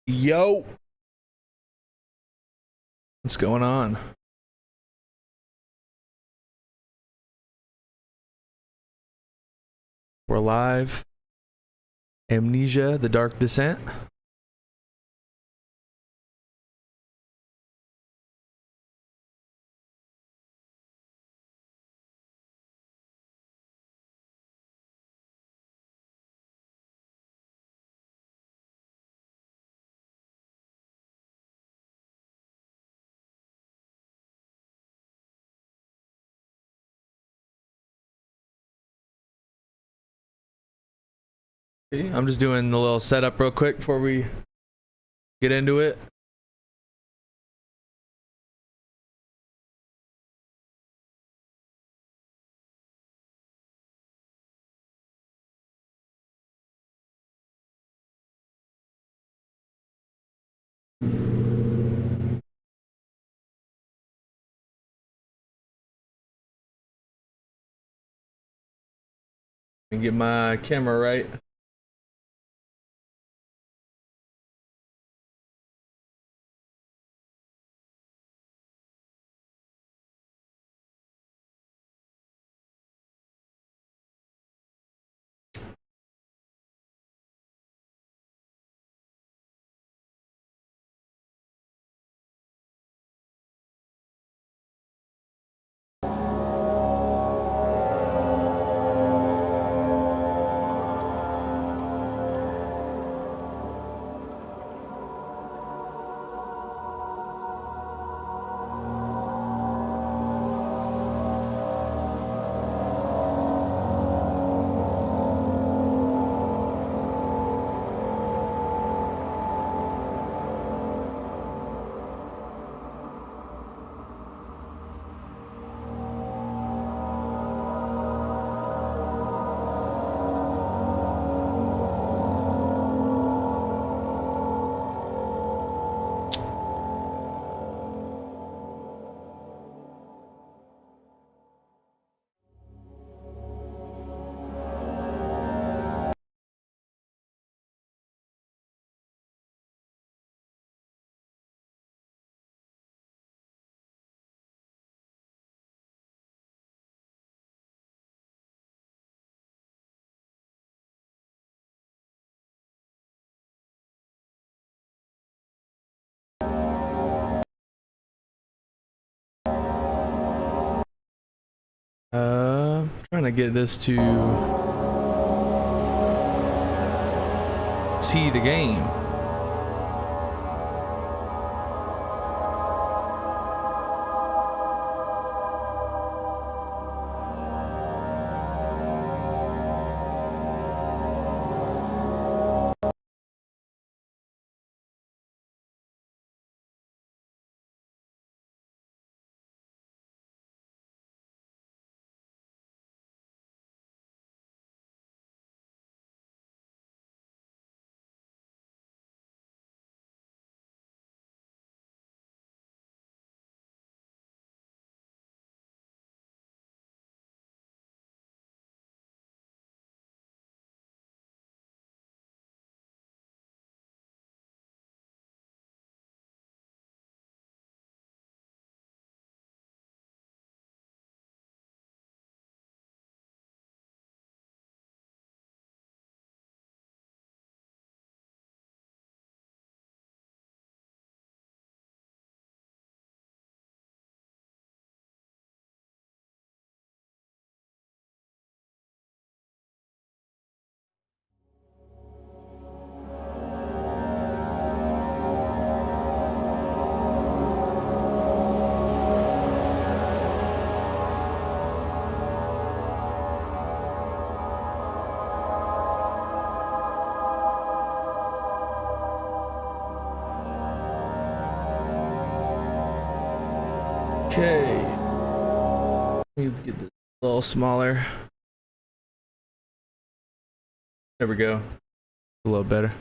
Yo, what's going on? We're live. Amnesia, The Dark Descent. Okay, I'm just doing a little setup real quick before we get into it. And get my camera right. Trying to get this to see the game. Okay. Let me get this a little smaller. There we go. A little better.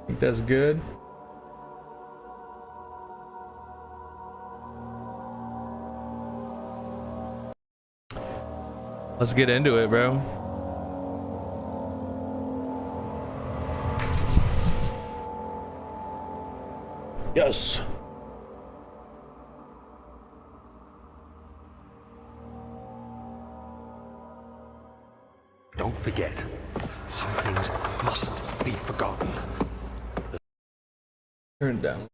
Think that's good. Let's get into it, bro. Yes. Don't forget, some things mustn't be forgotten. Turn it down.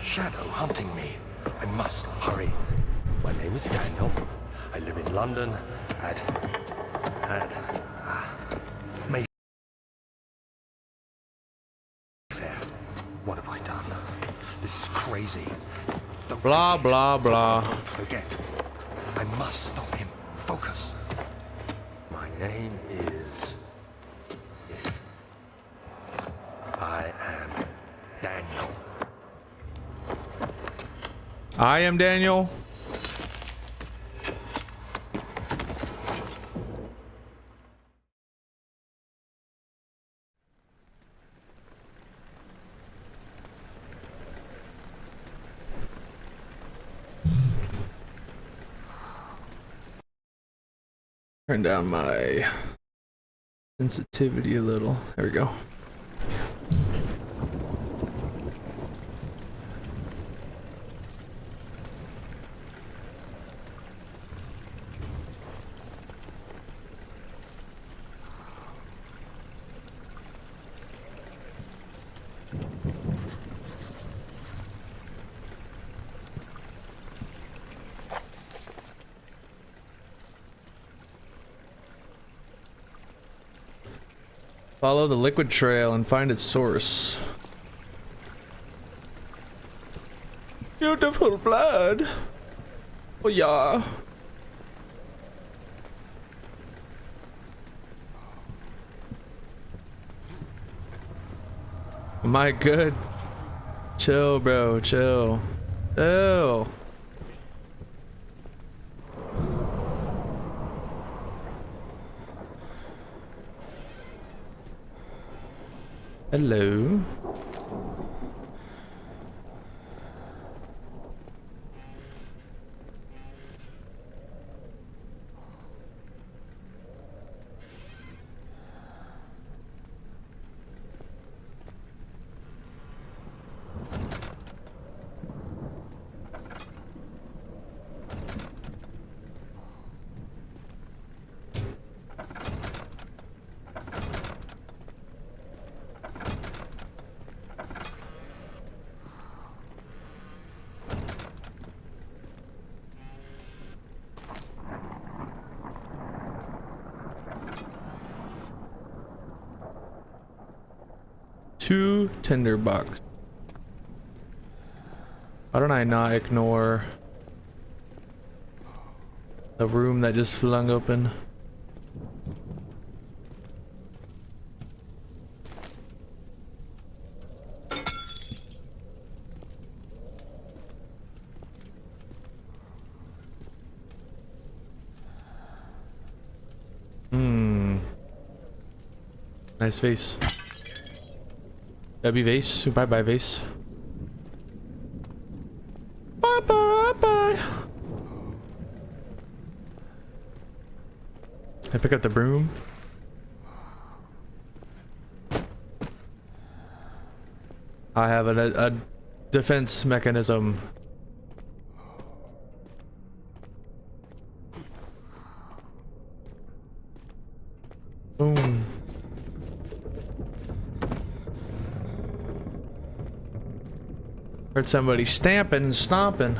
Shadow hunting me. I must hurry. My name is Daniel. I live in London at Mayfair. What have I done? This is crazy. Don't Blah, forget. blah, blah. Don't forget. I must stop him. Focus. My name is... I am Daniel. I am Daniel. Turn down my sensitivity a little. There we go. Follow the liquid trail and find its source. Beautiful blood. Oh yeah. Am I good? Chill, bro. Chill. Chill. Hello. Two tinderbox. Why don't I not ignore the room that just flung open? Nice face. W vase. Bye bye vase. Bye bye bye. I pick up the broom. I have a defense mechanism. Boom. Heard somebody stamping and stomping.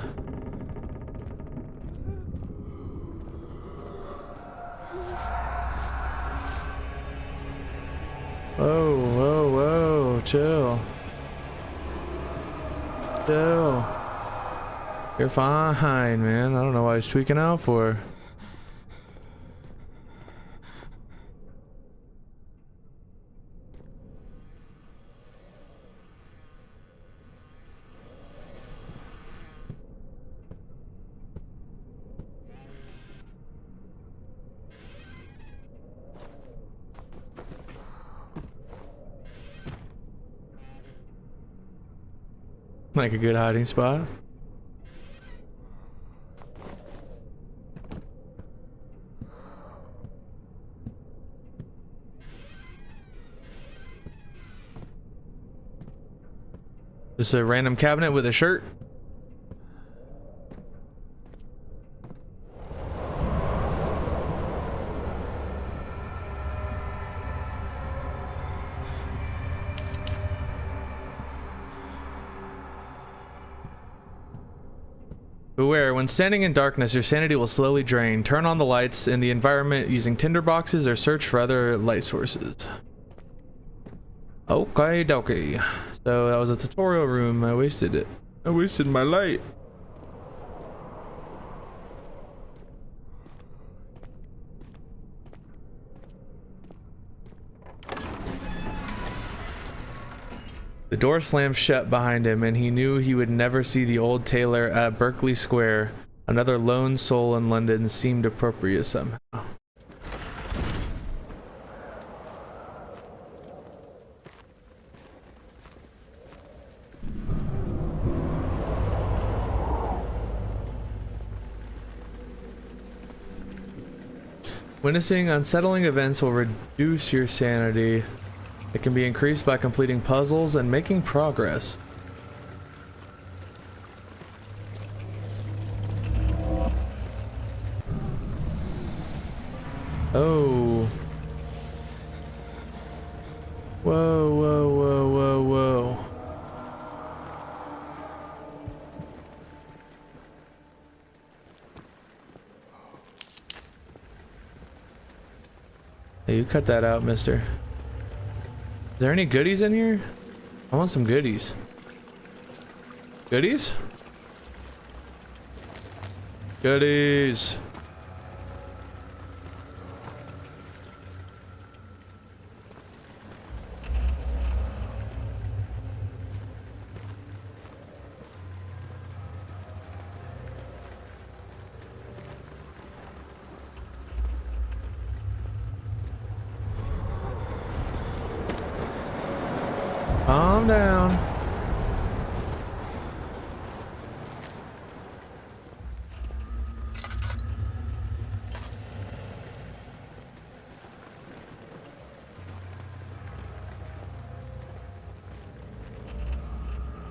Whoa, whoa, whoa, chill. Chill. You're fine, man. I don't know why he's tweaking out for. Like a good hiding spot. Just a random cabinet with a shirt. Beware, when standing in darkness, your sanity will slowly drain. Turn on the lights in the environment using tinder boxes or search for other light sources. Okay, dokie. So that was a tutorial room. I wasted it. I wasted my light. The door slammed shut behind him, and he knew he would never see the old tailor at Berkeley Square. Another lone soul in London seemed appropriate somehow. Witnessing unsettling events will reduce your sanity. It can be increased by completing puzzles and making progress. Oh. Whoa, whoa, whoa, whoa, whoa. Hey, you cut that out, mister. Is there any goodies in here? I want some goodies. Goodies? Goodies. Calm down.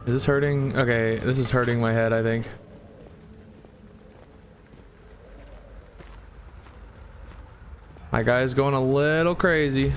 Is this hurting? Okay, this is hurting my head, I think. My guy's going a little crazy.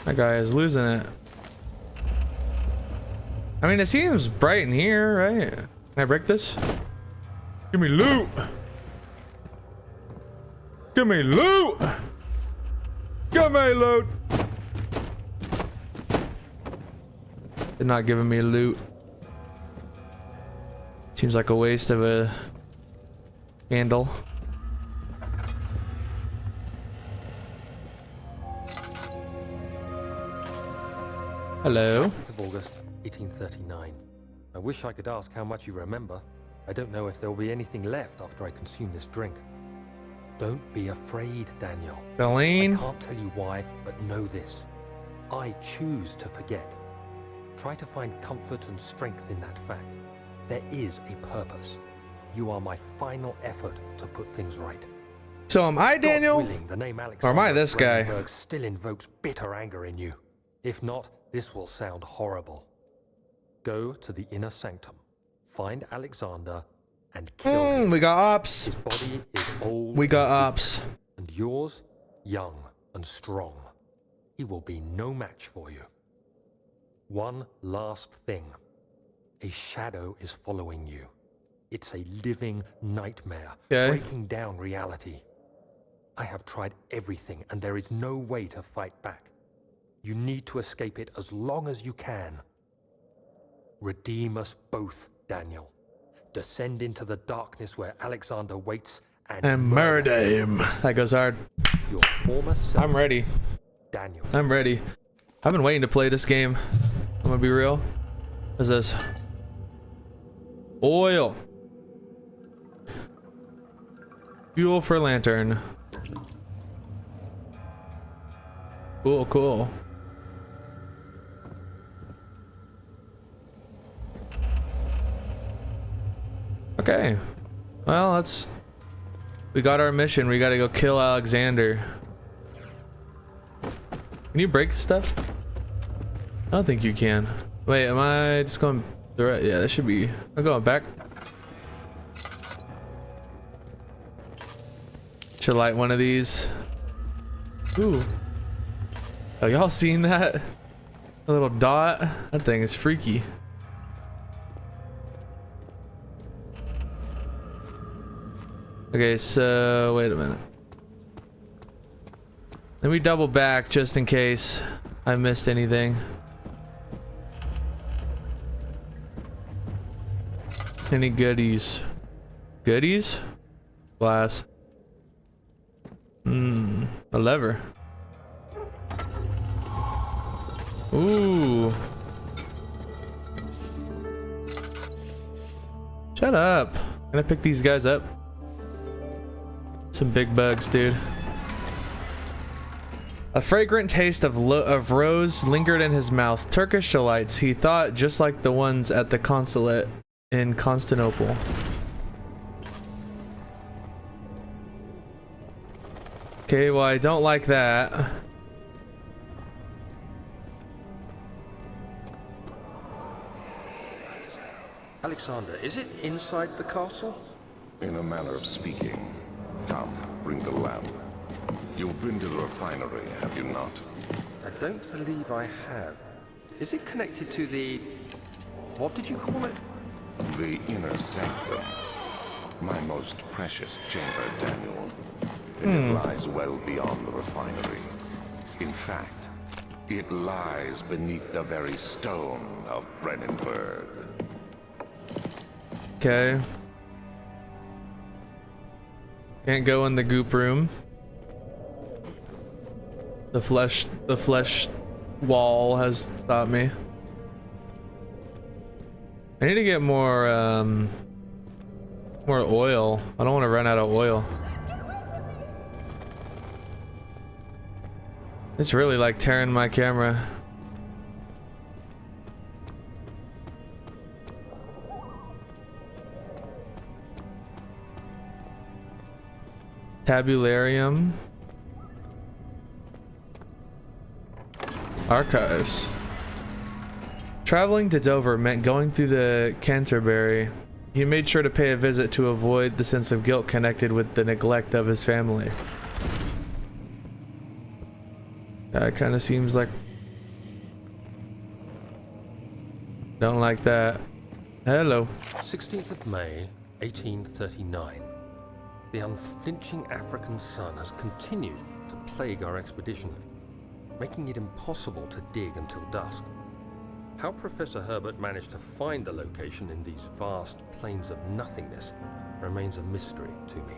That guy is losing it. I mean, it seems bright in here, right? Can I break this? Give me loot! Give me loot! Give me loot! They're not giving me loot. Seems like a waste of a candle. Hello. 8th of August, 1839. I wish I could ask how much you remember. I don't know if there will be anything left after I consume this drink. Don't be afraid, Daniel. Colleen. I can't tell you why, but know this. I choose to forget. Try to find comfort and strength in that fact. There is a purpose. You are my final effort to put things right. So am I, Daniel? God willing, the name Or am I this guy? Brandenburg still invokes bitter anger in you. If not, this will sound horrible. Go to the inner sanctum, find Alexander, and kill him. We got ops. His body is old. We got and ops. weak, and yours, young and strong. He will be no match for you. One last thing. A shadow is following you. It's a living nightmare, breaking down reality. I have tried everything, and there is no way to fight back. You need to escape it as long as you can. Redeem us both, Daniel. Descend into the darkness where Alexander waits And murder him. That goes hard. Your former self, I'm ready. Daniel. I'm ready. I've been waiting to play this game. I'm gonna be real. What's this? Oil. Fuel for lantern. Cool, cool. Okay. Well, we got our mission. We gotta go kill Alexander. Can you break stuff? I don't think you can. Wait, am I just going the right? Yeah, that should be. I'm going back. Should light one of these. Ooh. Oh, y'all seen that? A little dot? That thing is freaky. Okay, so wait a minute. Let me double back just in case I missed anything. Any goodies? Goodies? Glass. A lever. Ooh. Shut up. Can I pick these guys up? Some big bugs, dude. A fragrant taste of rose lingered in his mouth. Turkish delights, he thought, just like the ones at the consulate in Constantinople. Okay, well, I don't like that. Alexander, is it inside the castle? In a manner of speaking. Come, bring the lamp. You've been to the refinery, have you not? I don't believe I have. Is it connected to the... what did you call it? The inner sanctum. My most precious chamber, Daniel. And it lies well beyond the refinery. In fact, it lies beneath the very stone of Brennenburg. Okay. Can't go in the goop room. The flesh wall has stopped me. I need to get more oil. I don't want to run out of oil. It's really like tearing my camera. Tabularium. Archives. Traveling to Dover meant going through the Canterbury. He made sure to pay a visit to avoid the sense of guilt connected with the neglect of his family. That kind of seems like... Don't like that. Hello. 16th of May, 1839. The unflinching African sun has continued to plague our expedition, making it impossible to dig until dusk. How Professor Herbert managed to find the location in these vast plains of nothingness remains a mystery to me.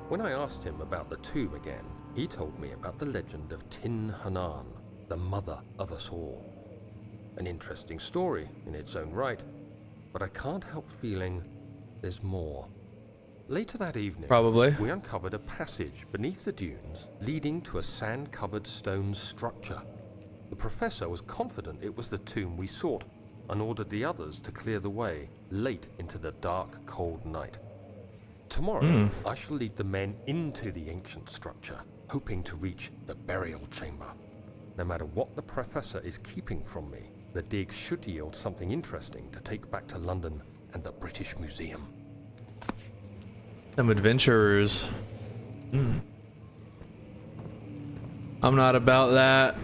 When I asked him about the tomb again, he told me about the legend of Tin Hanan, the mother of us all. An interesting story in its own right, but I can't help feeling there's more. Later that evening, Probably. we uncovered a passage beneath the dunes leading to a sand-covered stone structure. The professor was confident it was the tomb we sought and ordered the others to clear the way late into the dark, cold night. Tomorrow, I shall lead the men into the ancient structure, hoping to reach the burial chamber. No matter what the professor is keeping from me, the dig should yield something interesting to take back to London and the British Museum. Some adventurers. I'm not about that.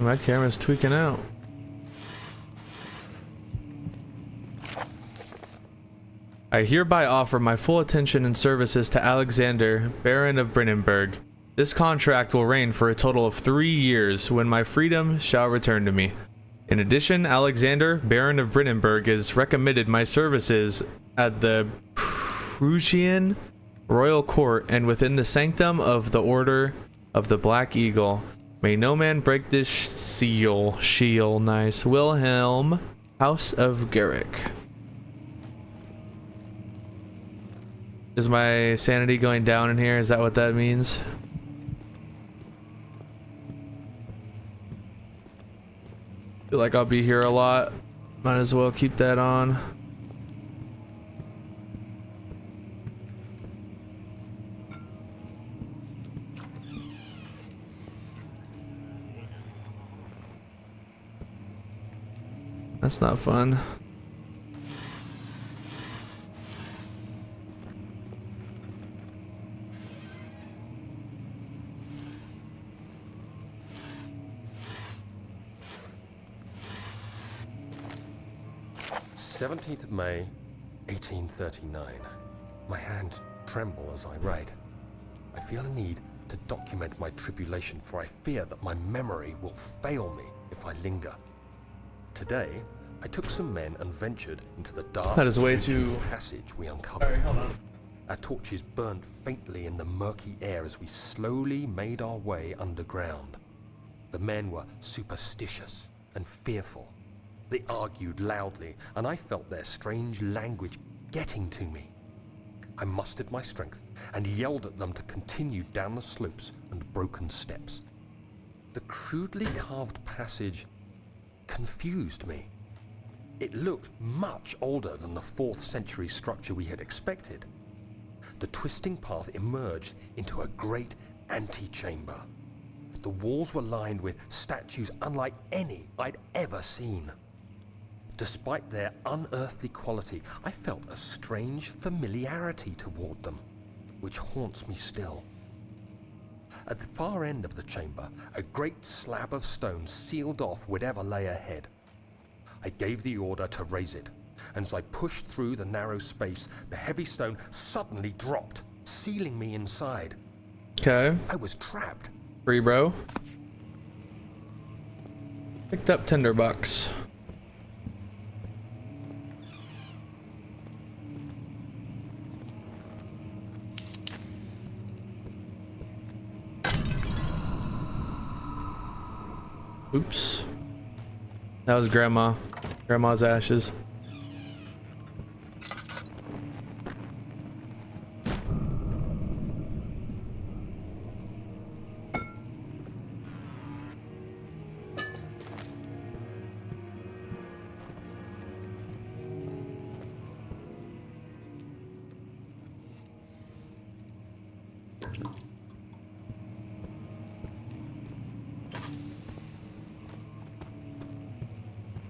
My camera's tweaking out. I hereby offer my full attention and services to Alexander, Baron of Brennenburg. This contract will reign for a total of 3 years, when my freedom shall return to me. In addition, Alexander, Baron of Brennenburg, has recommended my services at the Prussian Royal Court and within the sanctum of the Order of the Black Eagle. May no man break this seal. Nice. Wilhelm, House of Garrick. Is my sanity going down in here? Is that what that means? Feel like I'll be here a lot. Might as well keep that on. That's not fun. "17th of May, 1839. My hands tremble as I write. I feel a need to document my tribulation, for I fear that my memory will fail me if I linger. Today, I took some men and ventured into the dark That is way too passage we uncovered. Sorry, hold on. Our torches burned faintly in the murky air as we slowly made our way underground. The men were superstitious and fearful. They argued loudly, and I felt their strange language getting to me. I mustered my strength and yelled at them to continue down the slopes and broken steps. The crudely carved passage confused me. It looked much older than the 4th century structure we had expected. The twisting path emerged into a great antechamber. The walls were lined with statues unlike any I'd ever seen. Despite their unearthly quality, I felt a strange familiarity toward them, which haunts me still. At the far end of the chamber, a great slab of stone sealed off whatever lay ahead. I gave the order to raise it, and as I pushed through the narrow space, the heavy stone suddenly dropped, sealing me inside. Okay. I was trapped. Free, bro. Picked up tinderbox. Oops. That was Grandma's ashes.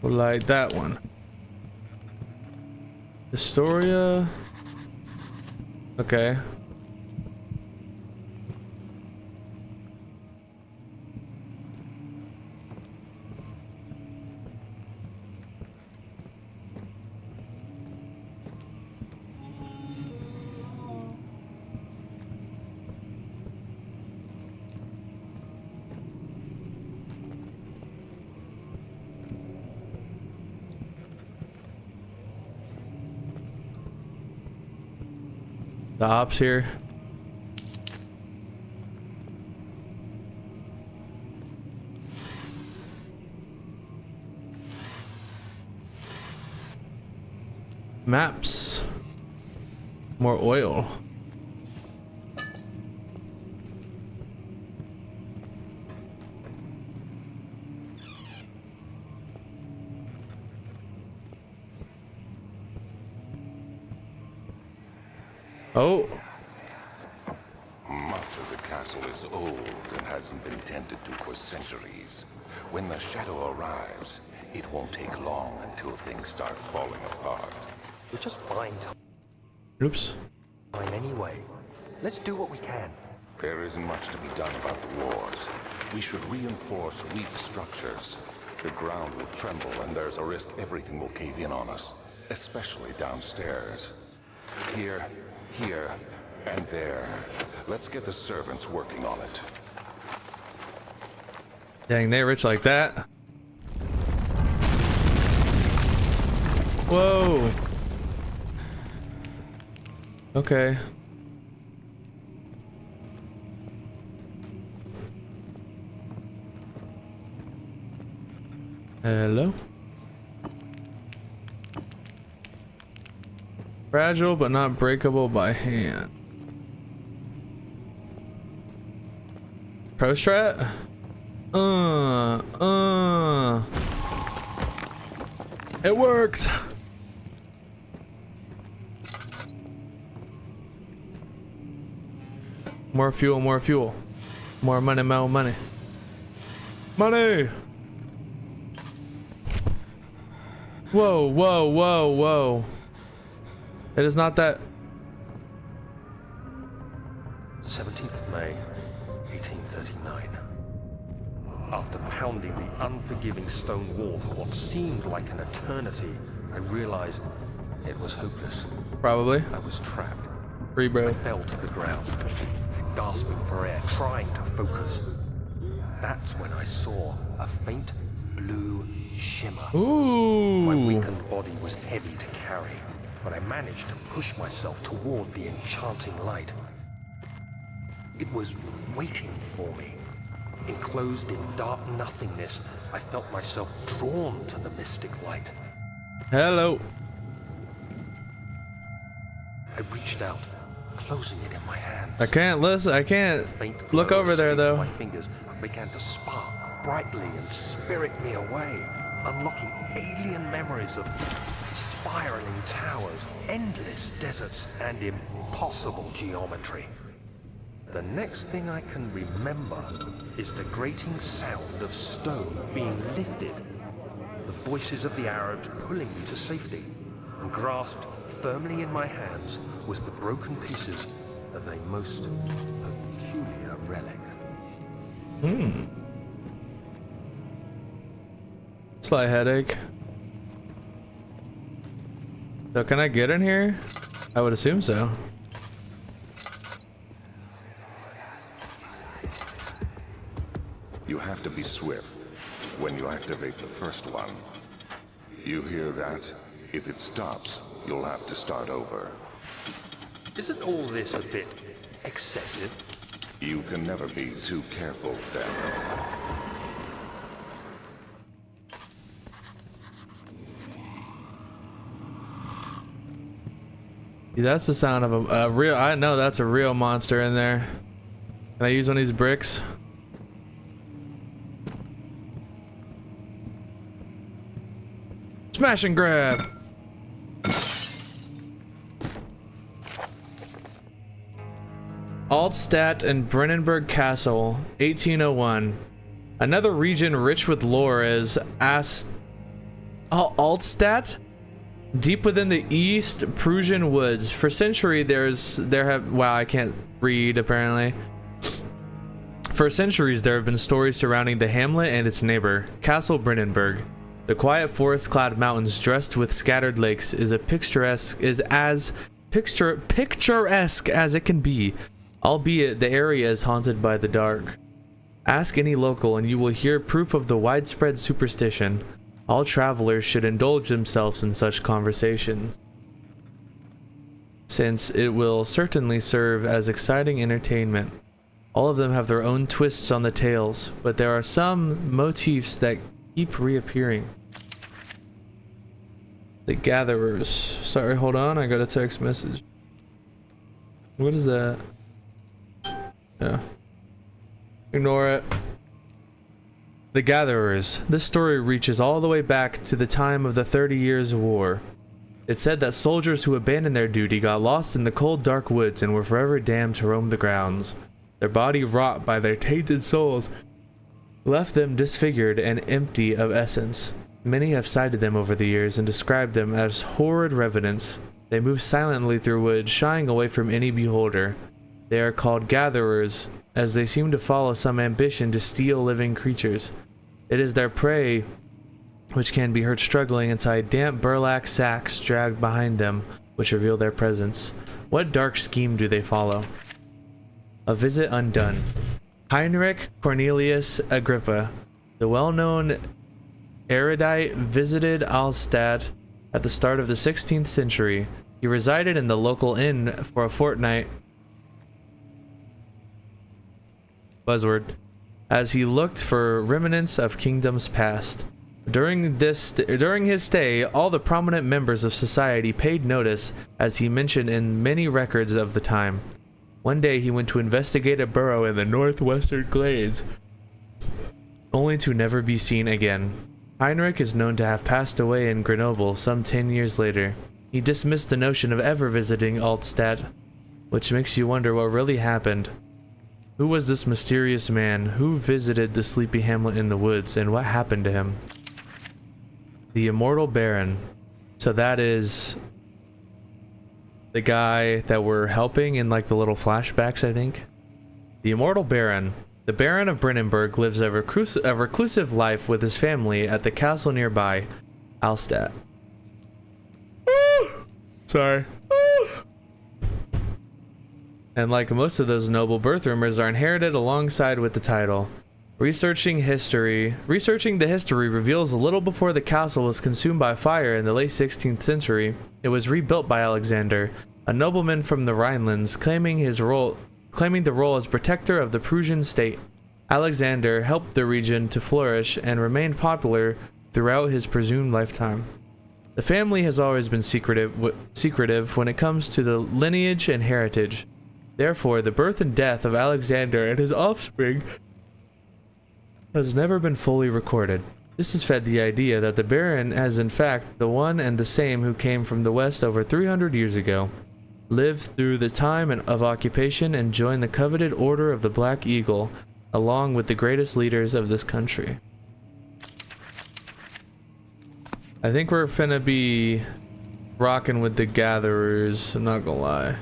Like that one. Historia. Okay. The ops here. Maps. More oil. Oh. Much of the castle is old and hasn't been tended to for centuries. When the shadow arrives, it won't take long until things start falling apart. We're just buying Oops. time anyway. Let's do what we can. There isn't much to be done about the wars. We should reinforce weak structures. The ground will tremble and there's a risk everything will cave in on us, especially downstairs. Here, and there. Let's get the servants working on it. Dang, they rich like that. Whoa. Okay. Hello? Fragile but not breakable by hand. Pro strat? It worked. More fuel, more fuel. More money, more money. Money! Whoa, whoa, whoa, whoa. It is not that. 17th May, 1839. After pounding the unforgiving stone wall for what seemed like an eternity, I realized it was hopeless. Probably. I was trapped. Free, bro. I fell to the ground, gasping for air, trying to focus. That's when I saw a faint blue shimmer. Ooh. My weakened body was heavy to carry, but I managed to push myself toward the enchanting light. It was waiting for me. Enclosed in dark nothingness, I felt myself drawn to the mystic light. Hello. I reached out, closing it in my hands. I can't listen. I can't Faint look glow over there escaped though. My fingers and began to spark brightly and spirit me away, unlocking alien memories of spiraling towers, endless deserts, and impossible geometry. The next thing I can remember is the grating sound of stone being lifted, the voices of the Arabs pulling me to safety, and grasped firmly in my hands was the broken pieces of a most peculiar relic. Slight headache. So can I get in here? I would assume so. You have to be swift when you activate the first one. You hear that? If it stops, you'll have to start over. Isn't all this a bit excessive? You can never be too careful, Daniel. That's the sound of a real. I know that's a real monster in there. Can I use one of these bricks? Smash and grab. Altstadt and Brennenburg Castle, 1801. Another region rich with lore is Altstadt? Deep within the East Prussian woods. For centuries wow, I can't read apparently. For centuries there have been stories surrounding the hamlet and its neighbor, Castle Brennenburg. The quiet forest-clad mountains dressed with scattered lakes is as picturesque as it can be, albeit the area is haunted by the dark. Ask any local and you will hear proof of the widespread superstition. All travelers should indulge themselves in such conversations, since it will certainly serve as exciting entertainment. All of them have their own twists on the tales, but there are some motifs that keep reappearing. The Gatherers. Sorry, hold on, I got a text message. What is that? Yeah. Ignore it. The Gatherers. This story reaches all the way back to the time of the 30 Years' War. It's said that soldiers who abandoned their duty got lost in the cold, dark woods and were forever damned to roam the grounds. Their body wrought by their tainted souls left them disfigured and empty of essence. Many have cited them over the years and described them as horrid revenants. They move silently through woods, shying away from any beholder. They are called gatherers, as they seem to follow some ambition to steal living creatures. It is their prey which can be heard struggling inside damp burlap sacks dragged behind them, which reveal their presence. What dark scheme do they follow? A visit undone. Heinrich Cornelius Agrippa, the well-known erudite, visited Alstadt at the start of the 16th century. He resided in the local inn for a fortnight. Buzzword. As he looked for remnants of kingdoms past. During his stay, all the prominent members of society paid notice, as he mentioned in many records of the time. One day he went to investigate a burrow in the northwestern glades, only to never be seen again. Heinrich is known to have passed away in Grenoble some 10 years later. He dismissed the notion of ever visiting Altstadt, which makes you wonder what really happened. Who was this mysterious man? Who visited the sleepy hamlet in the woods, and what happened to him? The Immortal Baron. So that is the guy that we're helping in like the little flashbacks, I think. The Immortal Baron. The Baron of Brennenburg lives a reclusive life with his family at the castle nearby, Alstadt. Sorry. And like most of those noble birth rumors are inherited alongside with the title. Researching the history reveals a little before the castle was consumed by fire in the late 16th century, it was rebuilt by Alexander, a nobleman from the Rhinelands, claiming the role as protector of the Prussian state. Alexander helped the region to flourish and remained popular throughout his presumed lifetime. The family has always been secretive when it comes to the lineage and heritage. Therefore, the birth and death of Alexander and his offspring has never been fully recorded. This has fed the idea that the Baron is in fact the one and the same who came from the west over 300 years ago, lived through the time of occupation, and joined the coveted Order of the Black Eagle, along with the greatest leaders of this country. I think we're finna be rocking with the gatherers, I'm not gonna lie.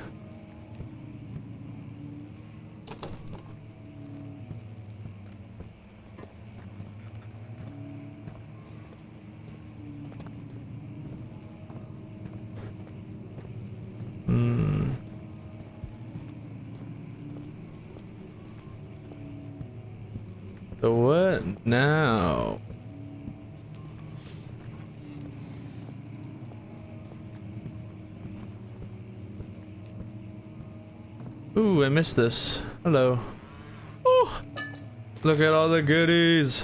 So what now? Ooh, I missed this. Hello. Oh, look at all the goodies.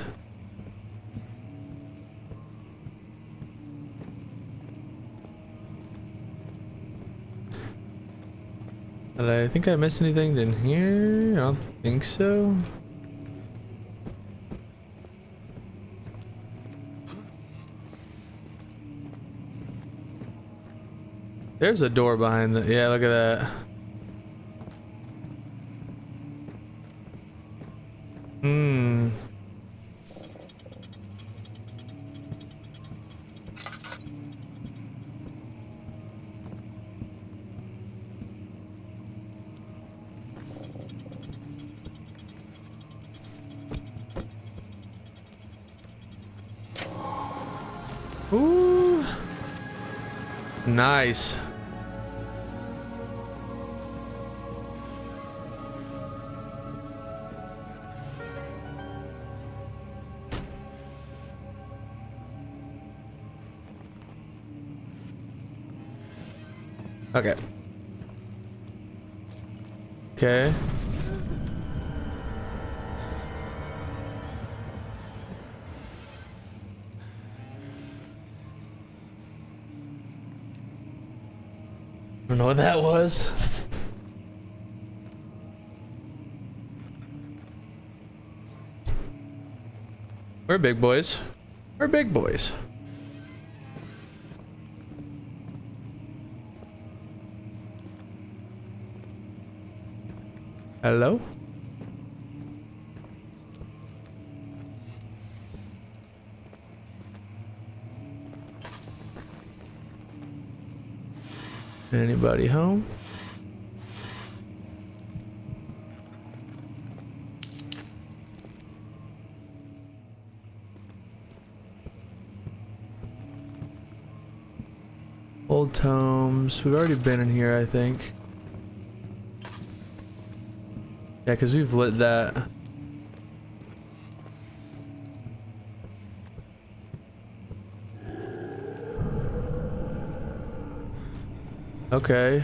Did I think I missed anything in here? I don't think so. There's a door behind the, yeah, look at that. Ooh. Nice. Okay. Okay. I don't know what that was. We're big boys. We're big boys. Hello? Anybody home? Old tomes. We've already been in here, I think. Yeah, because we've lit that. Okay.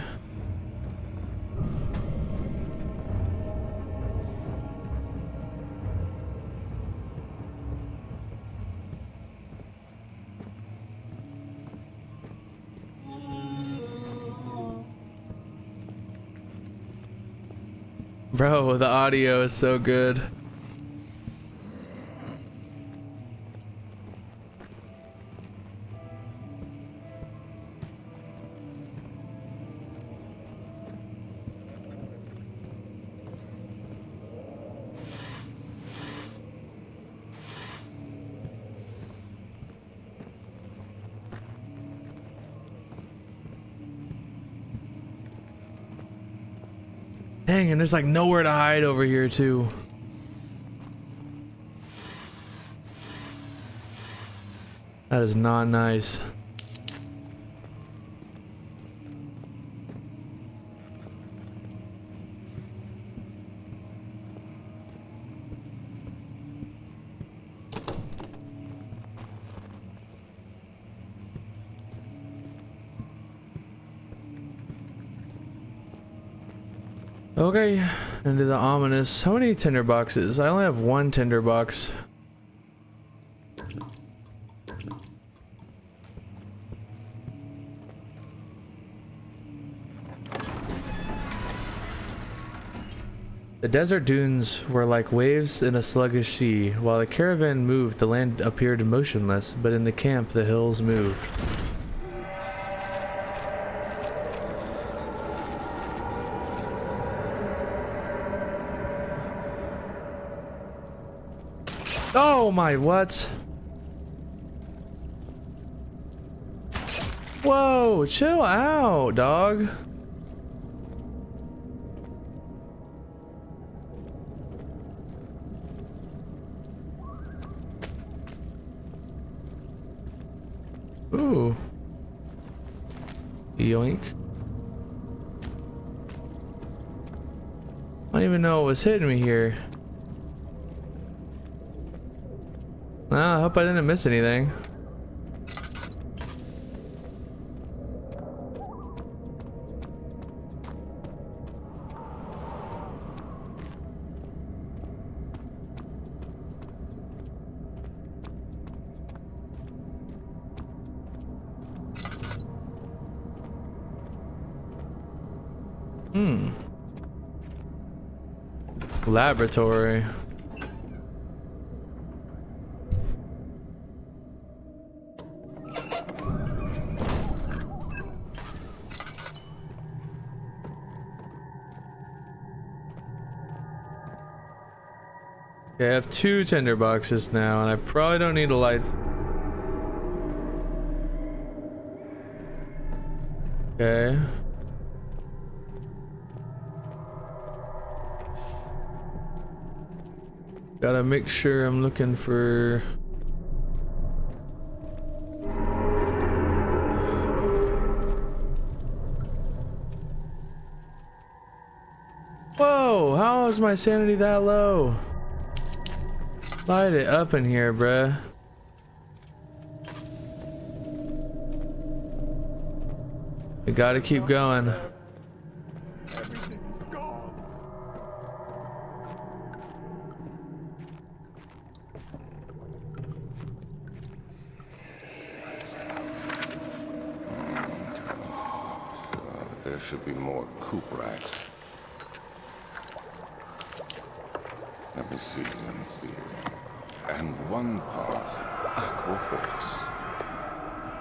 Bro, the audio is so good. Dang, and there's like nowhere to hide over here too. That is not nice. Okay, into the ominous. How many tinder boxes? I only have one tinder box. The desert dunes were like waves in a sluggish sea. While the caravan moved, the land appeared motionless, but in the camp, the hills moved. Oh my, what? Whoa, chill out, dog. Ooh. Yoink. I don't even know what was hitting me here. I hope I didn't miss anything. Laboratory. Okay, I have 2 tinder boxes now, and I probably don't need a light. Okay. Gotta make sure I'm looking for... Whoa, how is my sanity that low? Light it up in here, bruh. We gotta keep going. There should be more coop racks. Let me see. And one part aquaforce.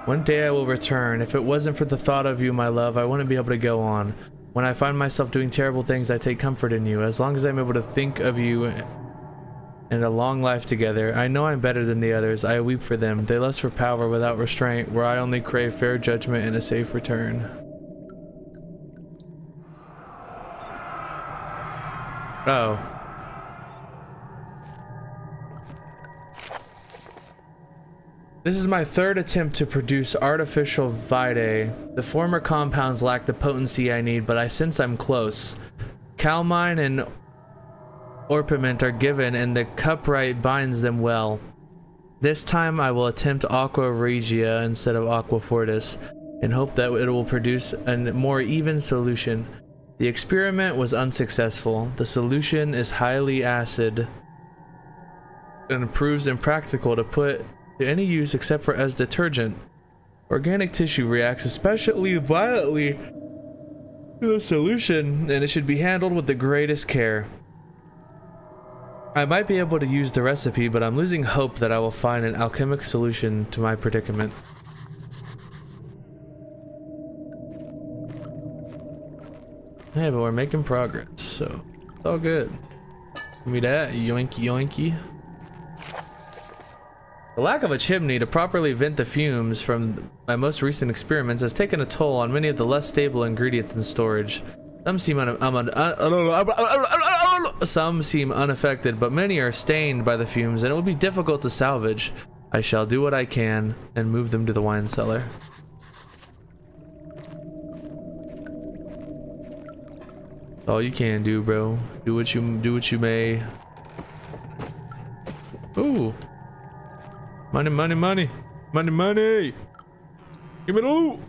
One day I will return. If it wasn't for the thought of you, my love, I wouldn't be able to go on. When I find myself doing terrible things, I take comfort in you. As long as I'm able to think of you and a long life together, I know I'm better than the others. I weep for them. They lust for power without restraint, where I only crave fair judgment and a safe return. Oh. This is my third attempt to produce artificial vitae. The former compounds lack the potency I need, but I sense I'm close. Calmine and orpiment are given, and the cuprite binds them well. This time I will attempt aqua regia instead of aqua fortis, and hope that it will produce a more even solution. The experiment was unsuccessful. The solution is highly acid and proves impractical to put to any use except for as detergent. Organic tissue reacts especially violently to the solution, and it should be handled with the greatest care. I might be able to use the recipe, but I'm losing hope that I will find an alchemic solution to my predicament. Yeah, but we're making progress, so it's all good. Give me that, yoinky yoinky. The lack of a chimney to properly vent the fumes from my most recent experiments has taken a toll on many of the less stable ingredients in storage. Some seem unaffected, but many are stained by the fumes, and it will be difficult to salvage. I shall do what I can and move them to the wine cellar. All you can do, bro. Do what you may. Ooh. Money, money, money. Money, money. Give me the loot.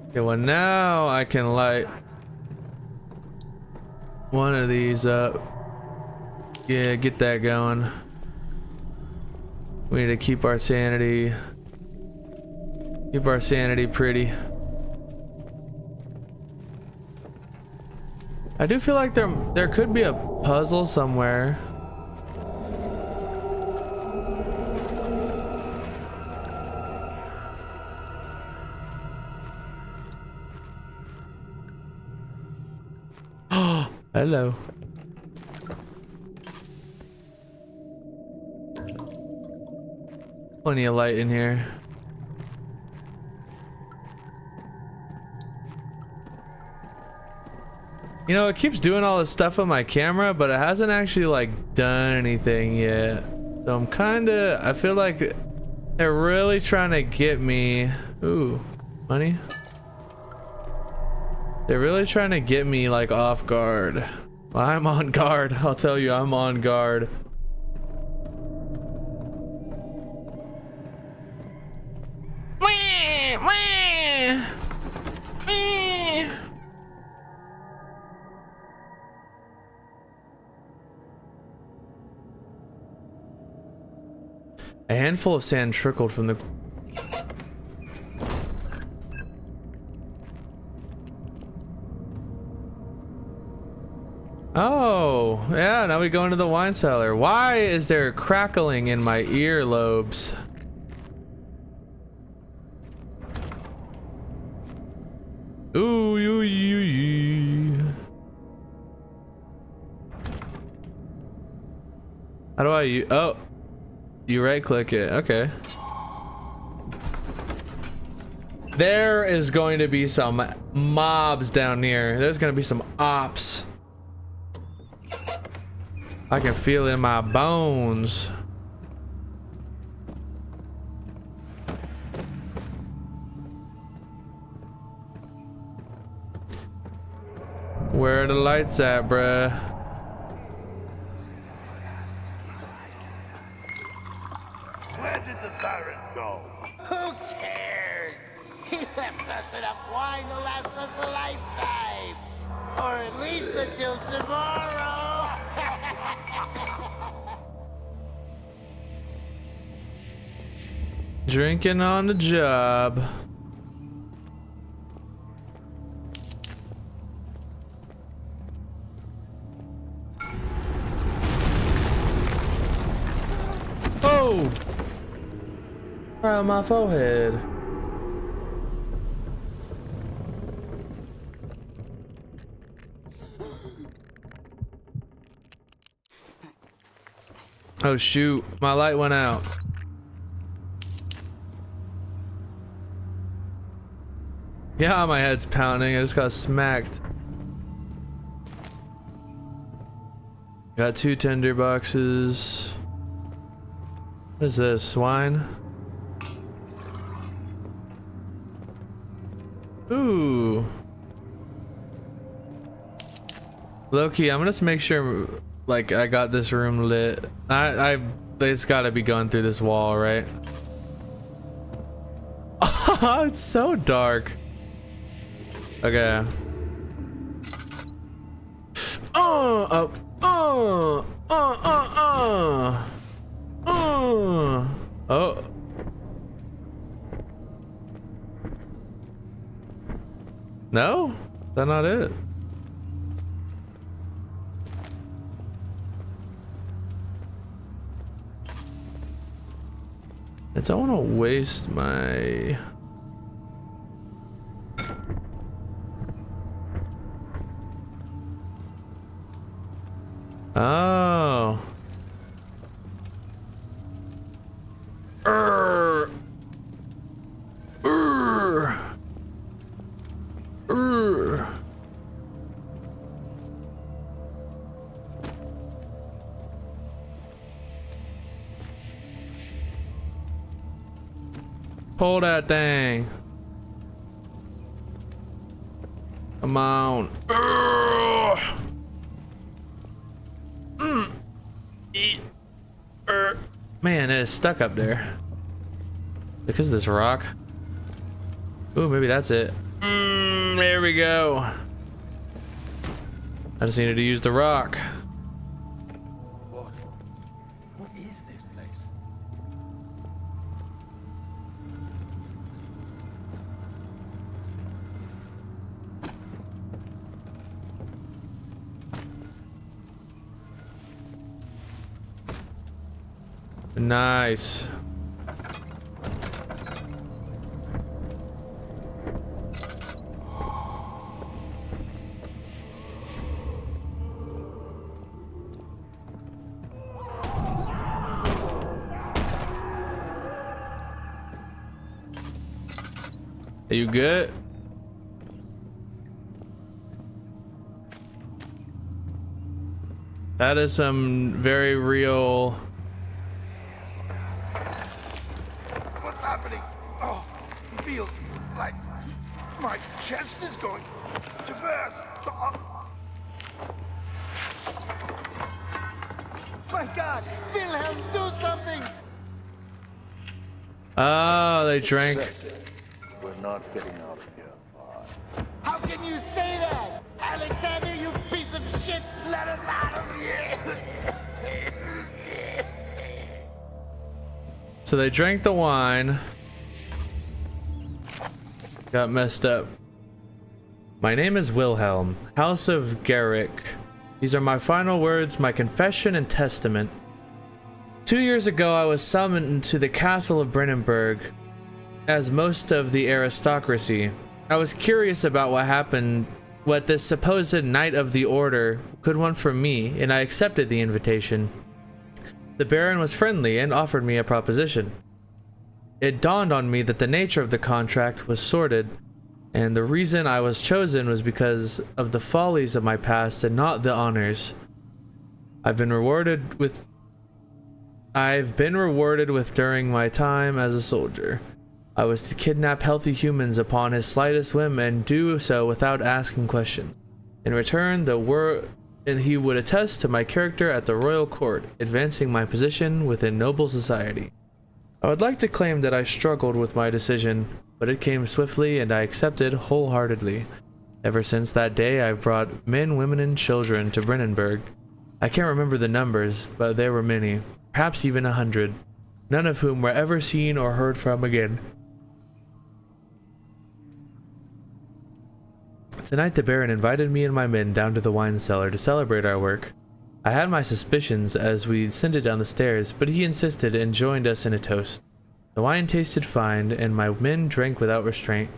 Okay, well now I can light one of these up. Yeah, get that going. We need to keep our sanity. Keep our sanity pretty. I do feel like there could be a puzzle somewhere. Oh, hello. Plenty of light in here. You know, it keeps doing all this stuff on my camera, but it hasn't actually like done anything yet. So I'm kinda, I feel like they're really trying to get me. Ooh, money. They're really trying to get me like off guard. Well, I'm on guard. I'll tell you, I'm on guard. A handful of sand trickled from the... Oh, yeah, now we go into the wine cellar. Why is there crackling in my earlobes? Ooh, yoo, yoo, yoo. How do I... Oh. You right click it, okay. There is going to be some mobs down here. There's gonna be some ops. I can feel it in my bones. Where are the lights at, bruh? Who cares? He left us enough wine to last us a lifetime. Or at least until tomorrow. Drinking on the job. Oh! Right on my forehead. Oh shoot, my light went out. Yeah, my head's pounding. I just got smacked. Got 2 tender boxes. What is this? Wine? Ooh. Low-key, I'm gonna just make sure like I got this room lit. It's gotta be going through this wall, right? It's so dark. Okay. Oh. No? Is that not it? I don't want to waste my... Oh. Urgh. Urgh. Urgh. Pull that thing. Come on. Urgh. Man, it is stuck up there. Because of this rock. Ooh, maybe that's it. There we go. I just needed to use the rock. What is this place? Nice. Are you good? That is some very real... What's happening? Oh, it feels like my chest is going to burst. My God, Wilhelm, do something! Oh, they drank. We're not getting out of here. How can you say that? Alexander, you piece of shit! Let us out of here! So they drank the wine. Got messed up. My name is Wilhelm, House of Garrick. These are my final words, my confession and testament. 2 years ago, I was summoned to the castle of Brennenburg, as most of the aristocracy. I was curious about what this supposed Knight of the Order could want from me, and I accepted the invitation. The Baron was friendly and offered me a proposition. It dawned on me that the nature of the contract was sordid, and the reason I was chosen was because of the follies of my past and not the honors. I've been rewarded with during my time as a soldier. I was to kidnap healthy humans upon his slightest whim and do so without asking questions. In return, he would attest to my character at the royal court, advancing my position within noble society. I would like to claim that I struggled with my decision, but it came swiftly and I accepted wholeheartedly. Ever since that day, I've brought men, women, and children to Brennenburg. I can't remember the numbers, but there were many, perhaps even 100, none of whom were ever seen or heard from again. Tonight the Baron invited me and my men down to the wine cellar to celebrate our work. I had my suspicions as we descended down the stairs, but he insisted and joined us in a toast. The wine tasted fine, and my men drank without restraint.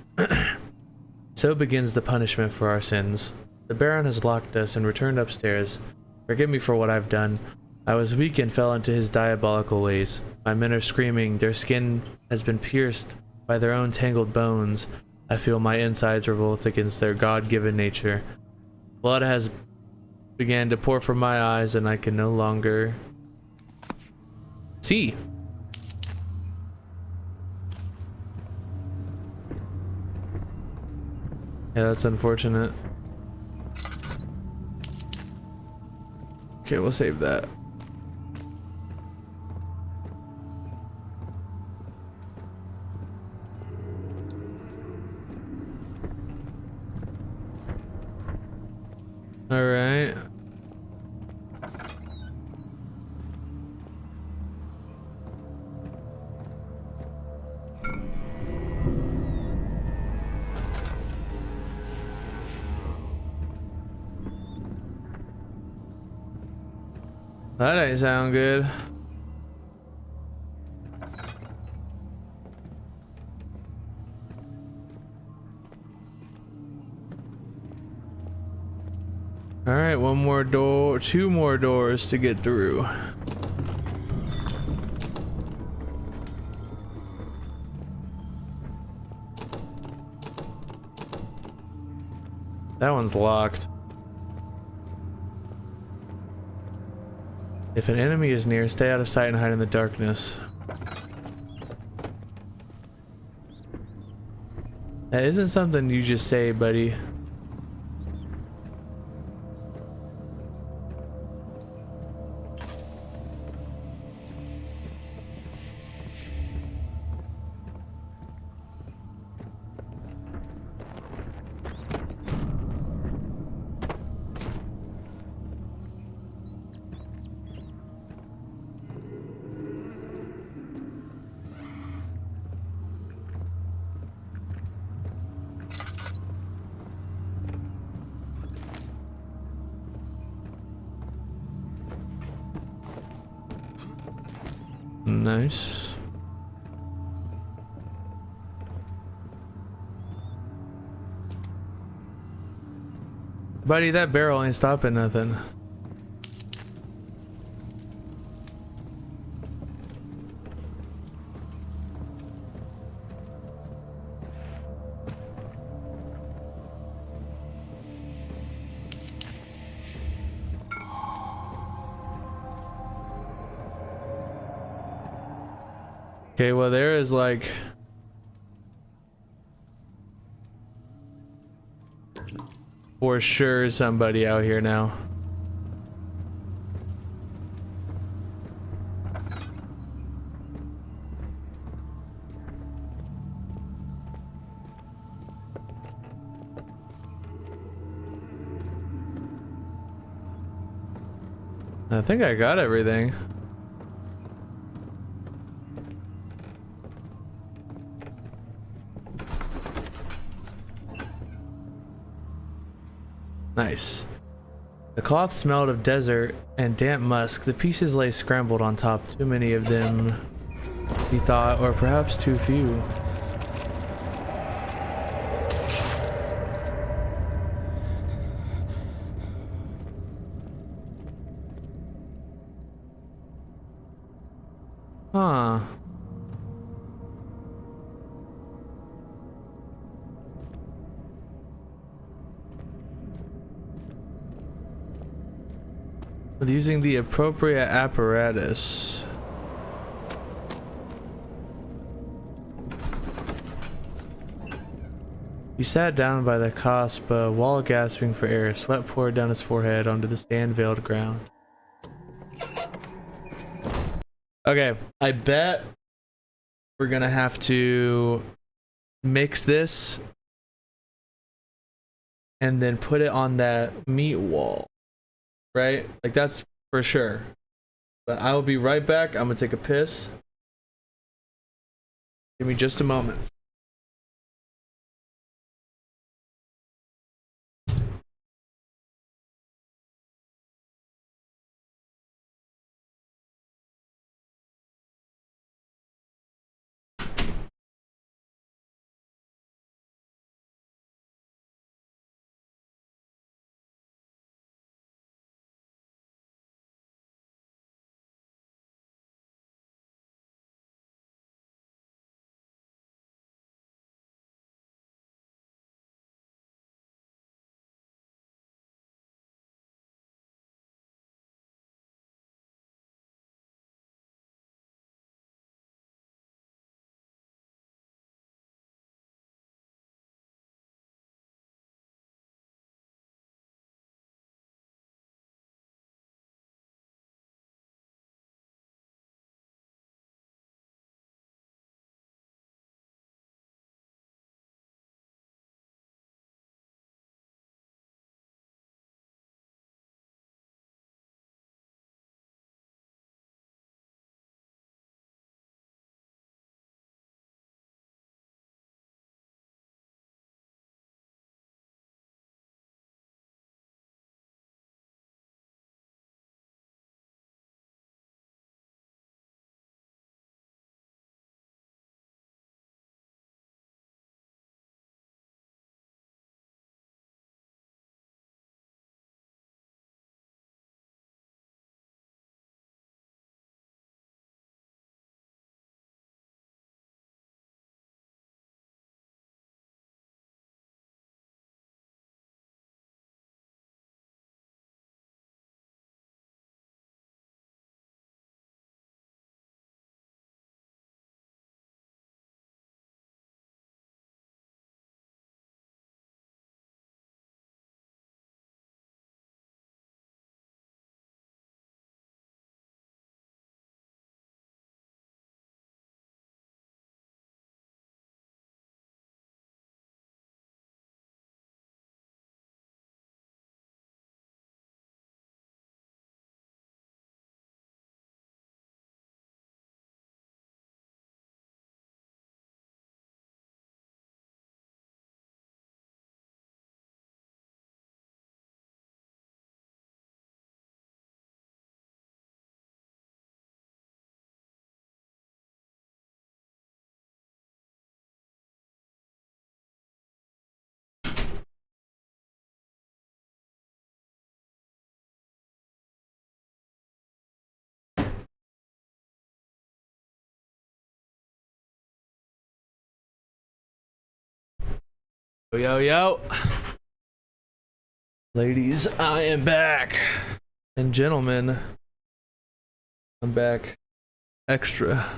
So begins the punishment for our sins. The Baron has locked us and returned upstairs. Forgive me for what I've done. I was weak and fell into his diabolical ways. My men are screaming, their skin has been pierced by their own tangled bones. I feel my insides revolt against their God-given nature. Blood has began to pour from my eyes and I can no longer see. Yeah, that's unfortunate. Okay, we'll save that. All right. That ain't sound good. All right, one more door, two more doors to get through. That one's locked. If an enemy is near, stay out of sight and hide in the darkness. That isn't something you just say, buddy. Nice. Buddy, that barrel ain't stopping nothing. Okay, well there is like for sure somebody out here now. I think I got everything. Nice. The cloth smelled of desert and damp musk. The pieces lay scrambled on top. Too many of them, he thought, or perhaps too few. Huh. With using the appropriate apparatus. He sat down by the Caspa, wall gasping for air. Sweat poured down his forehead onto the sand-veiled ground. Okay, I bet we're gonna have to mix this and then put it on that meat wall, right? Like that's for sure. But I will be right back. I'm gonna take a piss. Give me just a moment. Yo, yo. Ladies, I am back. And gentlemen, I'm back extra.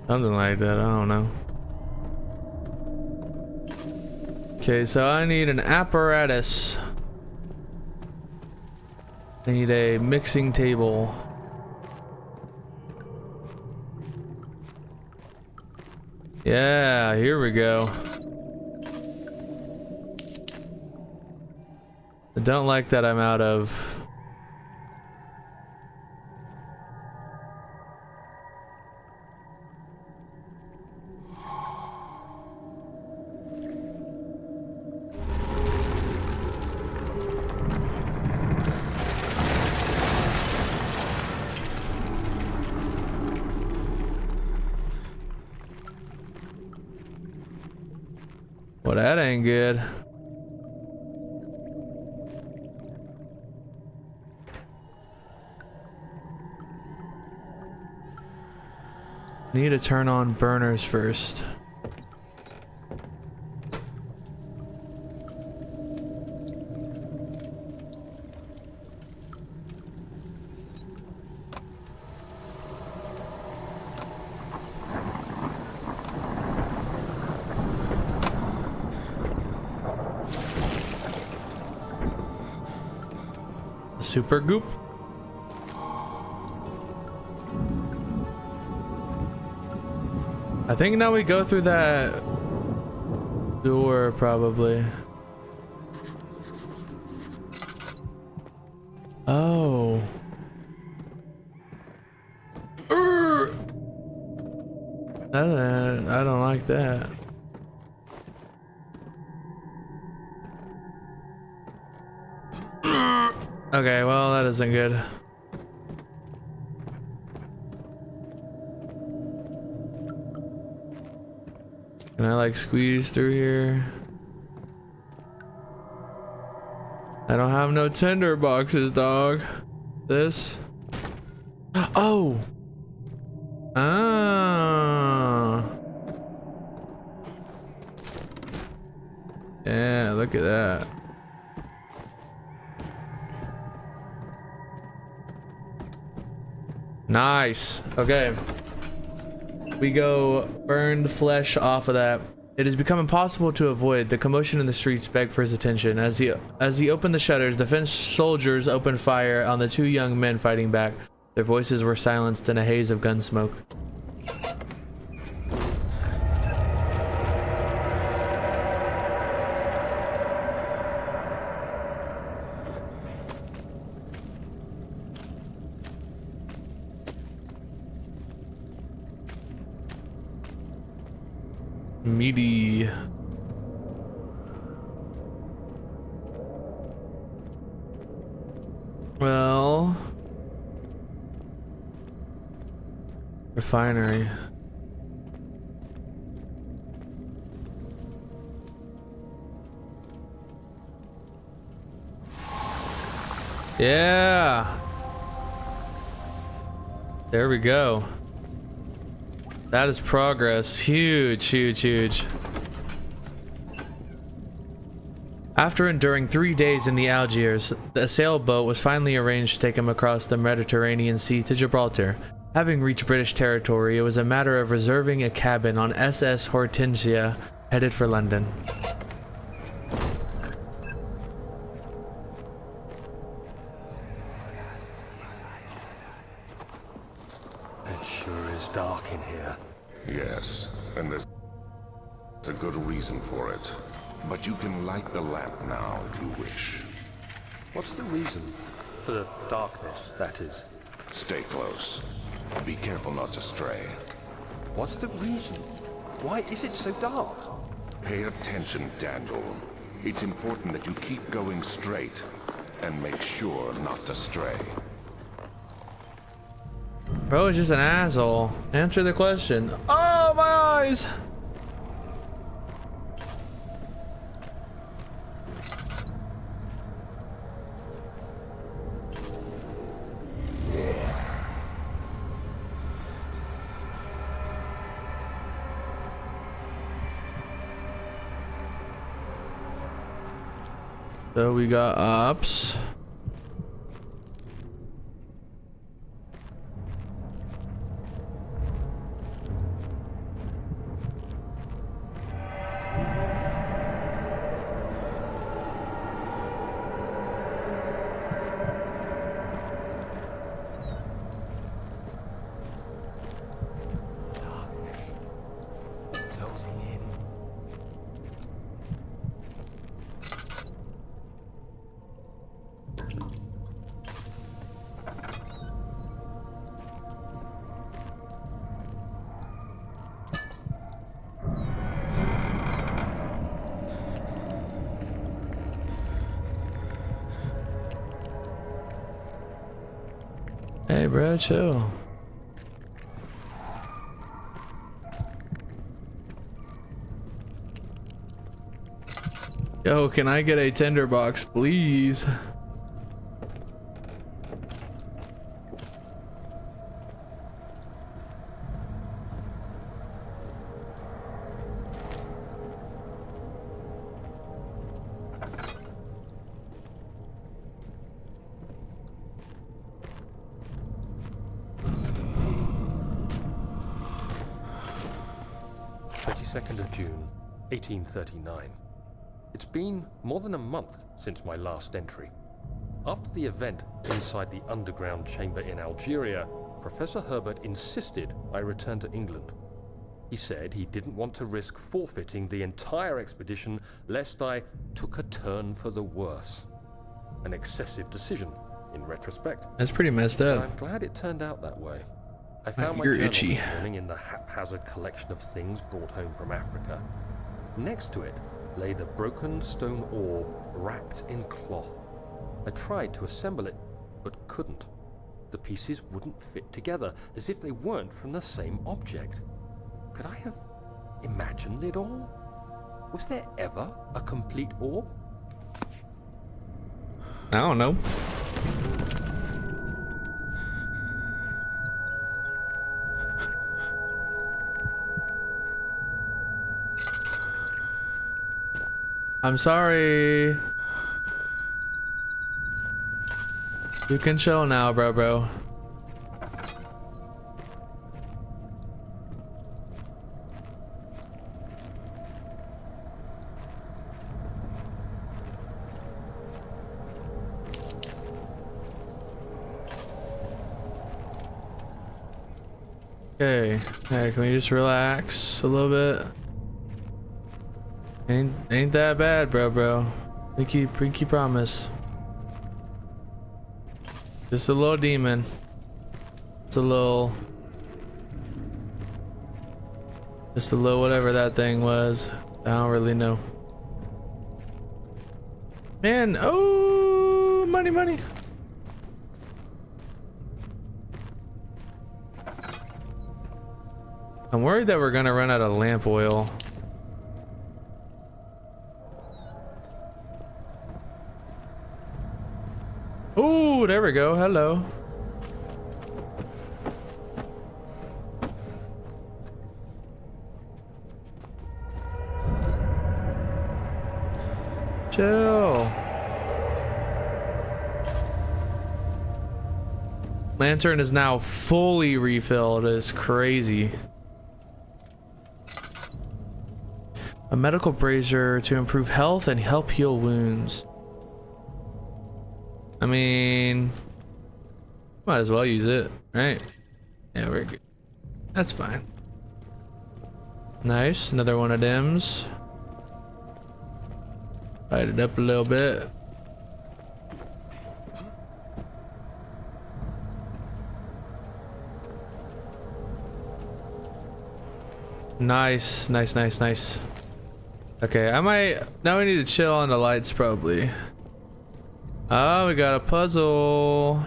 Something like that, I don't know. Okay, so I need an apparatus. I need a mixing table. Yeah, here we go. I don't like that I'm out of... Well, that ain't good. Need to turn on burners first. Super goop. I think now we go through that door probably. Oh. I don't like that. Okay, well, that isn't good. Can I like squeeze through here? I don't have no tinder boxes, dog. This? Oh! Ah! Yeah, look at that. Nice. Okay. We go burned flesh off of that. It has become impossible to avoid. The commotion in the streets begged for his attention. As he opened the shutters, the Finnish soldiers opened fire on the two young men fighting back. Their voices were silenced in a haze of gun smoke. Meaty. Well, refinery. Yeah. There we go. That is progress. Huge, huge, huge. After enduring 3 days in the Algiers, the sailboat was finally arranged to take him across the Mediterranean Sea to Gibraltar. Having reached British territory, it was a matter of reserving a cabin on SS Hortensia, headed for London. It sure is dark in here. Yes, and there's a good reason for it. But you can light the lamp now if you wish. What's the reason? For the darkness, that is. Stay close. Be careful not to stray. What's the reason? Why is it so dark? Pay attention, Daniel. It's important that you keep going straight and make sure not to stray. Bro is just an asshole. Answer the question. Oh, my eyes! So we got ops. Closing in. Hey, bro, chill. Yo, can I get a tender box, please? Of June, 1839. It's been more than a month since my last entry. After the event inside the underground chamber in Algeria, Professor Herbert insisted I return to England. He said he didn't want to risk forfeiting the entire expedition lest I took a turn for the worse. An excessive decision, in retrospect. That's pretty messed But up. I'm glad it turned out that way. I found my You're journal itchy. this morning in the haphazard collection of things brought home from Africa. Next to it lay the broken stone orb wrapped in cloth. I tried to assemble it, but couldn't. The pieces wouldn't fit together, as if they weren't from the same object. Could I have imagined it all? Was there ever a complete orb? I don't know. I'm sorry. You can chill now, bro. Okay. Hey, can we just relax a little bit? Ain't that bad, bro. Pinky promise. Just a little demon. Just a little whatever that thing was. I don't really know. Man, oh, money. I'm worried that we're gonna run out of lamp oil. Ooh, there we go. Hello. Chill. Lantern is now fully refilled. It's crazy. A medical brazier to improve health and help heal wounds. I mean, might as well use it, right? Yeah, we're good. That's fine. Nice, another one of them's. Light it up a little bit. Nice. Okay, now we need to chill on the lights probably. Oh, we got a puzzle.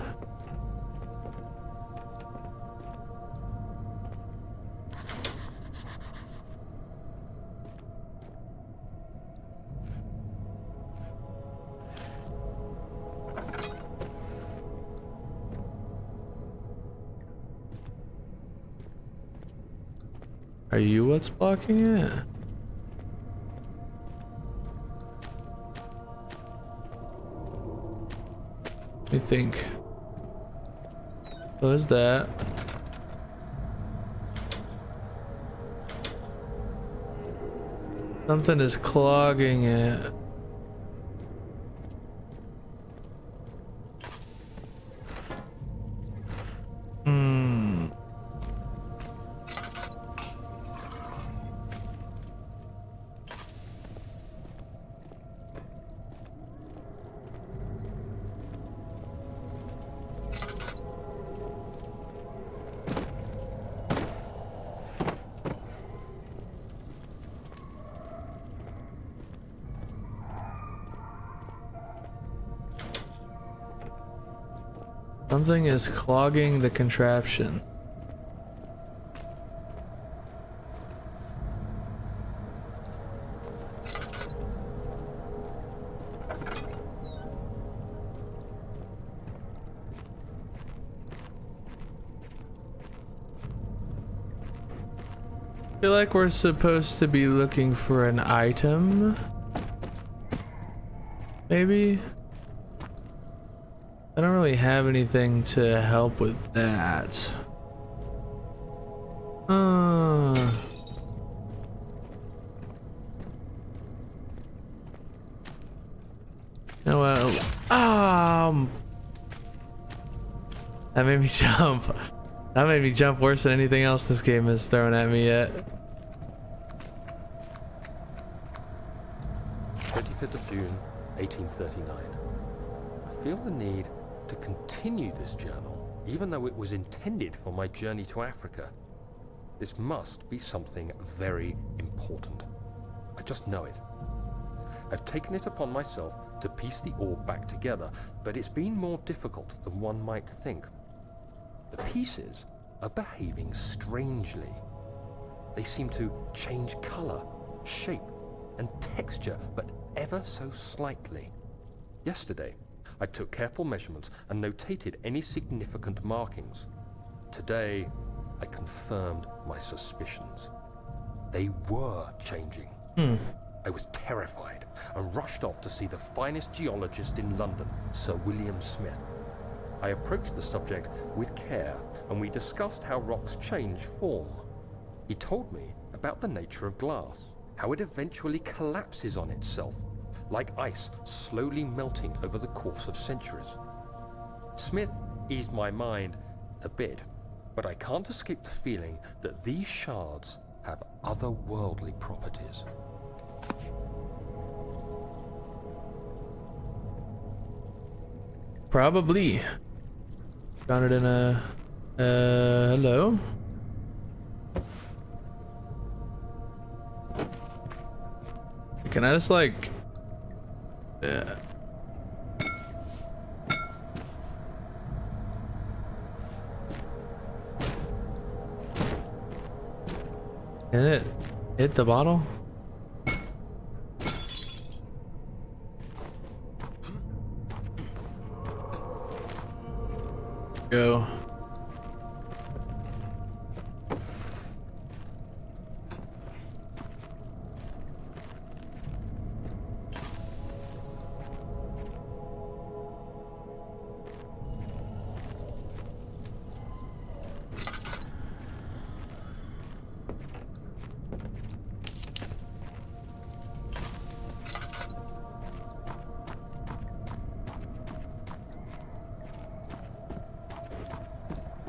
Are you what's blocking it? me think. Close that. Something is clogging it. Something is clogging the contraption. I feel like we're supposed to be looking for an item. Maybe? I don't really have anything to help with that. No, that made me jump. That made me jump worse than anything else this game has thrown at me yet. 25th of June, 1839. I feel the need to continue this journal, even though it was intended for my journey to Africa. This must be something very important. I just know it. I've taken it upon myself to piece the orb back together, but it's been more difficult than one might think. The pieces are behaving strangely. They seem to change color, shape, and texture, but ever so slightly. Yesterday, I took careful measurements and notated any significant markings. Today, I confirmed my suspicions. They were changing. I was terrified and rushed off to see the finest geologist in London, Sir William Smith. I approached the subject with care, and we discussed how rocks change form. He told me about the nature of glass, how it eventually collapses on itself, like ice slowly melting over the course of centuries. Smith eased my mind a bit, but I can't escape the feeling that these shards have otherworldly properties. Probably. Found it in a... hello? Can I just like... Can it hit the bottle? Go.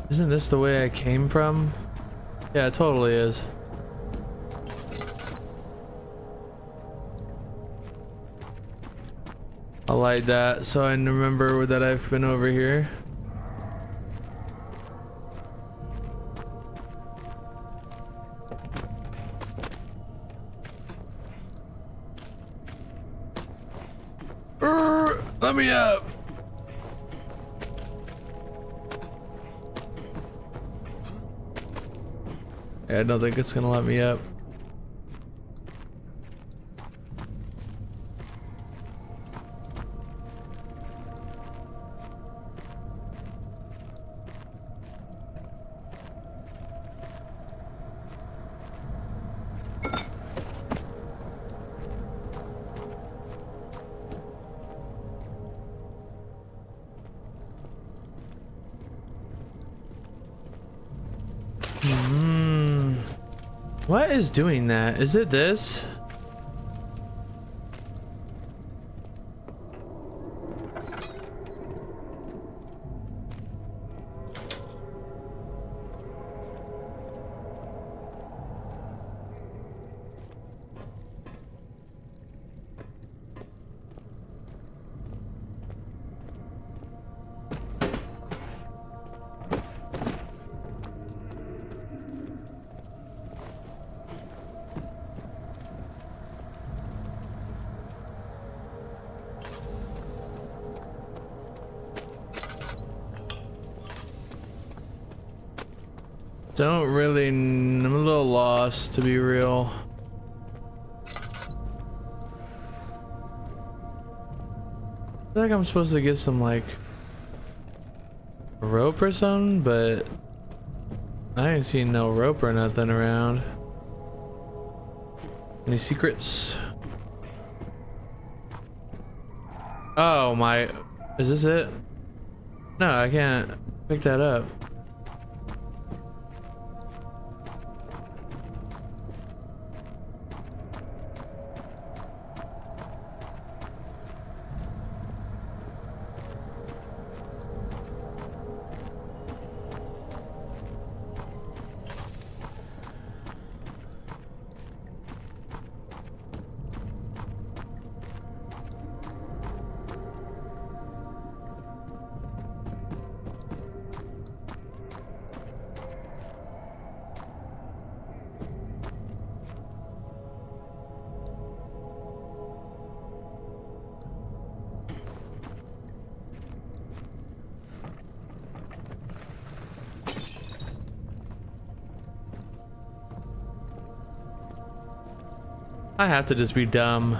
Isn't this the way I came from? Yeah, it totally is. I'll light that so I remember that I've been over here. Let me up! Yeah, I don't think it's gonna let me up. What is doing that? Is it this? Don't really, I'm a little lost to be real. I feel like I'm supposed to get some like rope or something, but I ain't seen no rope or nothing around. Any secrets? Oh my, is this it? No, I can't pick that up. I have to just be dumb.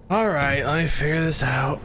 All right, let me figure this out.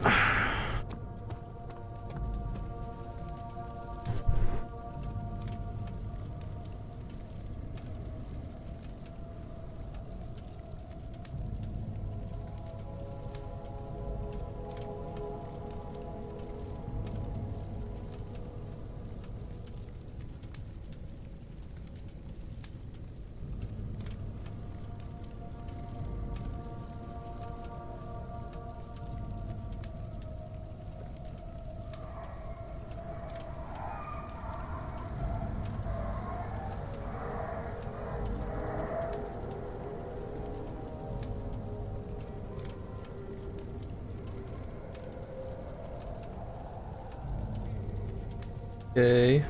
Okay.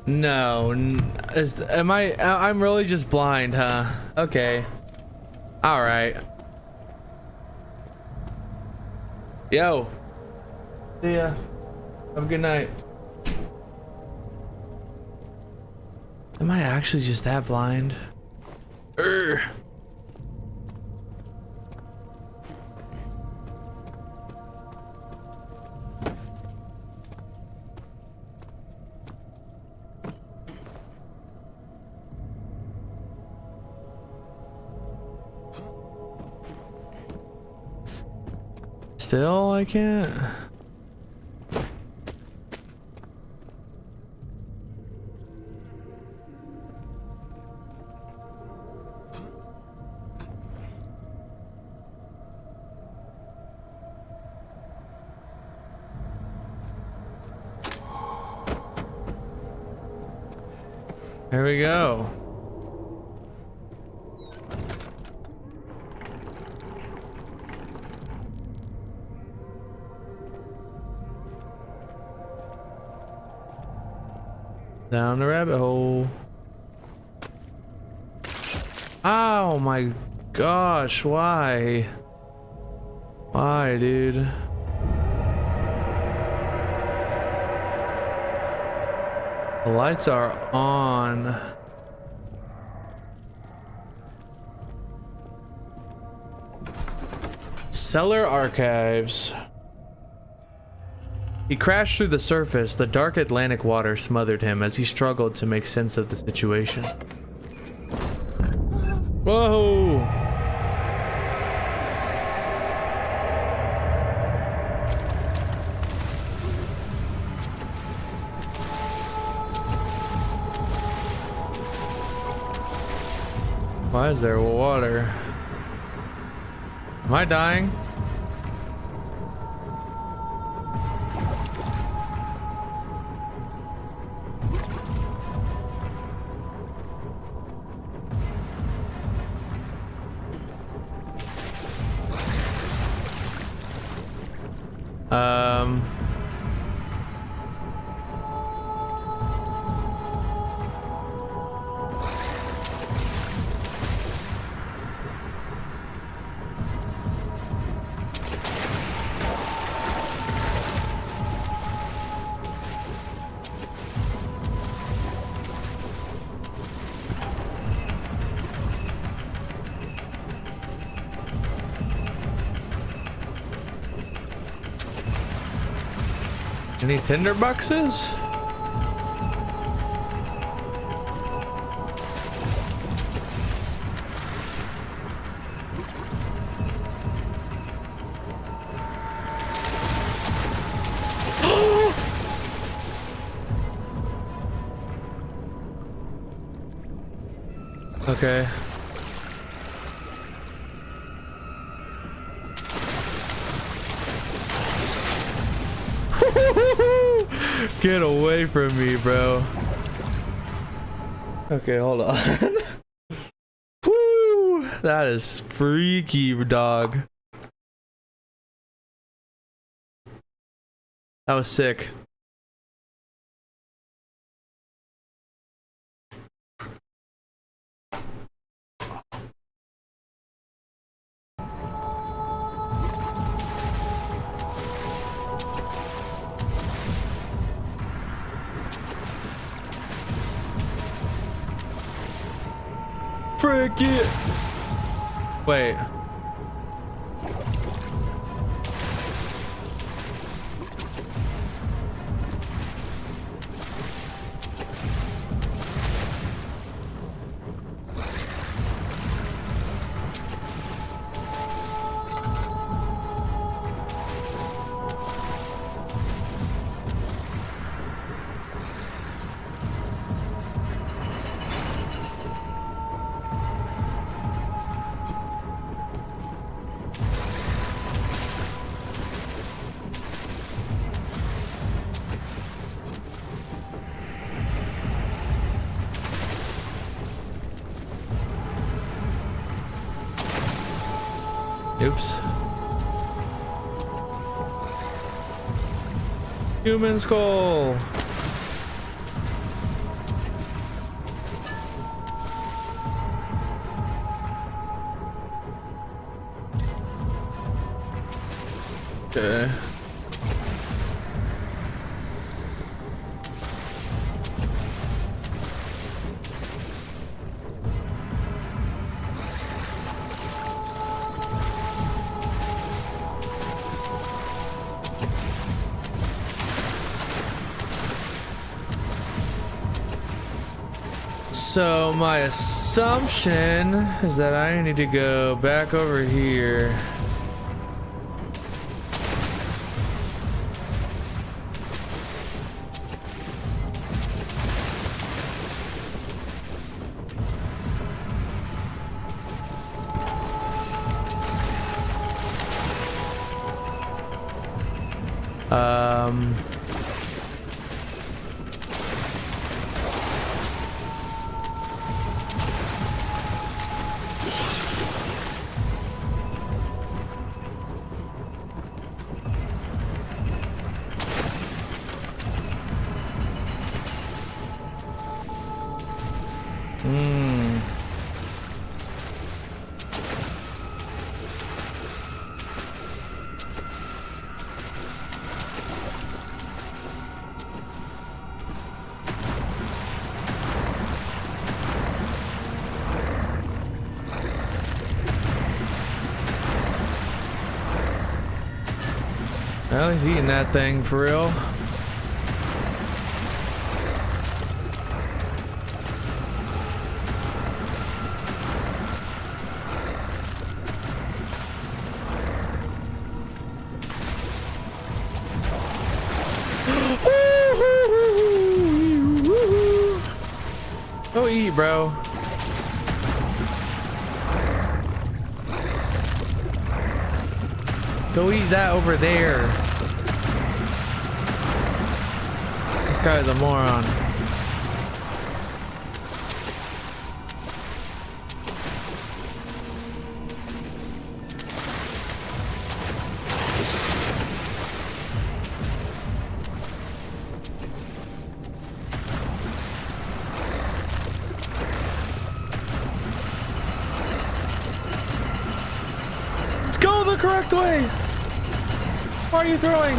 No, am I'm really just blind, huh? Okay. All right. Yo. See ya. Have a good night. Am I actually just that blind? Urgh. Still, I can't. Here we go. Down the rabbit hole. Oh my gosh, why? Why, dude? The lights are on. Cellar archives. He crashed through the surface. The dark Atlantic water smothered him as he struggled to make sense of the situation. Whoa! Why is there water? Am I dying? Any tinder boxes? Okay. Get away from me, bro. Okay, hold on. Woo! That is freaky, dog. That was sick. Frick it! Wait. Oops. Human skull. Okay. So my assumption is that I need to go back over here. Well, he's eating that thing for real. Go eat, bro. Go eat that over there. This guy's a moron. Go the correct way! Why are you throwing?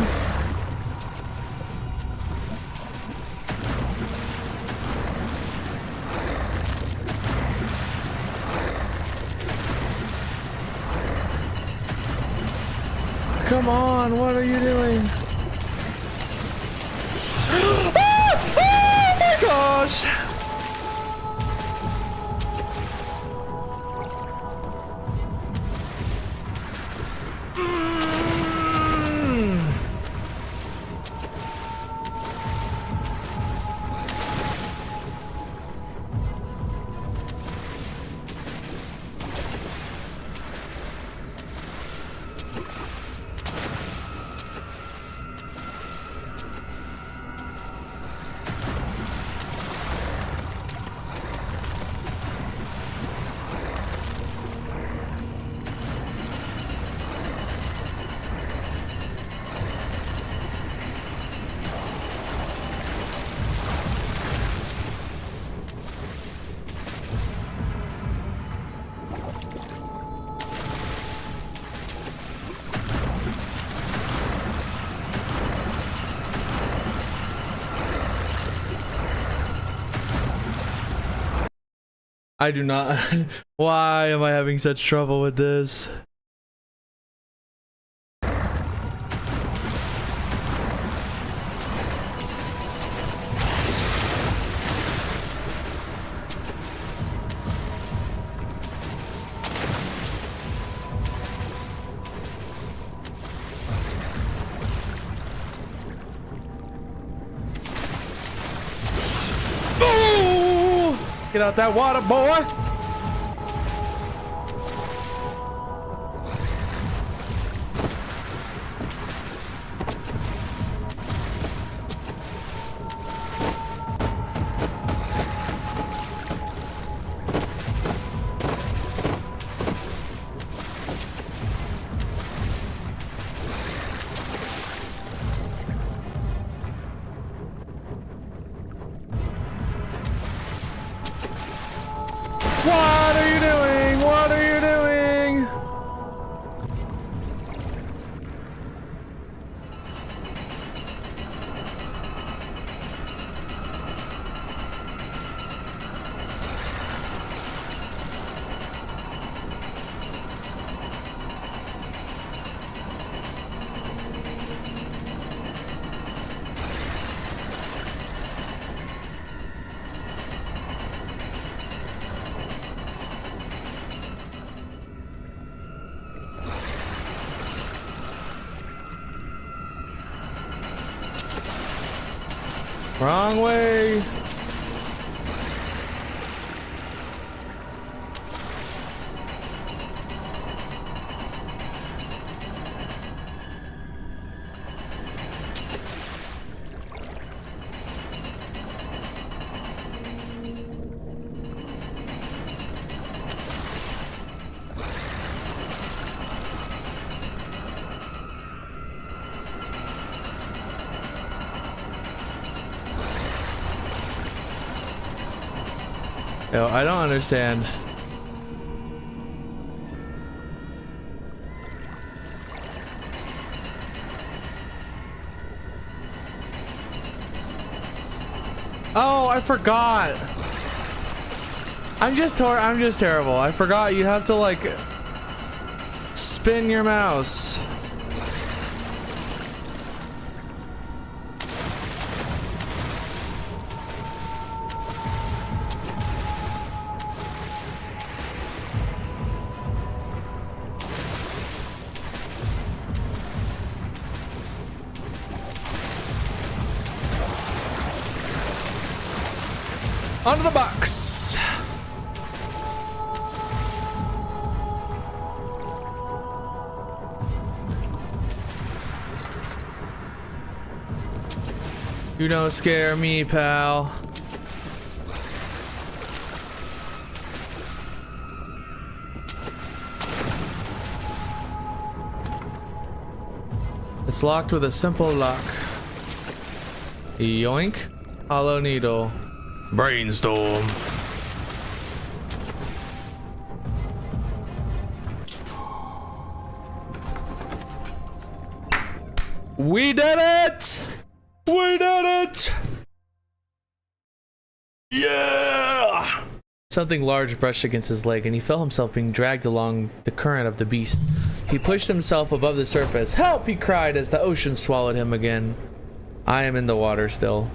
Come on, what are you doing? Oh my gosh! I do not. Why am I having such trouble with this? Get out that water, boy! What are you doing? What are you doing? Wrong way. Yo, I don't understand. Oh, I forgot. I'm just terrible. I forgot you have to like spin your mouse. Onto the box. You don't scare me, pal. It's locked with a simple lock. Yoink. Hollow needle. Brainstorm. We did it! We did it! Yeah! Something large brushed against his leg, and he felt himself being dragged along the current of the beast. He pushed himself above the surface. Help! He cried as the ocean swallowed him again. I am in the water still.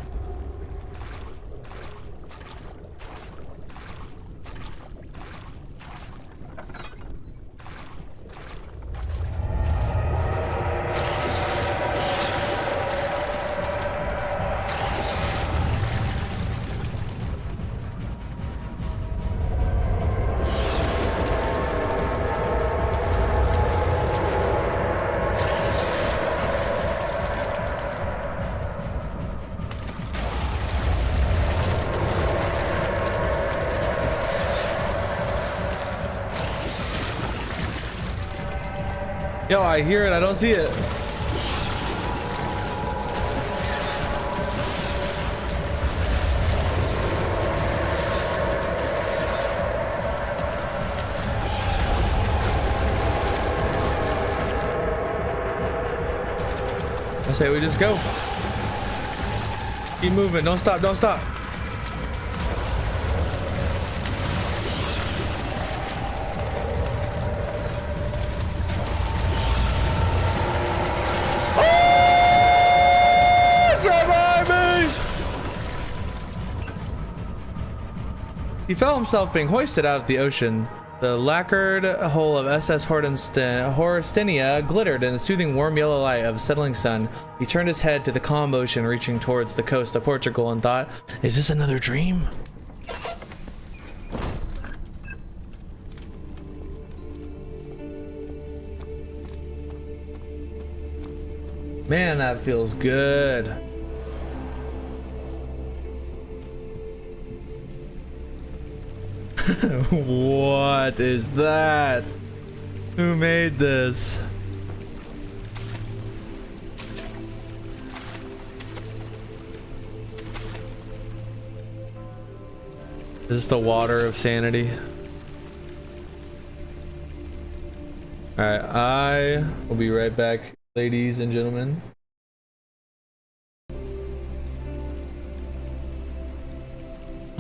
Yo, I hear it. I don't see it. I say we just go. Keep moving. Don't stop. Don't stop. He felt himself being hoisted out of the ocean. The lacquered hull of SS Horstinia glittered in the soothing warm yellow light of the settling sun. He turned his head to the calm ocean reaching towards the coast of Portugal and thought, is this another dream? Man, that feels good. What is that? Who made this? Is this the water of sanity? Alright, I will be right back, ladies and gentlemen.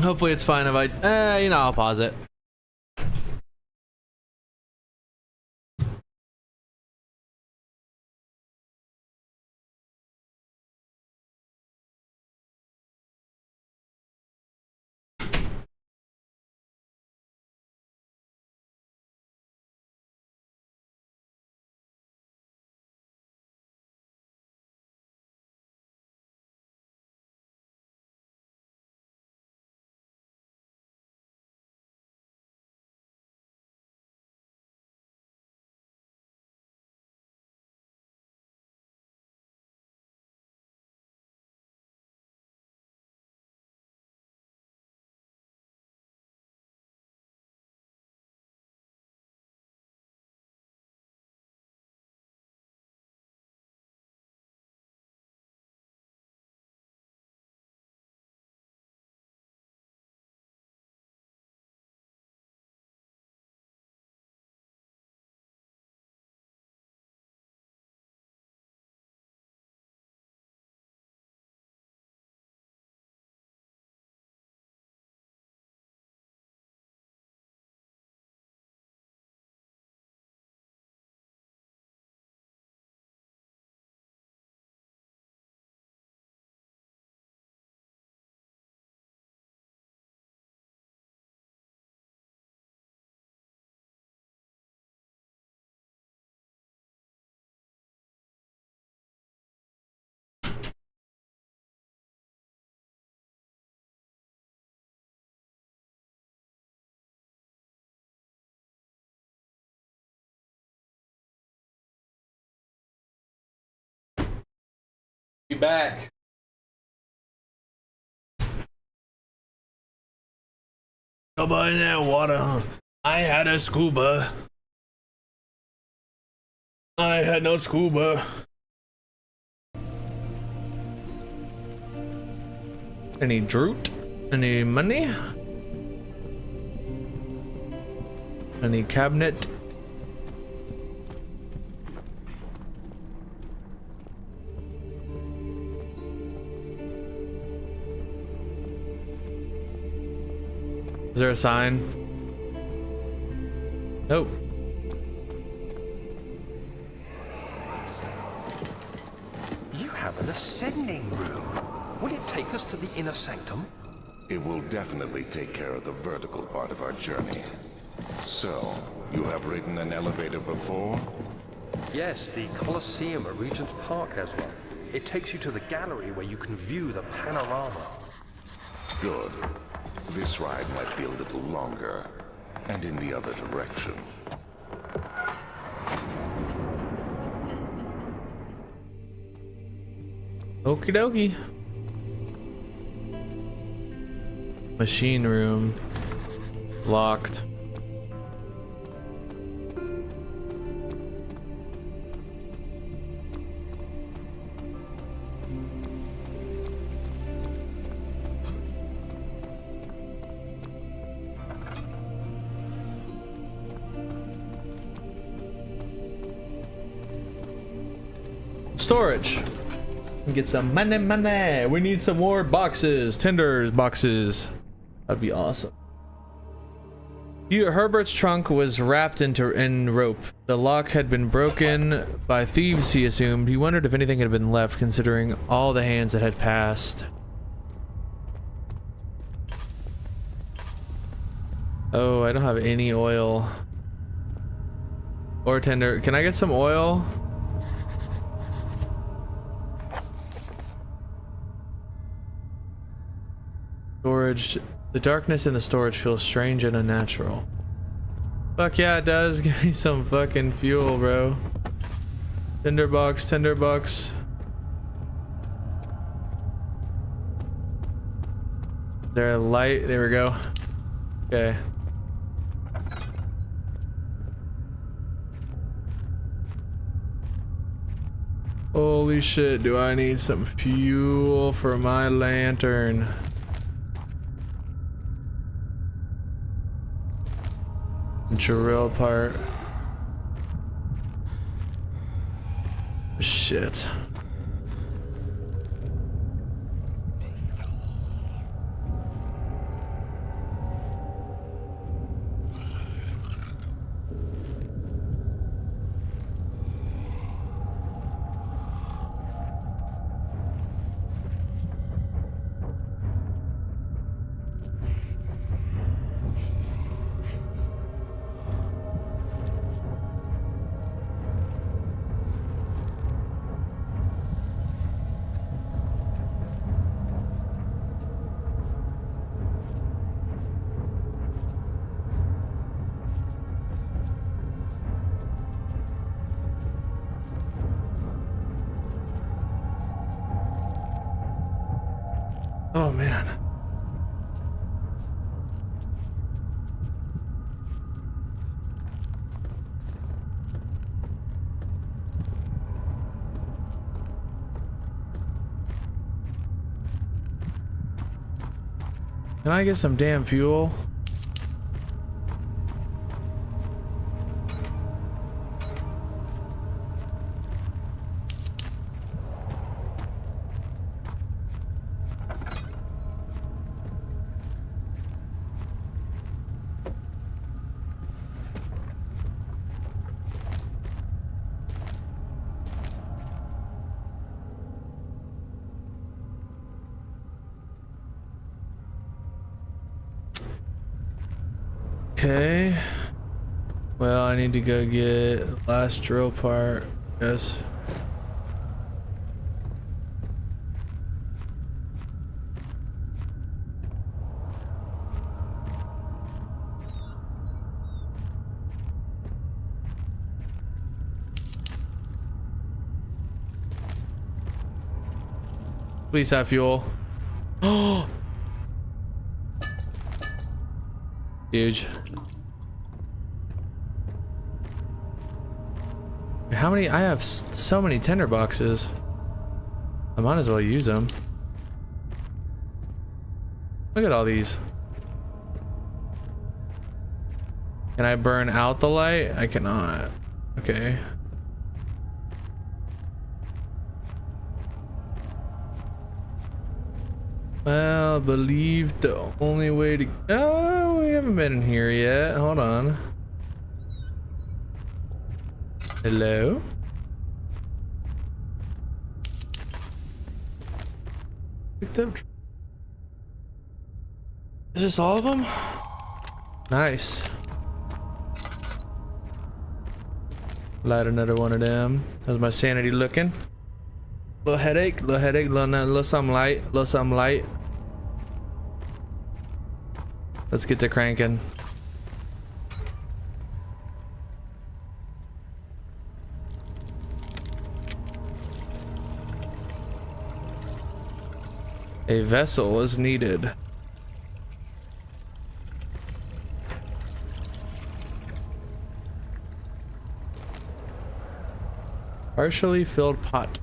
Hopefully it's fine if I, I'll pause it. Be back. Nobody in that water. I had a scuba. I had no scuba. Any droot? Any money? Any cabinet? Is there a sign? Nope. You have an ascending room. Will it take us to the inner sanctum? It will definitely take care of the vertical part of our journey. So, you have ridden an elevator before? Yes, the Colosseum at Regent's Park has one. It takes you to the gallery where you can view the panorama. Good. This ride might be a little longer, and in the other direction. Okie dokie. Machine room. Locked. Storage. Get some money. We need some more boxes. Tenders boxes. That'd be awesome. Herbert's trunk was wrapped in rope. The lock had been broken by thieves, he assumed. He wondered if anything had been left, considering all the hands that had passed. Oh, I don't have any oil. Or tender. Can I get some oil? Storage. The darkness in the storage feels strange and unnatural. Fuck yeah, it does. Give me some fucking fuel, bro. Tinderbox, tinderbox. Is there a light? There we go. Okay. Holy shit, do I need some fuel for my lantern? Drill part. Shit. Oh man. Can I get some damn fuel? Okay. Well, I need to go get the last drill part, I guess. Please have fuel. Oh, huge. How many? I have so many tender boxes. I might as well use them. Look at all these. Can I burn out the light? I cannot. Okay. Well, I believe the only way to... Oh, we haven't been in here yet. Hold on. Hello? Picked up. Is this all of them? Nice. Light another one of them. How's my sanity looking? Little headache, little something light, little something light. Let's get to cranking. A vessel is needed. Partially filled pot.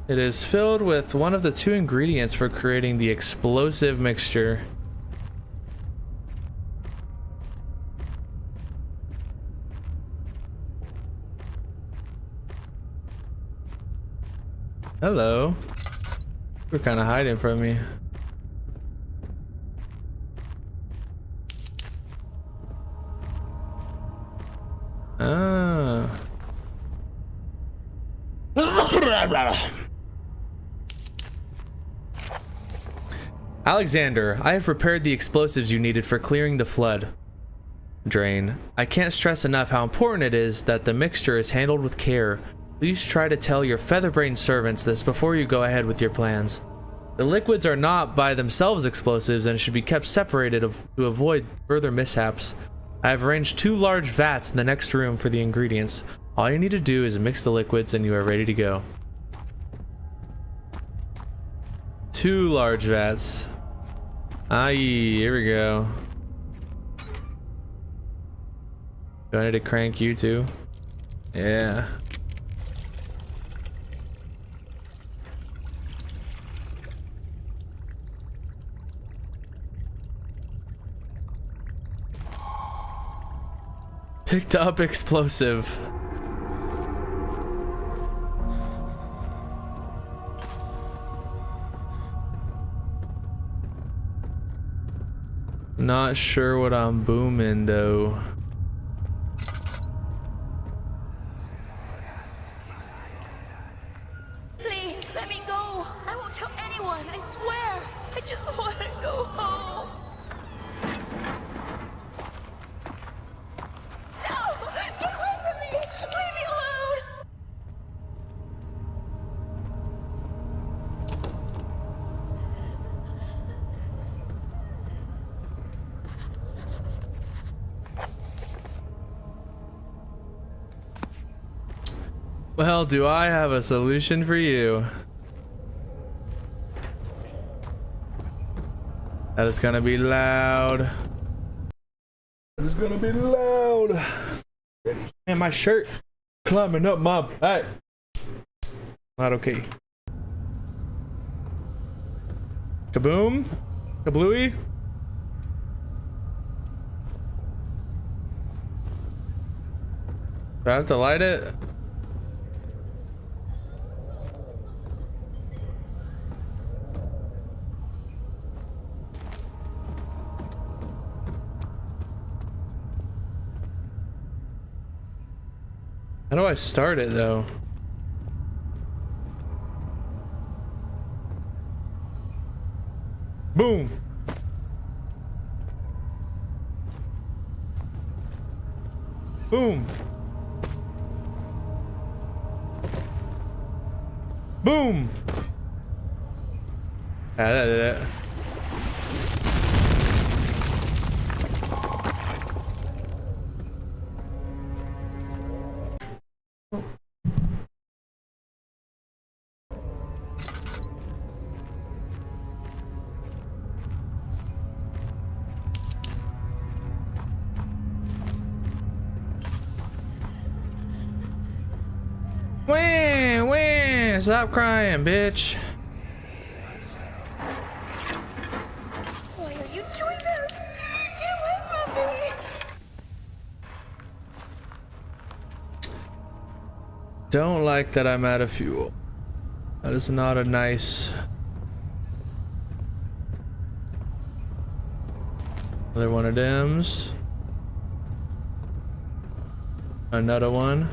It is filled with one of the two ingredients for creating the explosive mixture. Hello. You're kind of hiding from me. Ah. Alexander, I have prepared the explosives you needed for clearing the flood drain. I can't stress enough how important it is that the mixture is handled with care. Please try to tell your featherbrained servants this before you go ahead with your plans. The liquids are not by themselves explosives and should be kept separated to avoid further mishaps. I have arranged 2 large vats in the next room for the ingredients. All you need to do is mix the liquids and you are ready to go. 2 large vats. Aye, here we go. Do I need to crank you too? Yeah. Picked up explosive. Not sure what I'm booming though. Please, let me go. I won't tell anyone, I swear. I just want to go home. No! Get away from me! Leave me alone! Well, do I have a solution for you? That is gonna be loud. That is gonna be loud. And my shirt climbing up my back. Not okay. Kaboom? Kablooey? Do I have to light it? How do I start it though? Boom. Boom. Boom. Ah, Wah, wah, stop crying, bitch. Why are you doing this? Get away from me! Don't like that I'm out of fuel. That is not a nice. Another one of them's. Another one.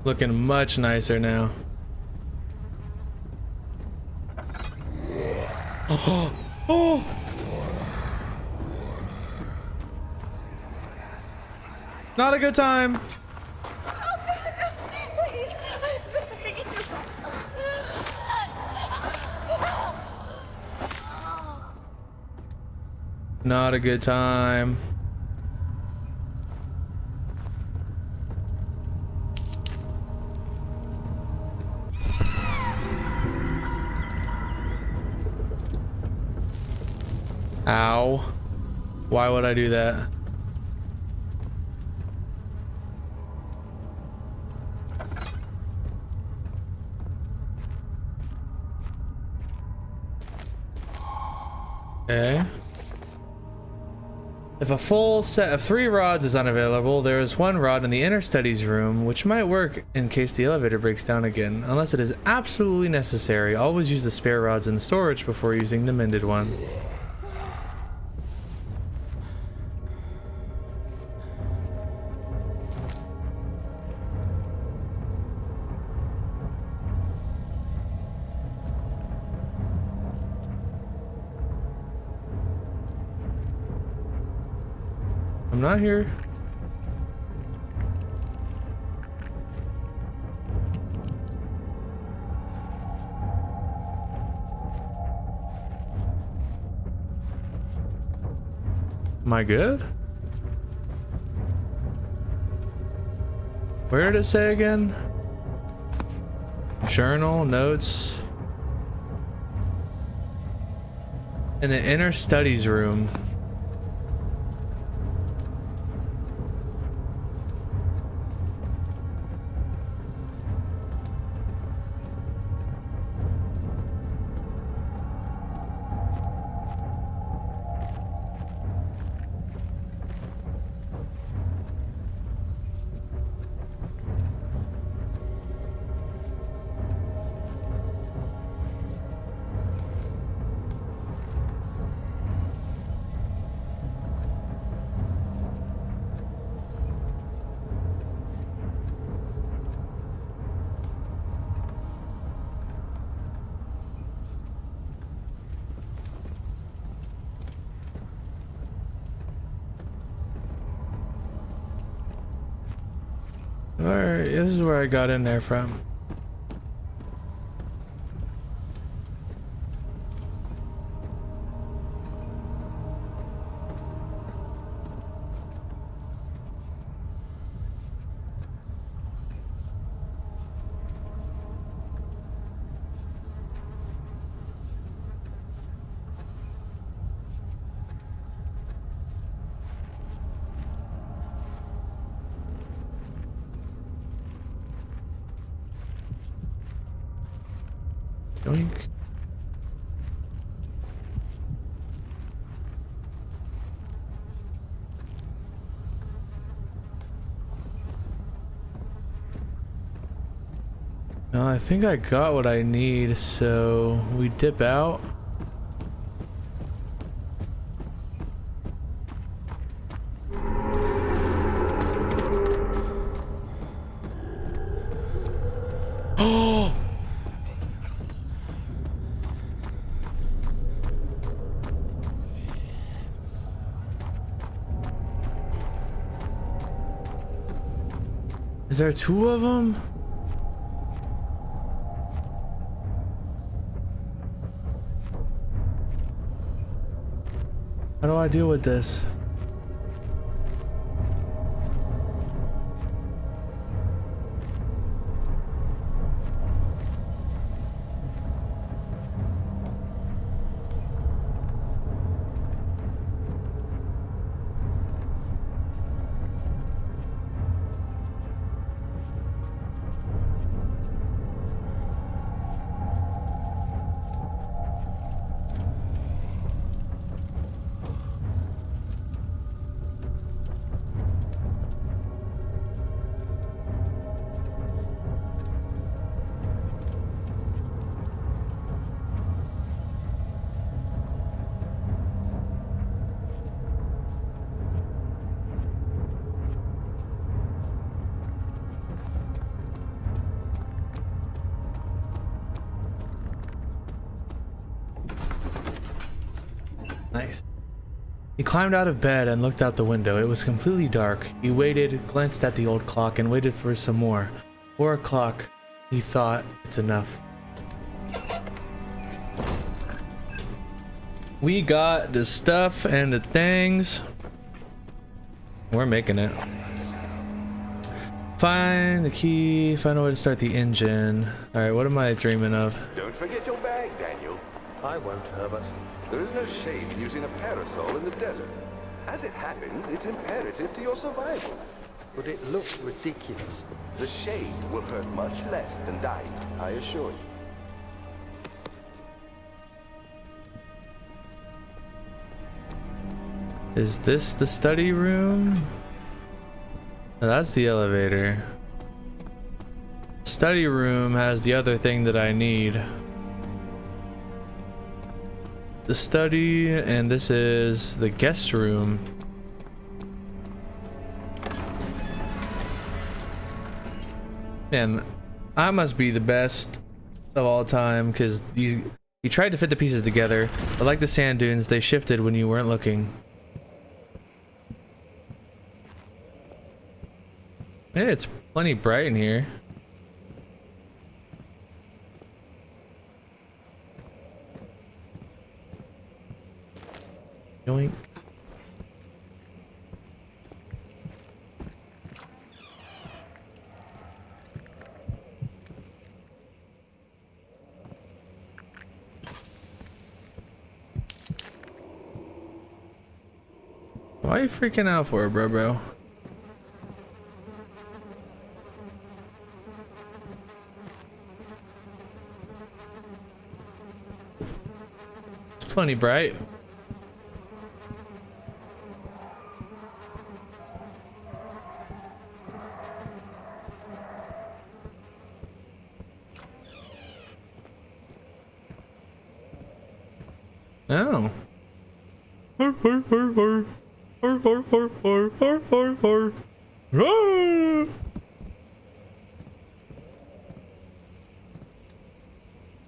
Looking much nicer now. Oh, oh. Not a good time. Not a good time. Ow. Why would I do that? Okay. If a full set of 3 rods is unavailable, there is 1 rod in the inner studies room, which might work in case the elevator breaks down again. Unless it is absolutely necessary, always use the spare rods in the storage before using the mended one. I'm not here. Am I good? Where did it say again? Journal, notes. In the inner studies room. Alright, this is where I got in there from. Yoink. No, I think I got what I need, so we dip out. Is there two of them? How do I deal with this? Nice. He climbed out of bed and looked out the window. It was completely dark. He waited, glanced at the old clock, and waited for some more. 4 o'clock. He thought, it's enough. We got the stuff and the things. We're making it. Find the key. Find a way to start the engine. Alright, what am I dreaming of? Don't forget your bag, Daniel. I won't, Herbert. There is no shame in using a parasol in the desert. As it happens, it's imperative to your survival. But it looks ridiculous. The shade will hurt much less than dying, I assure you. Is this the study room? No, that's the elevator. Study room has the other thing that I need. The study, and this is the guest room. Man, I must be the best of all time because you tried to fit the pieces together, but like the sand dunes, they shifted when you weren't looking. Yeah, it's plenty bright in here. Yoink. Why are you freaking out for it, bro? It's plenty bright. Oh.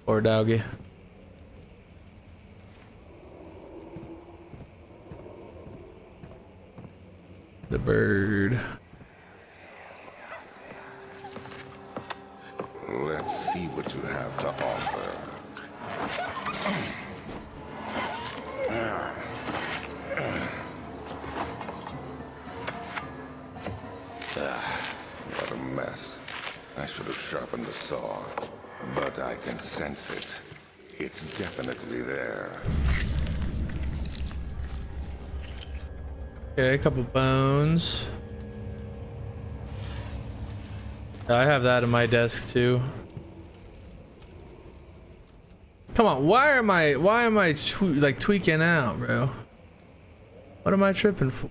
Poor doggy. The bird. Let's see what you have to offer. What a mess. I should have sharpened the saw, but I can sense it. It's definitely there. Okay, a couple bones. I have that in my desk too. Come on, why am I like tweaking out, bro? What am I tripping for?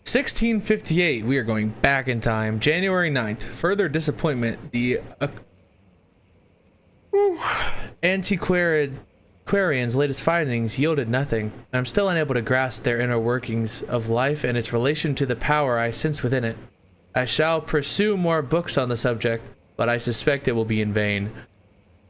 1658, we are going back in time. January 9th, further disappointment. The Antiquarian's latest findings yielded nothing. I'm still unable to grasp their inner workings of life and its relation to the power I sense within it. I shall pursue more books on the subject, but I suspect it will be in vain.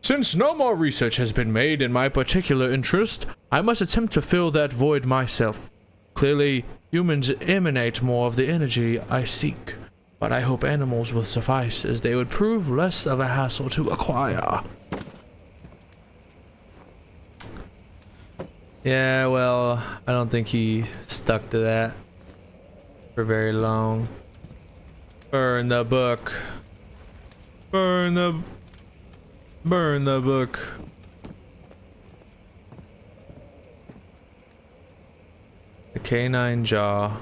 Since no more research has been made in my particular interest, I must attempt to fill that void myself. Clearly, humans emanate more of the energy I seek, but I hope animals will suffice, as they would prove less of a hassle to acquire. Yeah, well, I don't think he stuck to that for very long. Burn the book. Burn the book. The canine jaw.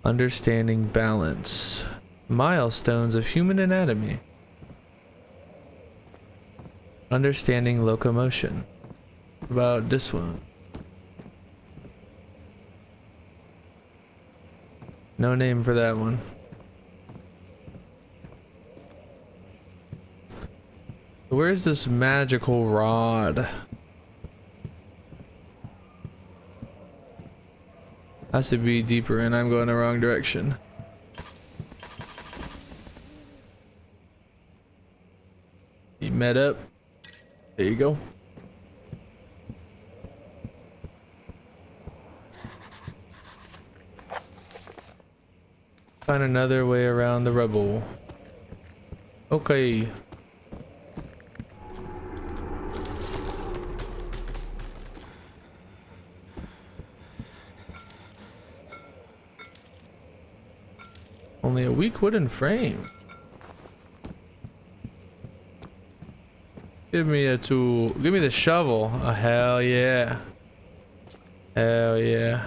Understanding balance. Milestones of human anatomy. Understanding locomotion. What about this one? No name for that one. Where's this magical rod? Has to be deeper in. I'm going the wrong direction. He met up. There you go. Find another way around the rubble. Okay. Only a weak wooden frame. Give me a tool. Give me the shovel. Oh, hell yeah. Hell yeah.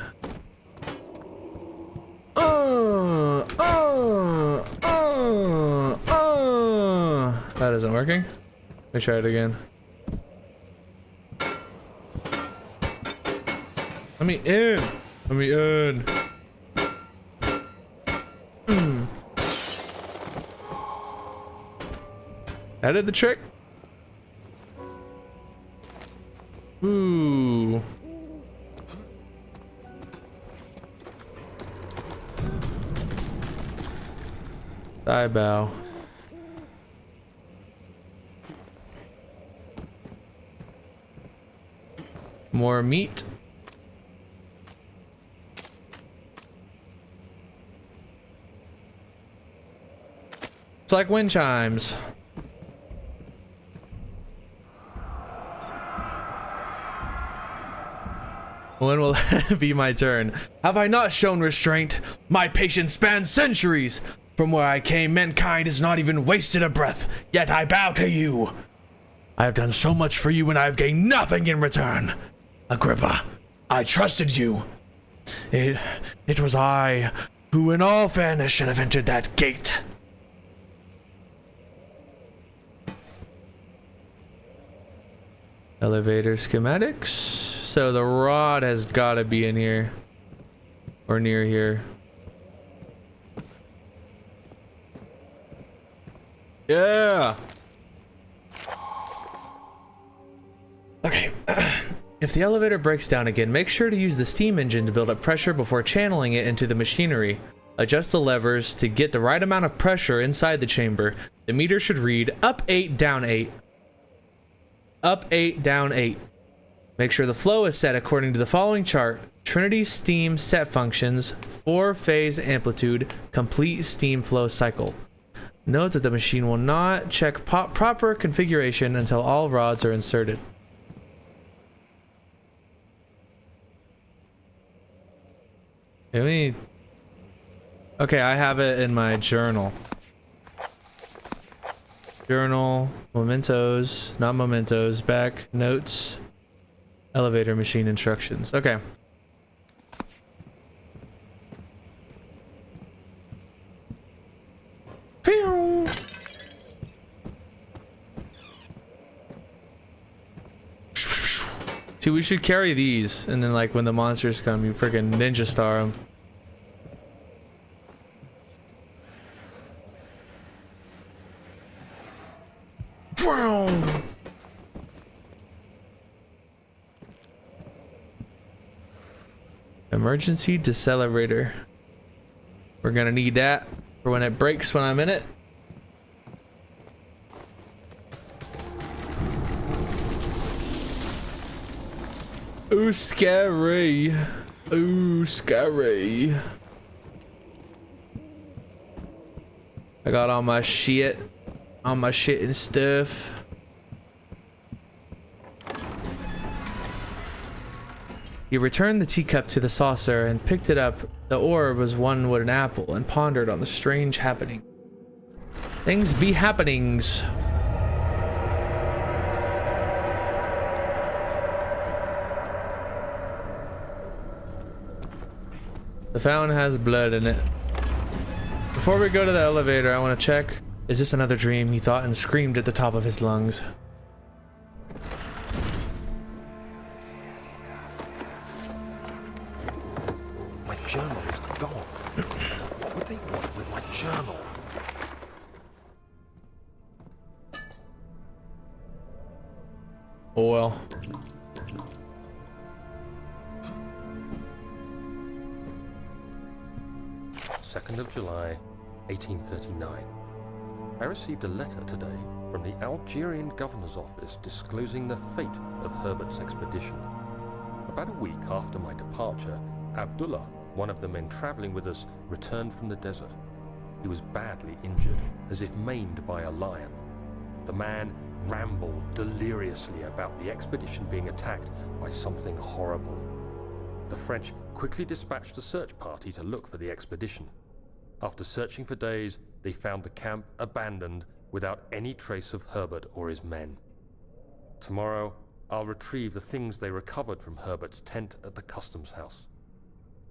That isn't working. Let me try it again. Let me in. Let me in. That did the trick. Ooh. Thigh bow. More meat. It's like wind chimes. When will it be my turn? Have I not shown restraint? My patience spans centuries. From where I came, mankind has not even wasted a breath, yet I bow to you. I have done so much for you and I have gained nothing in return. Agrippa, I trusted you. It was I who in all fairness should have entered that gate. Elevator schematics. So the rod has got to be in here. Or near here. Yeah! Okay. If the elevator breaks down again, make sure to use the steam engine to build up pressure before channeling it into the machinery. Adjust the levers to get the right amount of pressure inside the chamber. The meter should read up 8, down 8. Up 8, down 8. Make sure the flow is set according to the following chart. Trinity steam set functions, 4-phase amplitude, complete steam flow cycle. Note that the machine will not check proper configuration until all rods are inserted. Okay, I have it in my journal. Journal, mementos, not mementos, back, notes, elevator machine instructions. Okay. Pew! See, we should carry these, and then like when the monsters come, you freaking ninja star them. Emergency decelerator. We're gonna need that for when it breaks when I'm in it. Ooh, scary. Ooh, scary. I got all my shit and stuff. He returned the teacup to the saucer and picked it up. The orb was one with an apple and pondered on the strange happening. Things be happenings. The fountain has blood in it. Before we go to the elevator, I want to check. Is this another dream? He thought and screamed at the top of his lungs. My journal is gone. What do they want with my journal? Oh well. Of July, 1839. I received a letter today from the Algerian governor's office disclosing the fate of Herbert's expedition. About a week after my departure, Abdullah, one of the men traveling with us, returned from the desert. He was badly injured, as if maimed by a lion. The man rambled deliriously about the expedition being attacked by something horrible. The French quickly dispatched a search party to look for the expedition. After searching for days, they found the camp abandoned without any trace of Herbert or his men. Tomorrow, I'll retrieve the things they recovered from Herbert's tent at the customs house.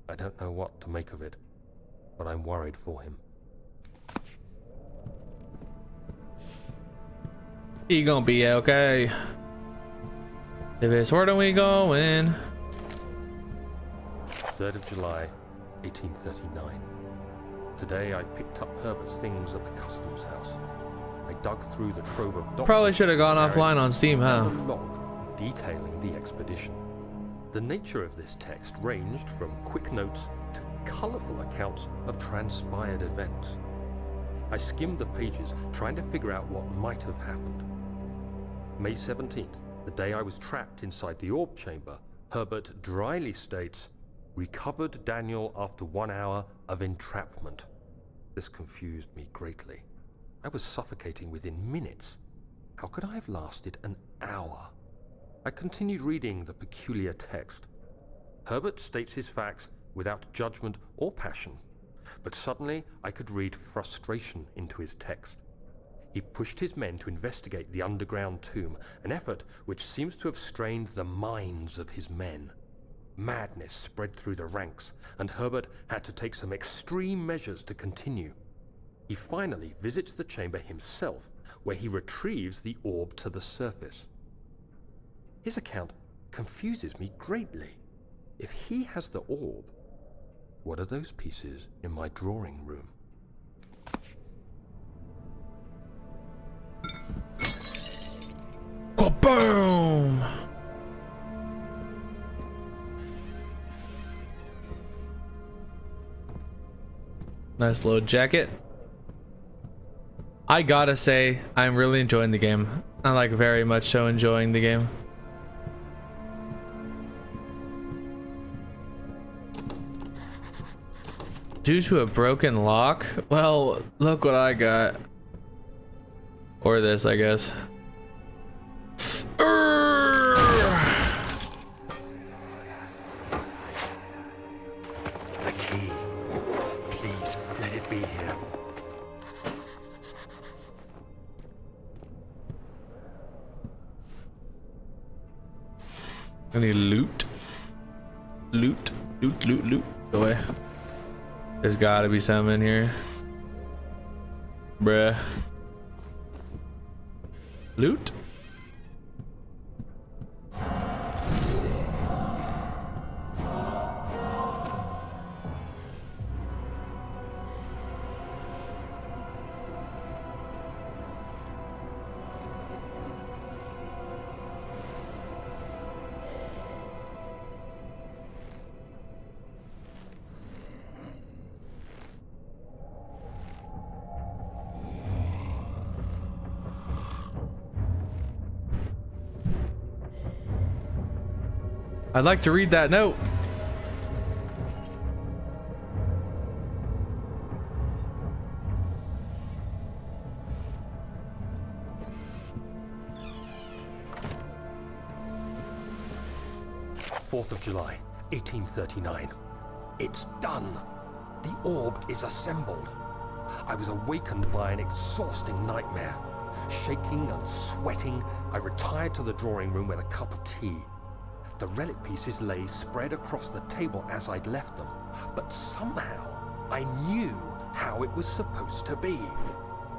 I don't know what to make of it, but I'm worried for him. He gonna be okay. If it's where do we going? 3rd of July, 1839. Today I picked up Herbert's things at the customs house. I dug through the trove of documents. Probably should have gone offline on Steam, huh? A log detailing the expedition. The nature of this text ranged from quick notes to colorful accounts of transpired events. I skimmed the pages, trying to figure out what might have happened. May 17th, the day I was trapped inside the orb chamber, Herbert dryly states, "Recovered Daniel after 1 hour of entrapment." This confused me greatly. I was suffocating within minutes. How could I have lasted an hour? I continued reading the peculiar text. Herbert states his facts without judgment or passion, but suddenly I could read frustration into his text. He pushed his men to investigate the underground tomb, an effort which seems to have strained the minds of his men. Madness spread through the ranks, and Herbert had to take some extreme measures to continue. He finally visits the chamber himself, where he retrieves the orb to the surface. His account confuses me greatly. If he has the orb, what are those pieces in my drawing room? Boom! Nice little jacket. I gotta say, I'm really enjoying the game. I'm like very much so enjoying the game. Due to a broken lock? Well, look what I got. Or this, I guess. The key. Please, let it be here. I need loot. Loot. Loot, loot, loot. Go away. There's gotta be some in here. Bruh. Loot? I'd like to read that note. 4th of July, 1839. It's done. The orb is assembled. I was awakened by an exhausting nightmare. Shaking and sweating, I retired to the drawing room with a cup of tea. The relic pieces lay spread across the table as I'd left them, but somehow I knew how it was supposed to be.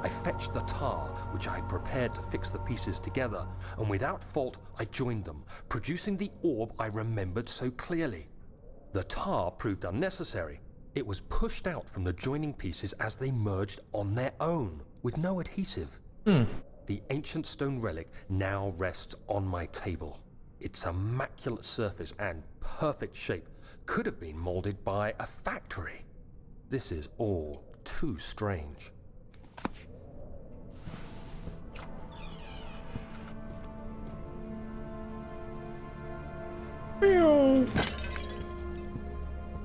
I fetched the tar, which I had prepared to fix the pieces together, and without fault I joined them, producing the orb I remembered so clearly. The tar proved unnecessary. It was pushed out from the joining pieces as they merged on their own, with no adhesive. The ancient stone relic now rests on my table. Its immaculate surface and perfect shape could have been molded by a factory. This is all too strange.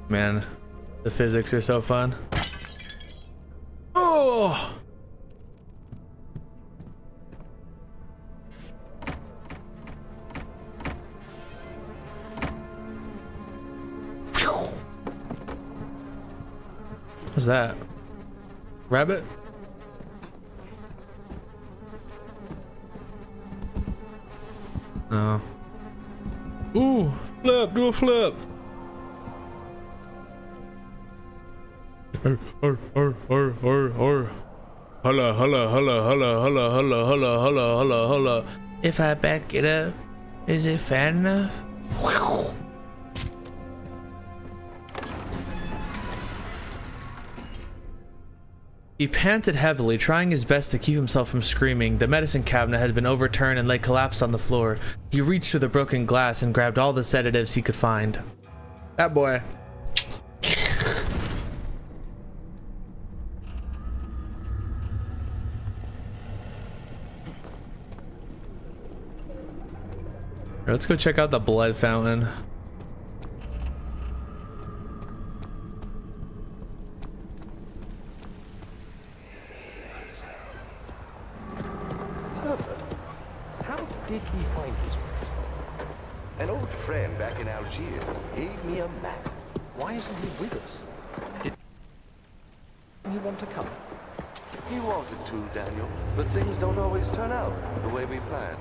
Man, the physics are so fun. Oh! What's that? Rabbit? No. Ooh, flip, do a flip. Holla, holla, holla, holla, holla, holla, holla, holla, holla, holla. If I back it up, is it fat enough? He panted heavily, trying his best to keep himself from screaming. The medicine cabinet had been overturned and lay collapsed on the floor. He reached through the broken glass and grabbed all the sedatives he could find. That boy. Let's go check out the blood fountain. Did we find this place? An old friend back in Algiers gave me a map. Why isn't he with us? Did he want to come? He wanted to, Daniel, but things don't always turn out the way we planned.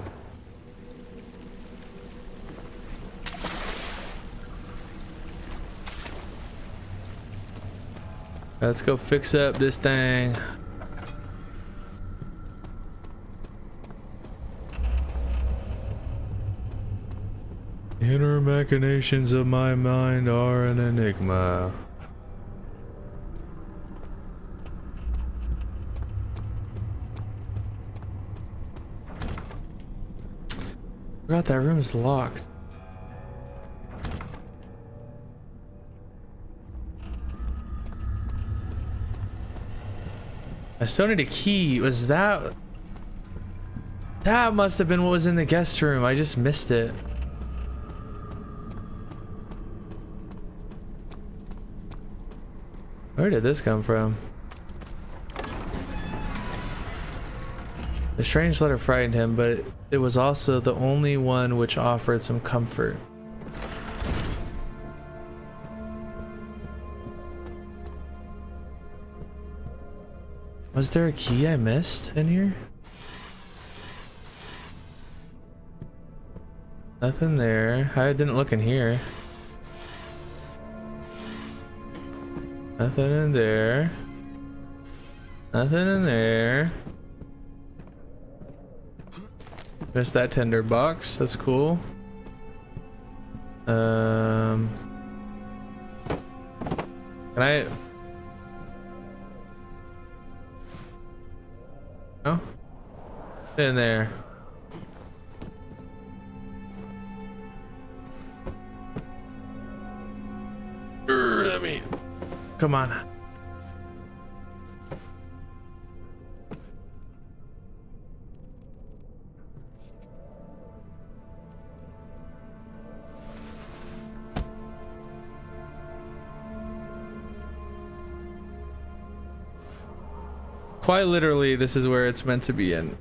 Let's go fix up this thing. Inner machinations of my mind are an enigma. Forgot that room's locked. I still need a key. Was that... That must have been what was in the guest room. I just missed it. Where did this come from? The strange letter frightened him, but it was also the only one which offered some comfort. Was there a key I missed in here? Nothing there. I didn't look in here. Nothing in there. Nothing in there. Missed that tinder box. That's cool. Can I? No? In there. Let me. Come on. Quite literally, this is where it's meant to be in.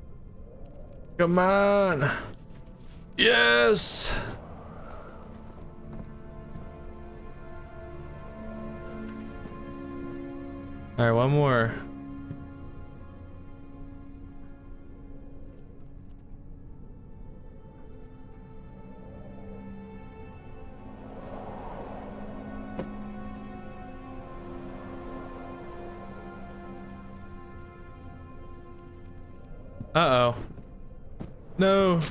Come on. Yes. All right, one more. Uh-oh. No.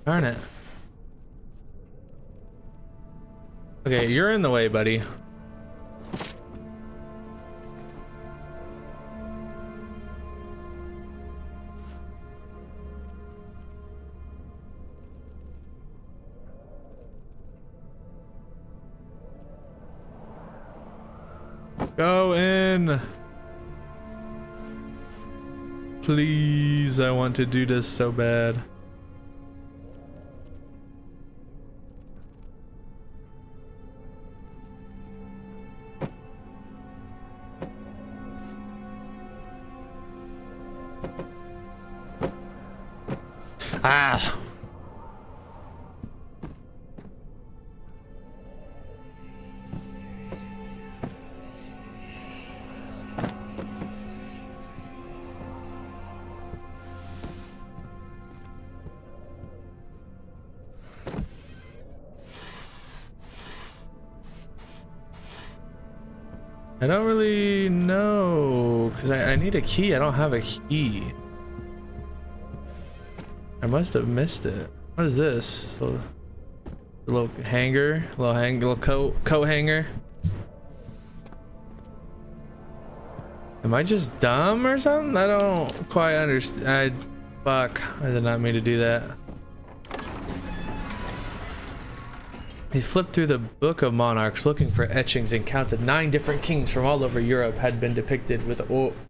Darn it. Okay, you're in the way, buddy. Go in. Please, I want to do this so bad. Ah. I don't really know, because I need a key. I don't have a key. I must have missed it. What is this? A little hanger, little coat hanger. Am I just dumb or something? I don't quite understand. Fuck, I did not mean to do that. He flipped through the Book of Monarchs looking for etchings and counted 9 different kings from all over Europe had been depicted with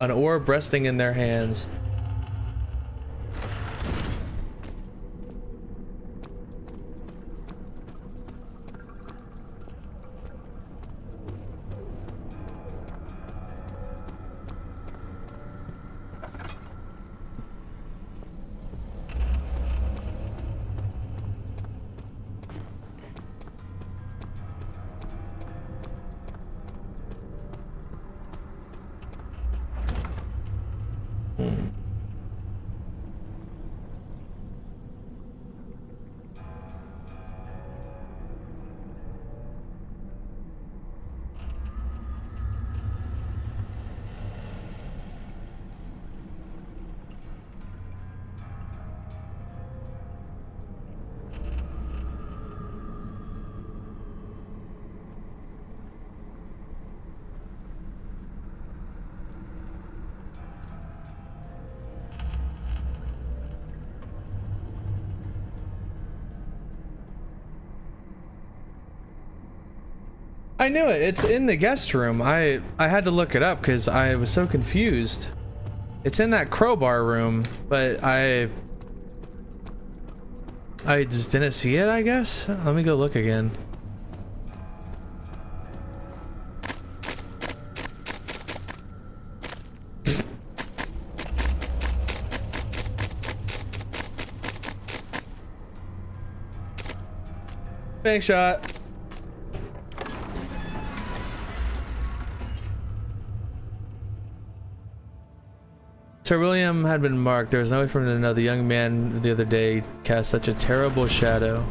an orb resting in their hands. I knew it. It's in the guest room. I had to look it up because I was so confused. It's in that crowbar room, but I just didn't see it, I guess. Let me go look again. Bank shot. Sir William had been marked. There was no way for him to know the young man the other day cast such a terrible shadow.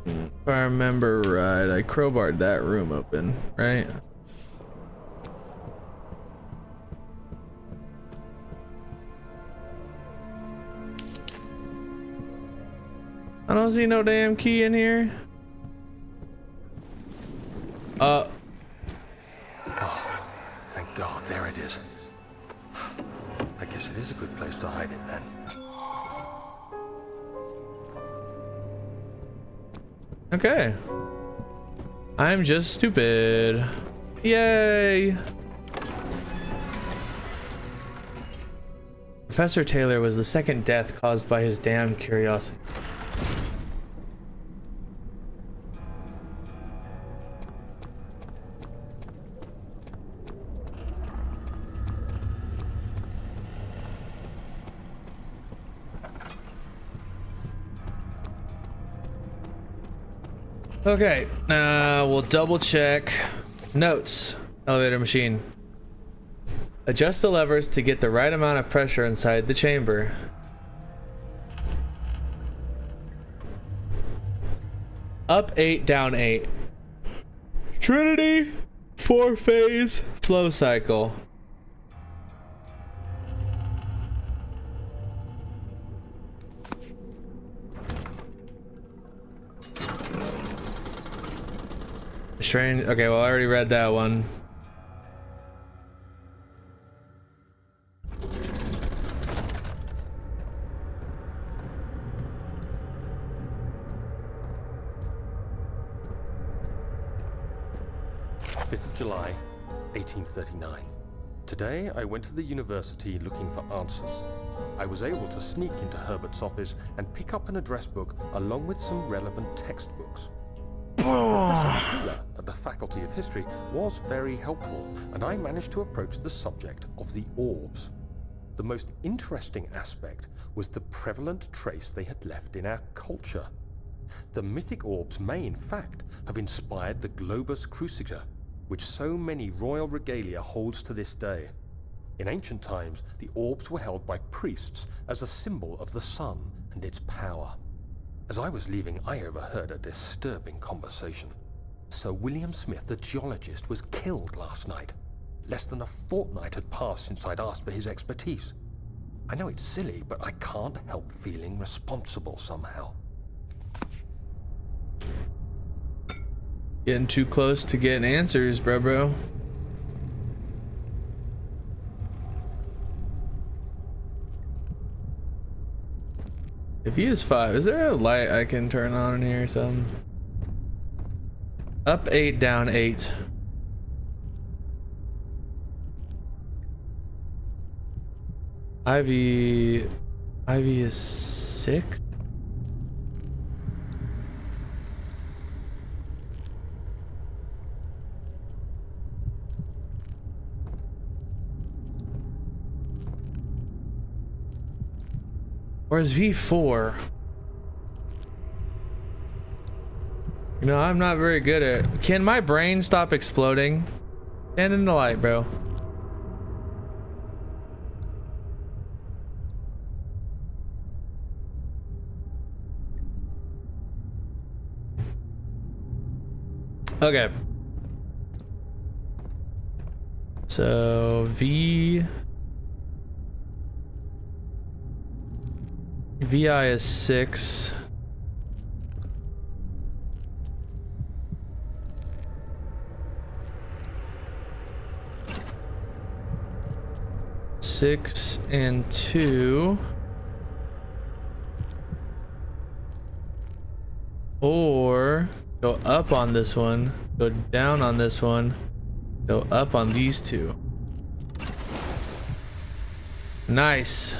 If I remember right, I crowbarred that room open, right? I don't see no damn key in here. Thank God, there it is. I guess it is a good place to hide it then. Okay. I'm just stupid. Yay! Professor Taylor was the second death caused by his damned curiosity. Okay, we'll double check. Notes. Elevator machine. Adjust the levers to get the right amount of pressure inside the chamber. Up 8, down 8. Trinity 4-phase flow cycle. Strange. Okay, well, I already read that one. July 1839. Today I went to the university looking for answers. I was able to sneak into Herbert's office and pick up an address book along with some relevant textbooks. Professor Wheeler at the Faculty of History was very helpful, and I managed to approach the subject of the orbs. The most interesting aspect was the prevalent trace they had left in our culture. The mythic orbs may, in fact, have inspired the globus cruciger, which so many royal regalia holds to this day. In ancient times, the orbs were held by priests as a symbol of the sun and its power. As I was leaving, I overheard a disturbing conversation. Sir William Smith, the geologist, was killed last night. Less than a fortnight had passed since I'd asked for his expertise. I know it's silly, but I can't help feeling responsible somehow. Getting too close to getting answers, bro. If he is 5, is there a light I can turn on in here or something? Up 8, down 8. Ivy is 6. Where's V4? You know, I'm not very good at... Can my brain stop exploding? Stand in the light, bro. Okay. So, VI is 6. Six and 2. Or go up on this one, go down on this one, go up on these two. Nice.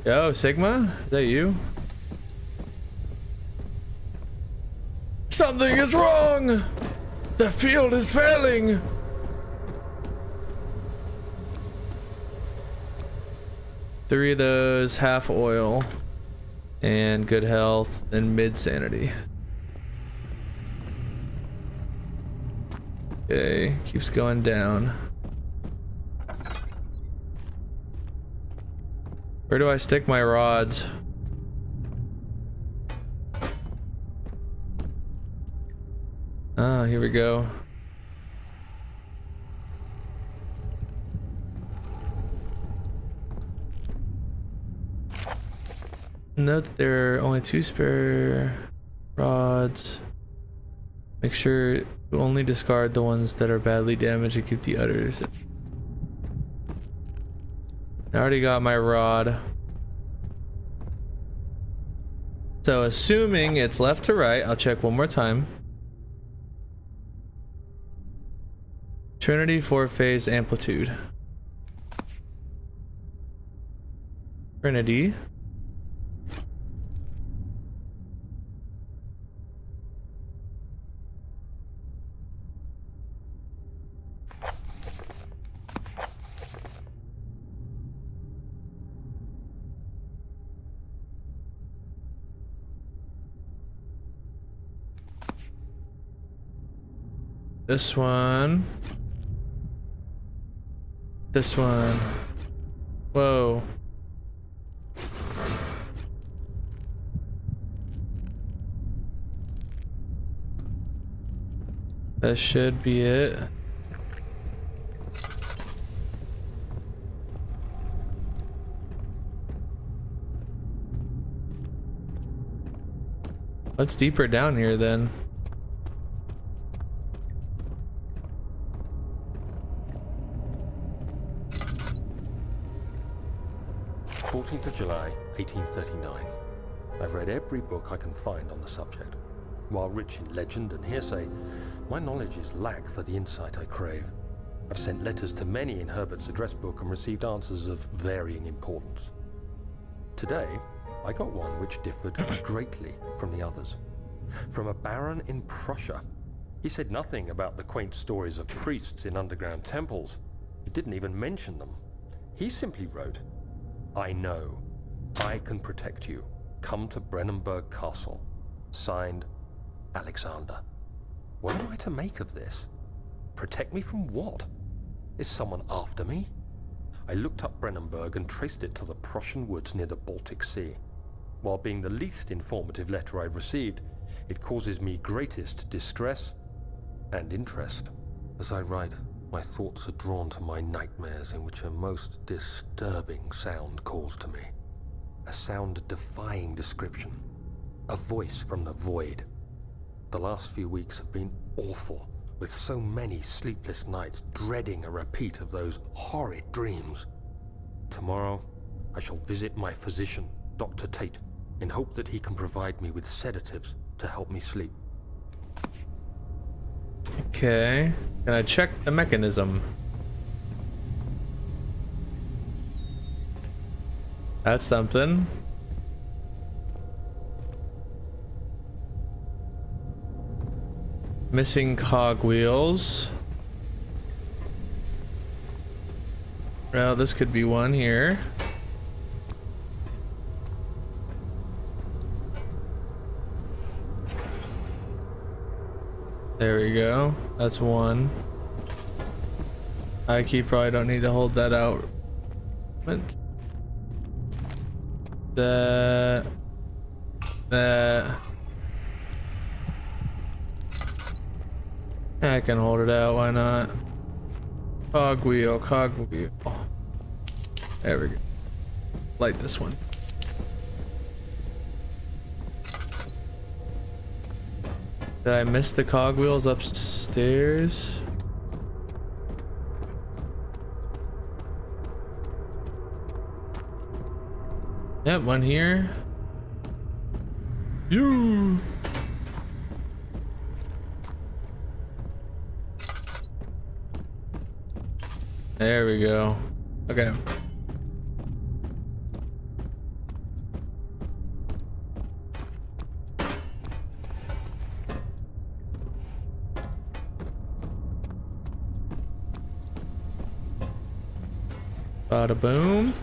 Yo, Sigma? Is that you? Something is wrong! The field is failing! Three of those, half oil, and good health, and mid sanity. Okay, keeps going down. Where do I stick my rods? Ah, here we go. Note that there are only 2 spare rods. Make sure to only discard the ones that are badly damaged and keep the others. I already got my rod. So assuming it's left to right, I'll check one more time. Trinity 4-phase amplitude. Trinity. This one. This one. Whoa. That should be it. What's deeper down here then? 14th of July, 1839. I've read every book I can find on the subject. While rich in legend and hearsay, my knowledge is lack for the insight I crave. I've sent letters to many in Herbert's address book and received answers of varying importance. Today, I got one which differed greatly from the others. From a baron in Prussia. He said nothing about the quaint stories of priests in underground temples. He didn't even mention them. He simply wrote, "I know. I can protect you. Come to Brennenburg Castle. Signed, Alexander." What am I to make of this? Protect me from what? Is someone after me? I looked up Brennenburg and traced it to the Prussian woods near the Baltic Sea. While being the least informative letter I've received, it causes me greatest distress and interest. As I write, my thoughts are drawn to my nightmares in which a most disturbing sound calls to me. A sound defying description. A voice from the void. The last few weeks have been awful, with so many sleepless nights dreading a repeat of those horrid dreams. Tomorrow, I shall visit my physician, Dr. Tate, in hope that he can provide me with sedatives to help me sleep. Okay. Can I check the mechanism? That's something. Missing cogwheels. Well, this could be one here. There we go. That's one. I key probably don't need to hold that out. What? That. I can hold it out, why not? Cogwheel. There we go. Light this one. Did I miss the cogwheels upstairs? Yep, one here. You. There we go. Okay. Bada boom.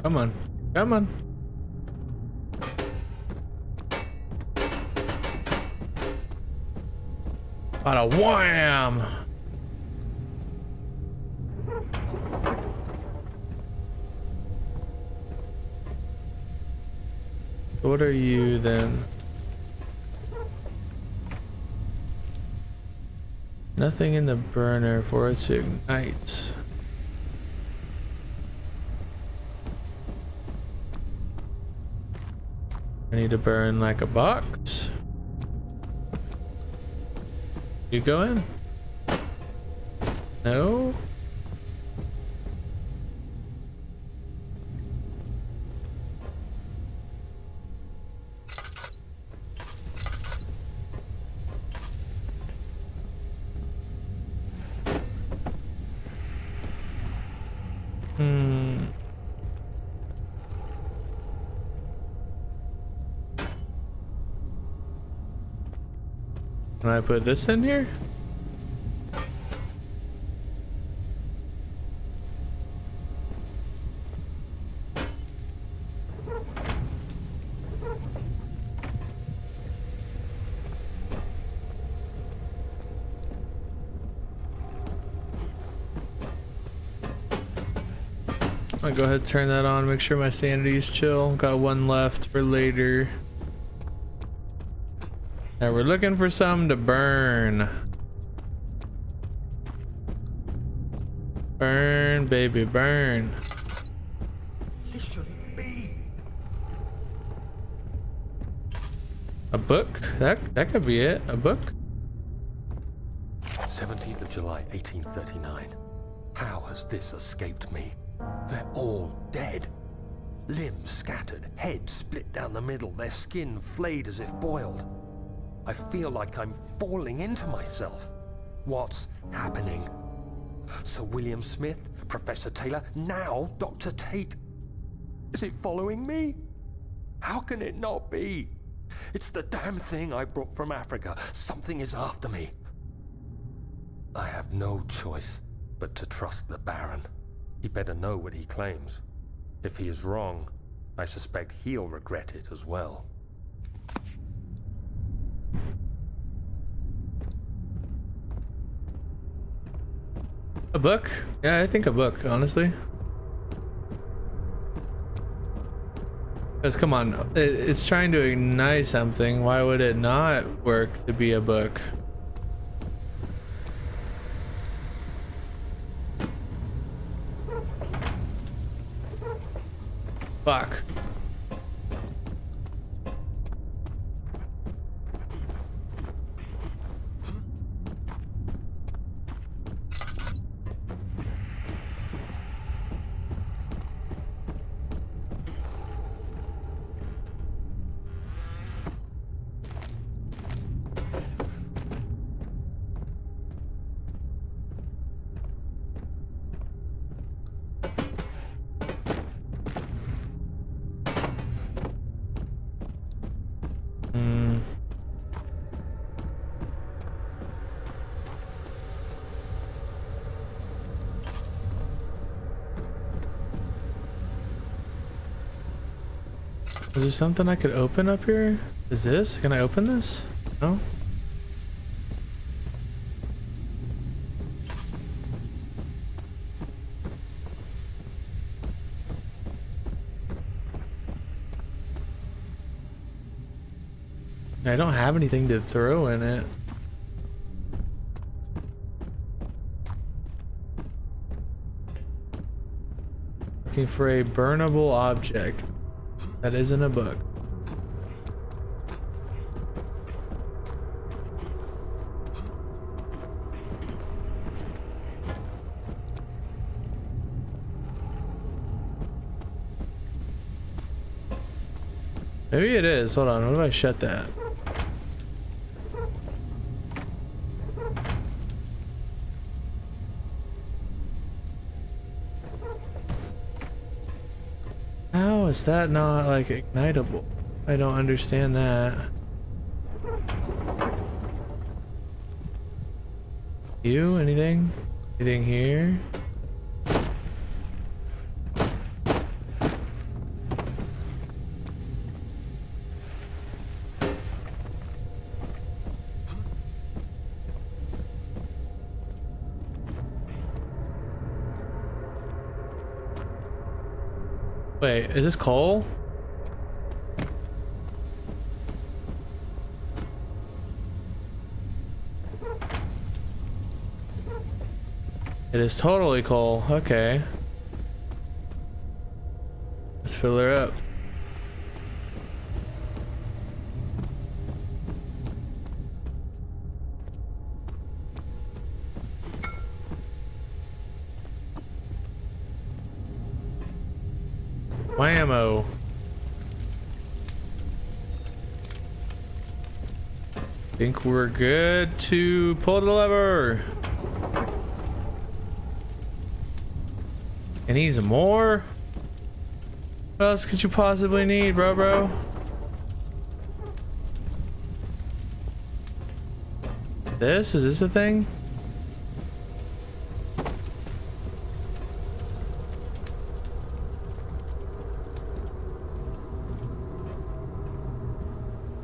Come on. Come on. Bada wham! What are you then? Nothing in the burner for it to ignite. I need to burn like a box. You go in? No? Can I put this in here? I'll go ahead and turn that on, make sure my sanity's chill. Got one left for later. Now we're looking for something to burn. Burn, baby, burn. This shouldn't be. A book? That could be it. A book? 17th of July, 1839. How has this escaped me? They're all dead. Limbs scattered, heads split down the middle, their skin flayed as if boiled. I feel like I'm falling into myself. What's happening? Sir William Smith, Professor Taylor, now Dr. Tate. Is it following me? How can it not be? It's the damn thing I brought from Africa. Something is after me. I have no choice but to trust the Baron. He better know what he claims. If he is wrong, I suspect he'll regret it as well. A book? Yeah, I think a book, honestly. Because come on, it's trying to ignite something. Why would it not work to be a book? Fuck. Is there something I could open up here? Is this? Can I open this? No? I don't have anything to throw in it. Looking for a burnable object. That isn't a book. Maybe it is. Hold on. What if I shut that? How is that not like ignitable? I don't understand that. You? Anything? Anything here? Wait, is this coal? It is totally coal. Okay. Let's fill her up. Whammo. Think we're good to pull the lever. It needs more? What else could you possibly need, bro? This? Is this a thing?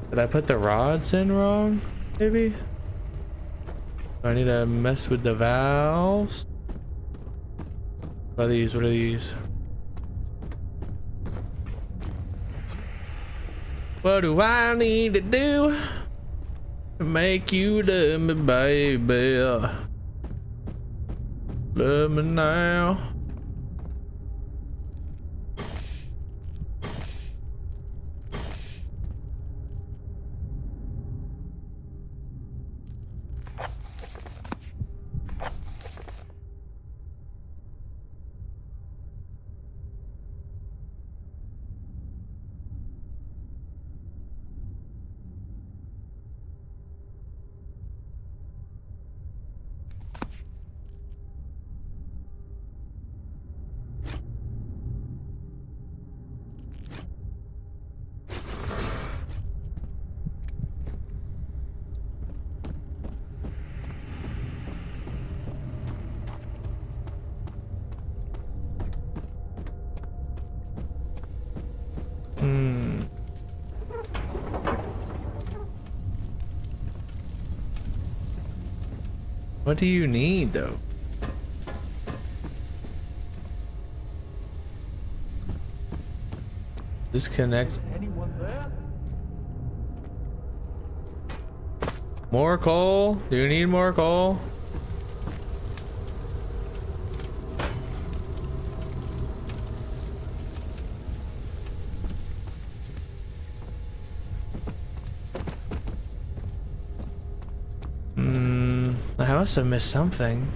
Did I put the rods in wrong? Maybe? Do I need to mess with the valves? What are these? What are these? What do I need to do to make you love me, baby? Love me now. What do you need though? Disconnect. Anyone there? More coal? Do you need more coal? I must have missed something.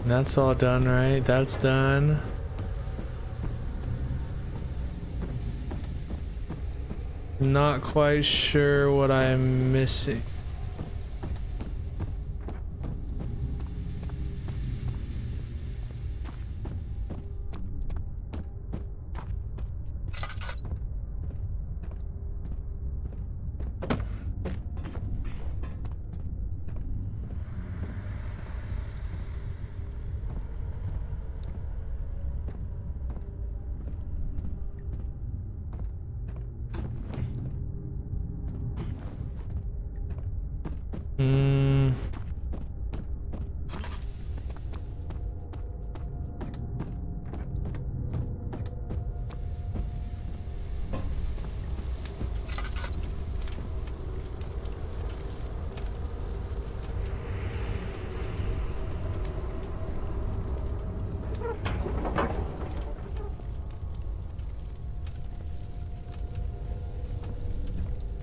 That's all done, right? That's done. Not quite sure what I'm missing.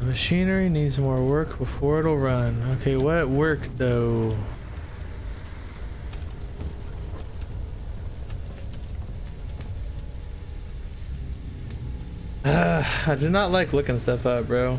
Machinery needs more work before it'll run. Okay, what work though? I do not like looking stuff up, bro.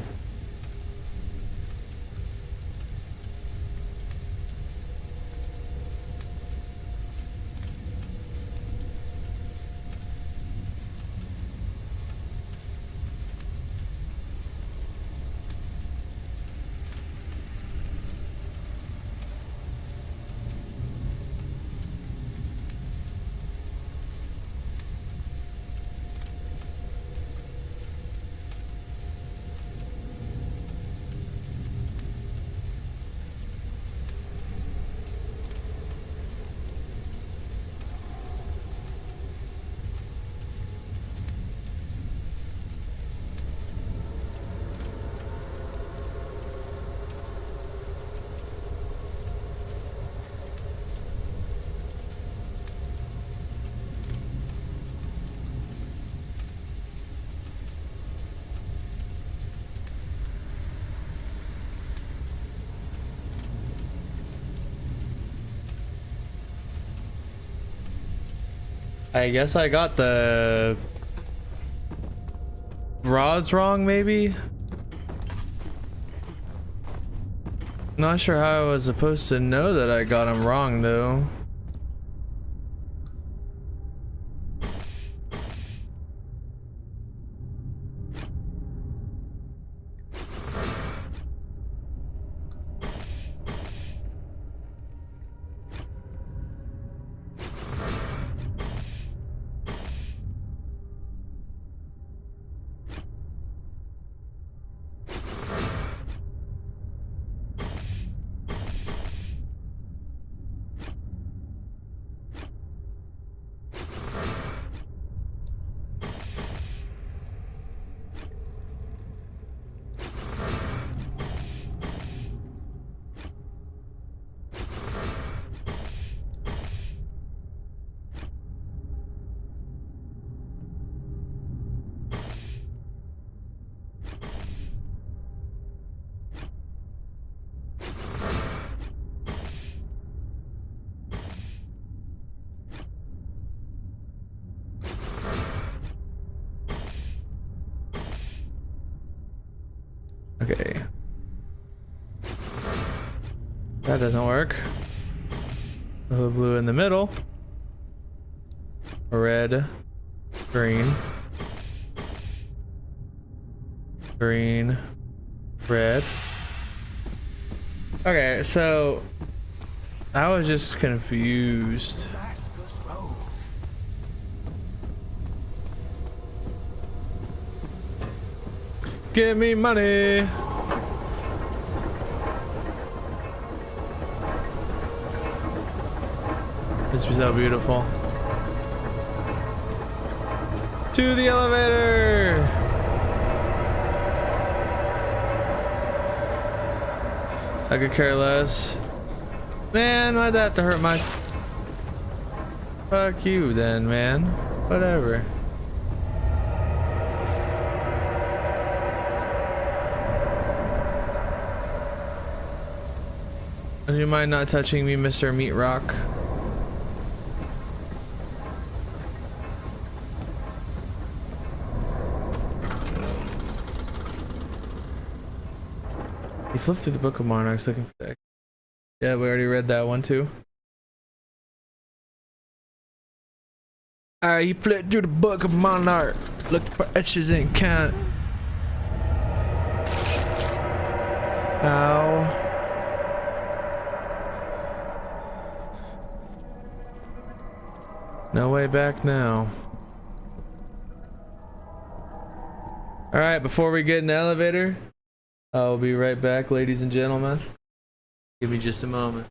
I guess I got the rods wrong, maybe? Not sure how I was supposed to know that I got him wrong though. Okay. That doesn't work. A blue in the middle. Red. Green. Green. Red. Okay, so I was just confused. Give me money. This was so beautiful. To the elevator. I could care less. Man, why'd that have to hurt my... Fuck you then, man. Whatever. Do you mind not touching me, Mr. Meat Rock? He flipped through the Book of Monarchs looking for that. Yeah, we already read that one too. Alright, he flipped through the Book of Monarch looking for etches in count. Ow. No way back now. Alright, before we get in the elevator, I'll be right back, ladies and gentlemen. Give me just a moment.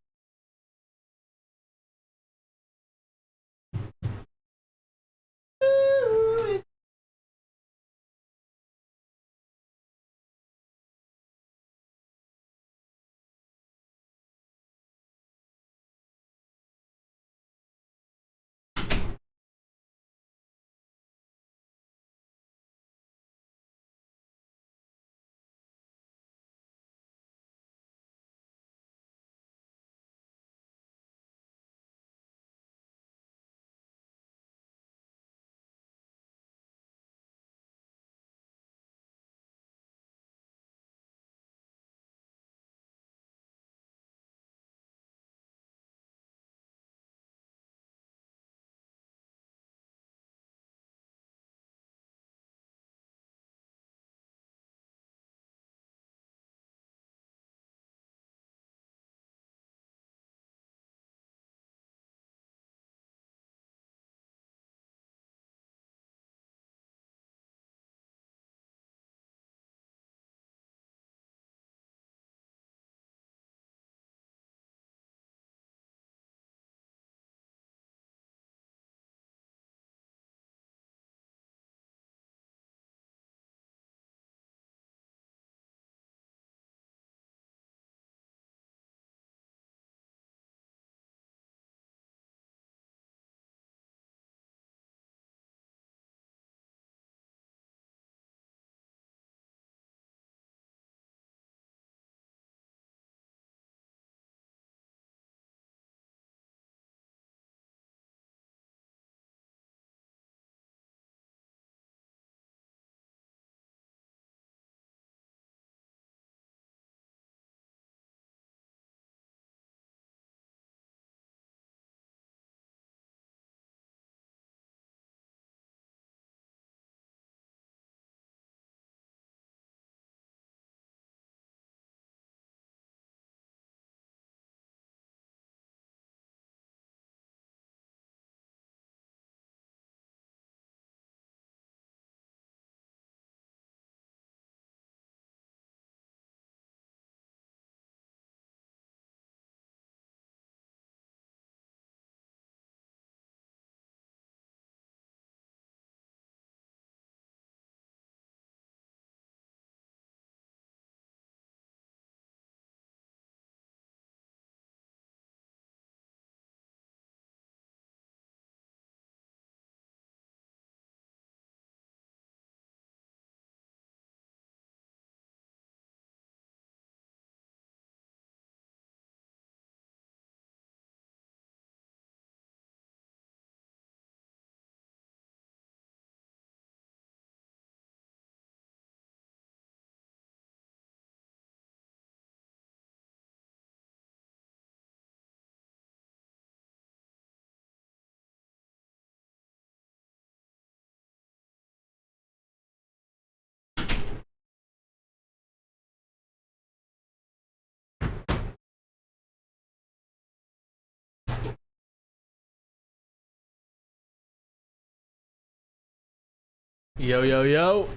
Yo, yo, yo.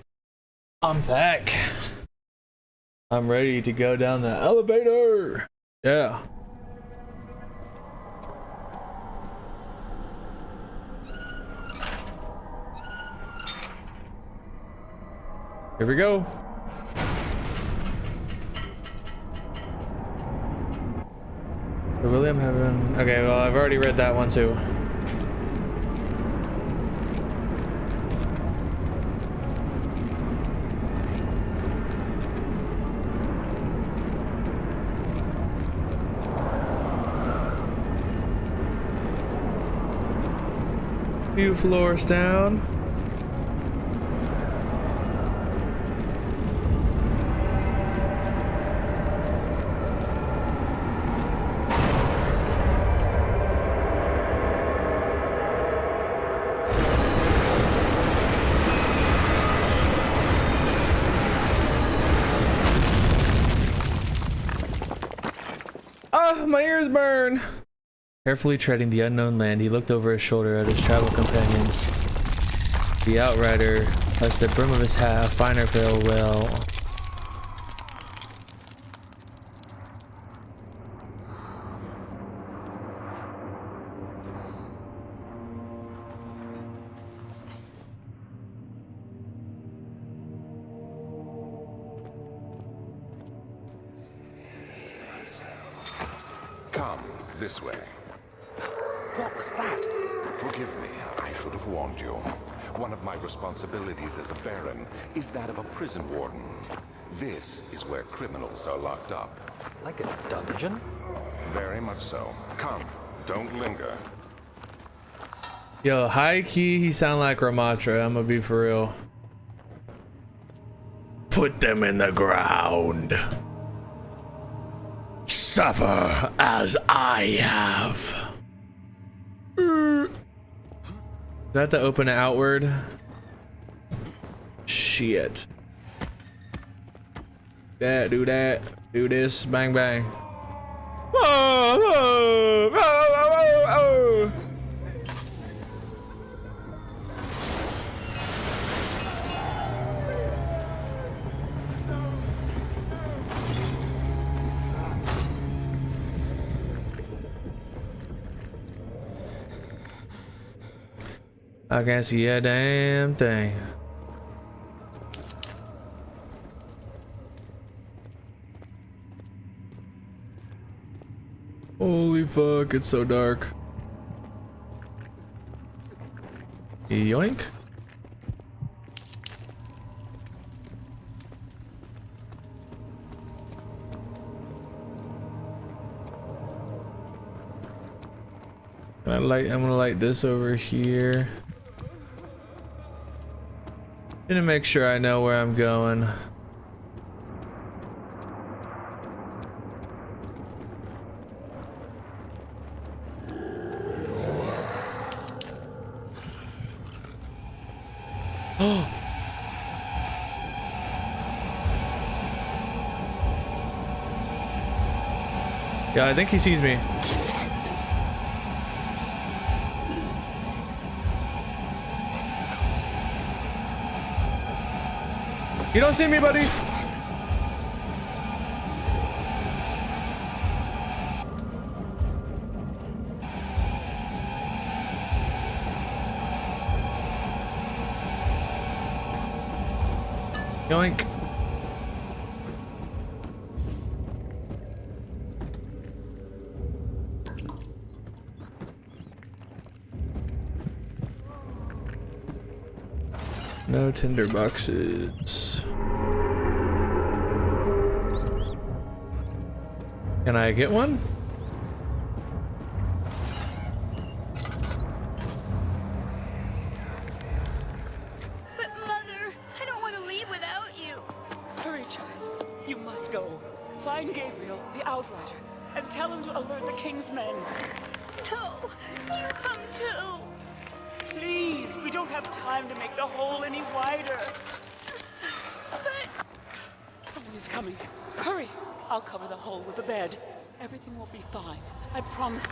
I'm back. I'm ready to go down the elevator. Yeah. Here we go. The William Heaven. Okay, well, I've already read that one too. Few floors down. Ah, my ears burn. Carefully treading the unknown land, he looked over his shoulder at his travel companions. The outrider touched the brim of his hat, a finer farewell. Come, this way. What was that? Forgive me, I should have warned you. One of my responsibilities as a Baron is that of a prison warden. This is where criminals are locked up. Like a dungeon? Very much so. Come, don't linger. Yo, high key, he sound like Ramatra. I'm gonna be for real. Put them in the ground. Suffer as I have. Do I have to open it outward? Shit. That, do that, do this, bang bang. Whoa, whoa, whoa, whoa, whoa. I can't see a damn thing. Holy fuck, it's so dark. Yoink. I'm gonna light this over here. Gonna make sure I know where I'm going. Oh. Yeah, I think he sees me. You don't see me, buddy. Yoink. No tinder boxes. Can I get one? But Mother, I don't want to leave without you. Hurry, child. You must go. Find Gabriel, the Outrider, and tell him to alert the King's men. No, you come too. Please, we don't have time to make the hole any wider. But Someone is coming. Hurry. I'll cover the hole with a bed. Everything will be fine. I promise you.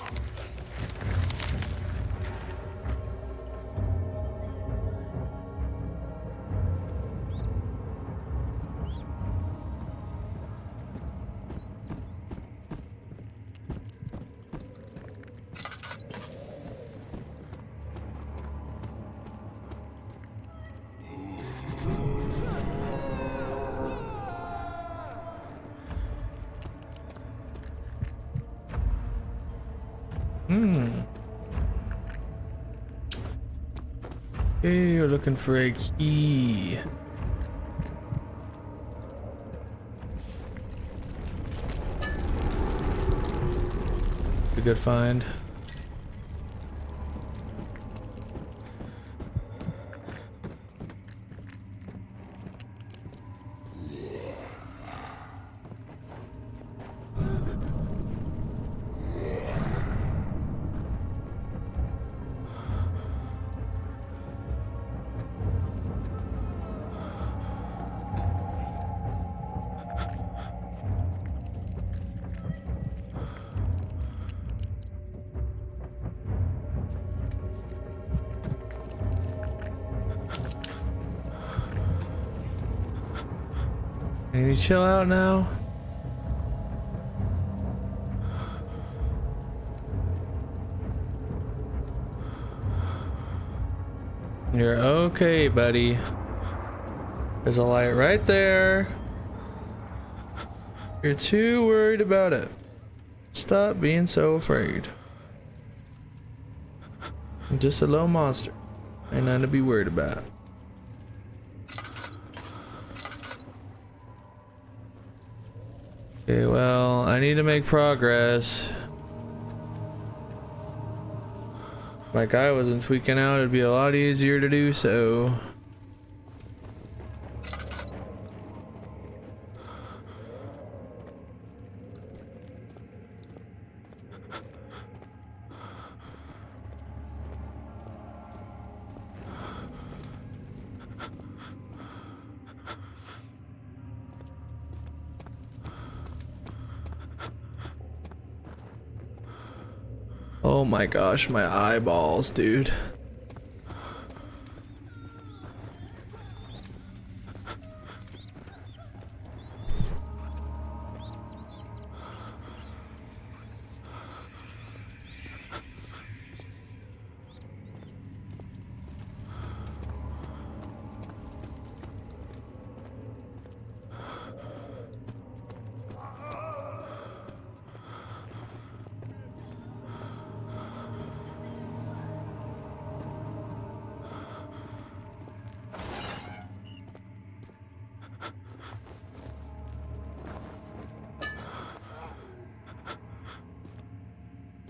Okay, you're looking for a key. A good find. Can you chill out now? You're okay, buddy. There's a light right there. You're too worried about it. Stop being so afraid. I'm just a little monster. Ain't nothing to be worried about. Okay, well, I need to make progress. Like I wasn't tweaking out, it'd be a lot easier to do so. Oh my gosh, my eyeballs, dude.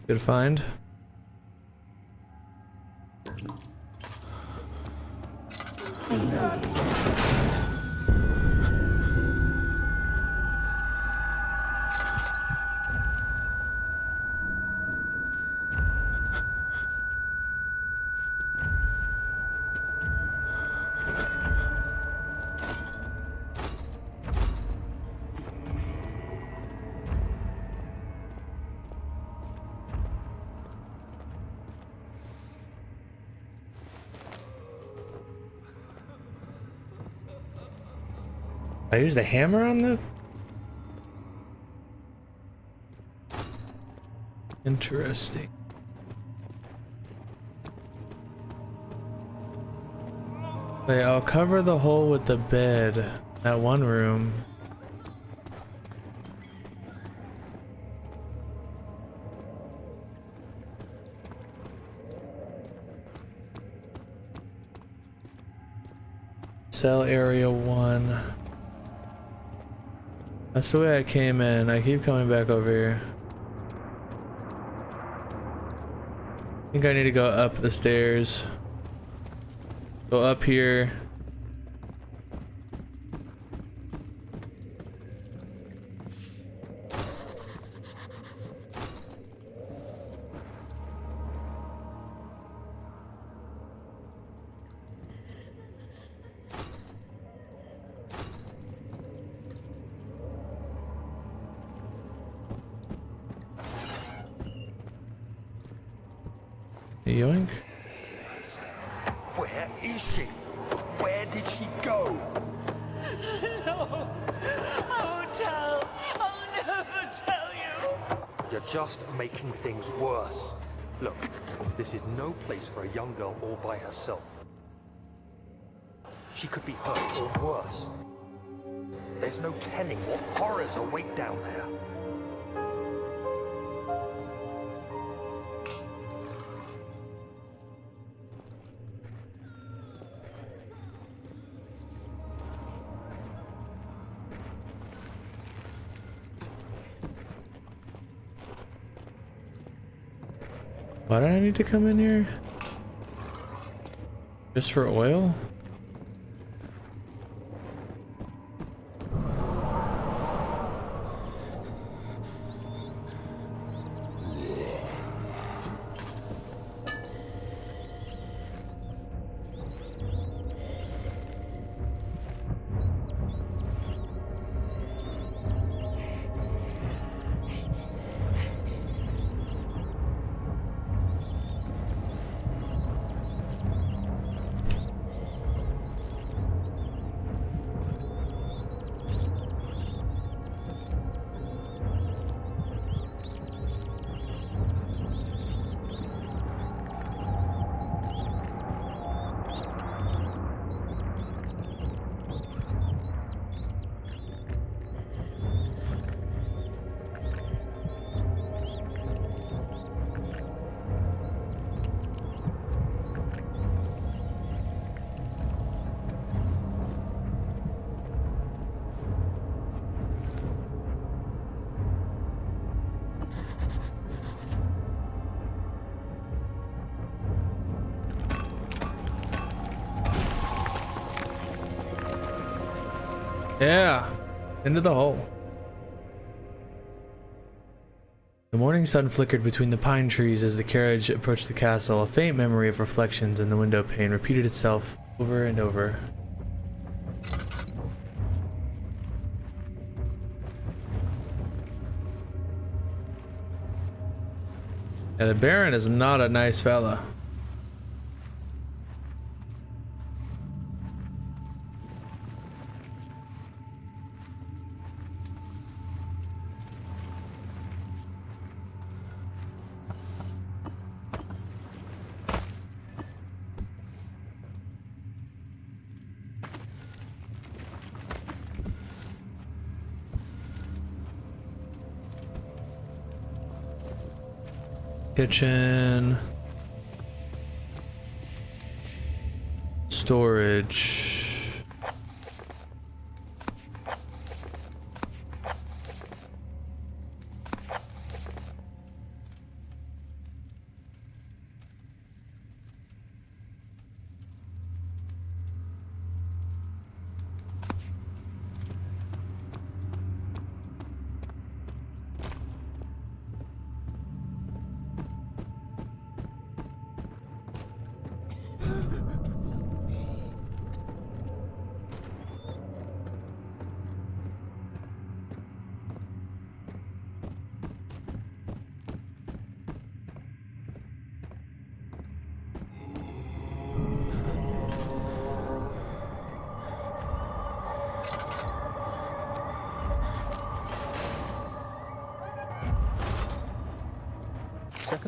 Good find. I use the hammer on the... Interesting. Wait, I'll cover the hole with the bed. That one room. Cell area 1. That's the way I came in. I keep coming back over here. I think I need to go up the stairs. Go up here. Yoink. Where is she? Where did she go? No, I won't tell. I'll never tell you. You're just making things worse. Look, this is no place for a young girl all by herself. She could be hurt or worse. There's no telling what horrors await down there. Why did I need to come in here? Just for oil? Yeah, into the hole. The morning sun flickered between the pine trees as the carriage approached the castle. A faint memory of reflections in the window pane repeated itself over and over. Yeah, the Baron is not a nice fella. Kitchen. Storage.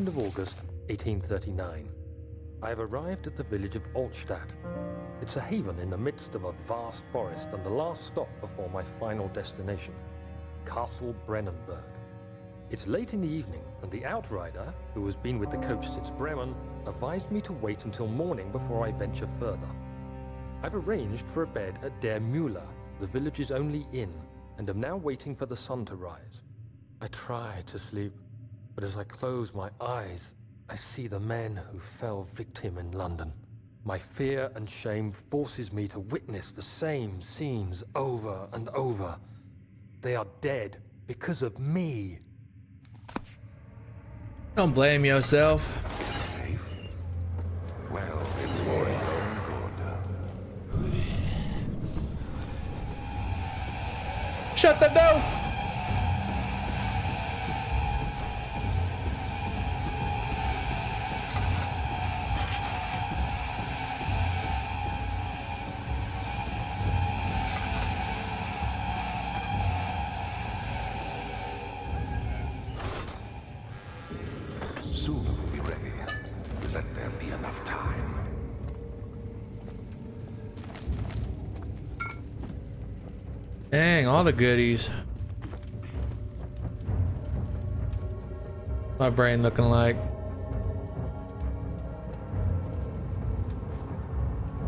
Of August, 1839. I have arrived at the village of Altstadt. It's a haven in the midst of a vast forest and the last stop before my final destination, Castle Brennenburg. It's late in the evening, and the outrider, who has been with the coach since Bremen, advised me to wait until morning before I venture further. I've arranged for a bed at Der Müller, the village's only inn, and am now waiting for the sun to rise. I try to sleep, but as I close my eyes, I see the men who fell victim in London. My fear and shame forces me to witness the same scenes over and over. They are dead because of me. Don't blame yourself. Is he safe? Well, it's for his own good. Shut the door! Soon we'll be ready. Let there be enough time. Dang, all the goodies. My brain looking like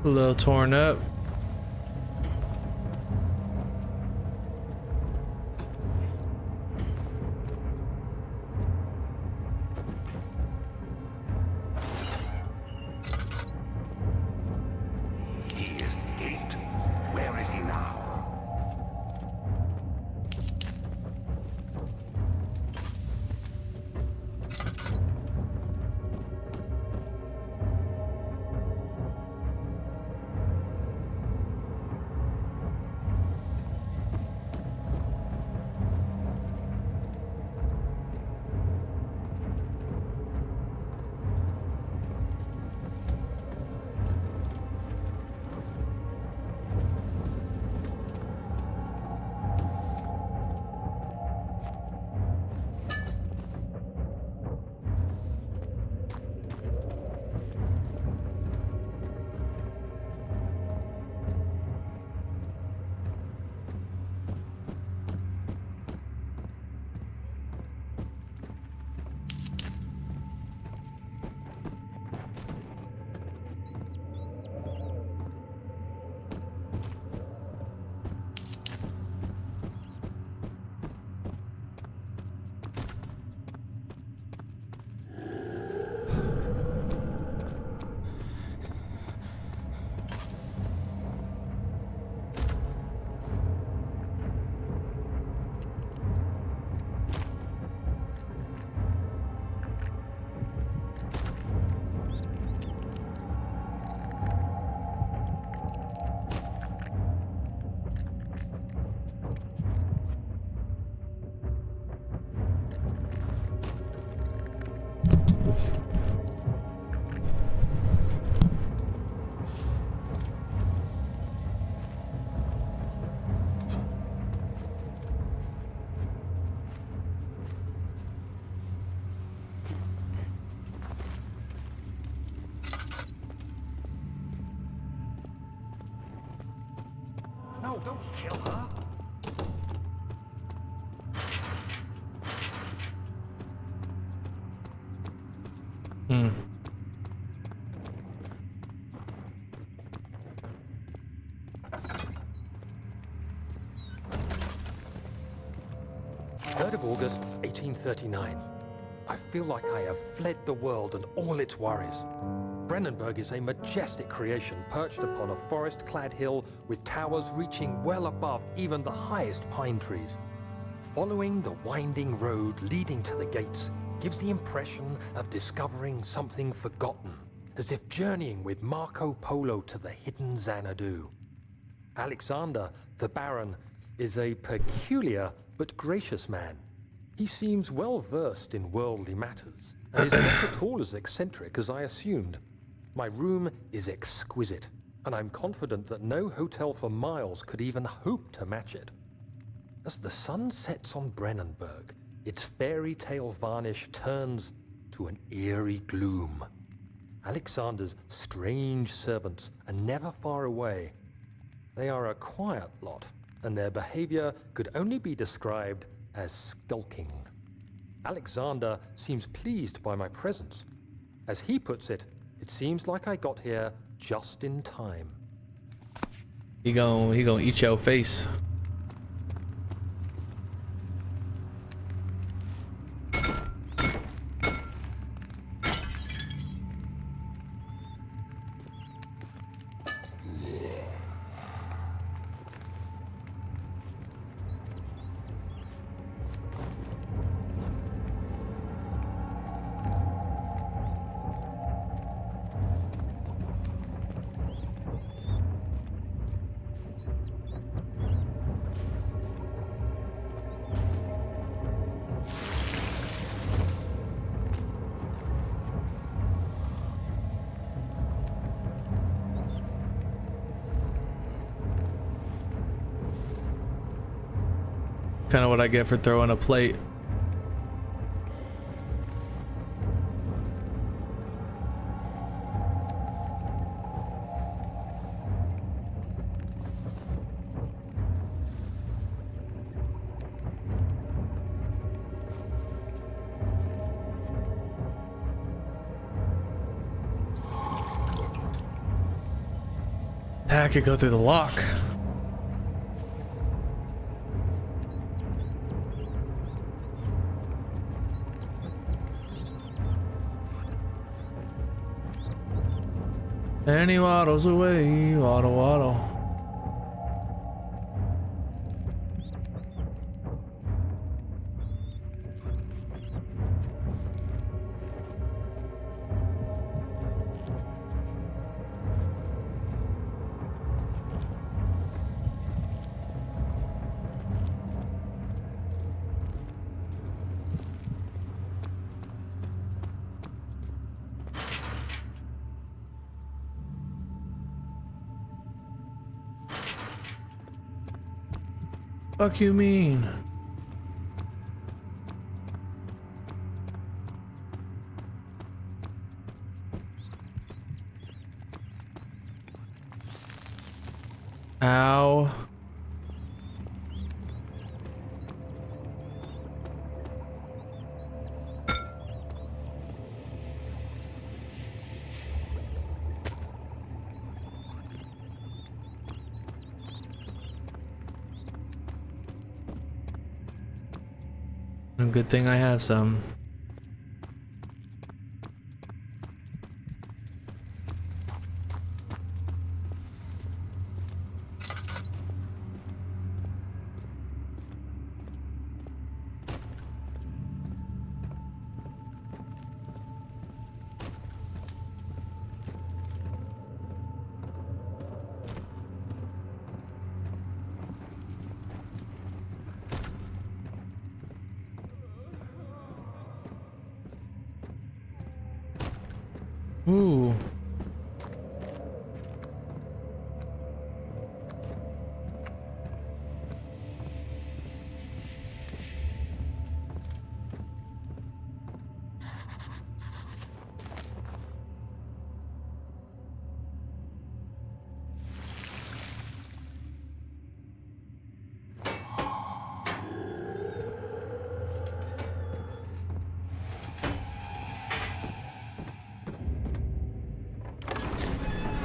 a little torn up. Third of August, 1839. I feel like I have fled the world and all its worries. Brennenburg is a majestic creation perched upon a forest-clad hill with towers reaching well above even the highest pine trees. Following the winding road leading to the gates gives the impression of discovering something forgotten, as if journeying with Marco Polo to the hidden Xanadu. Alexander, the Baron, is a peculiar but gracious man. He seems well versed in worldly matters, and is not at all as eccentric as I assumed. My room is exquisite, and I'm confident that no hotel for miles could even hope to match it. As the sun sets on Brennenburg, its fairy tale varnish turns to an eerie gloom. Alexander's strange servants are never far away. They are a quiet lot, and their behavior could only be described as skulking. Alexander seems pleased by my presence. As he puts it, it seems like I got here just in time. He gonna eat your face. Kind of what I get for throwing a plate. I could go through the lock. And he waddles away, waddle, waddle. Fuck you mean? Ow. Good thing I have some. Ooh.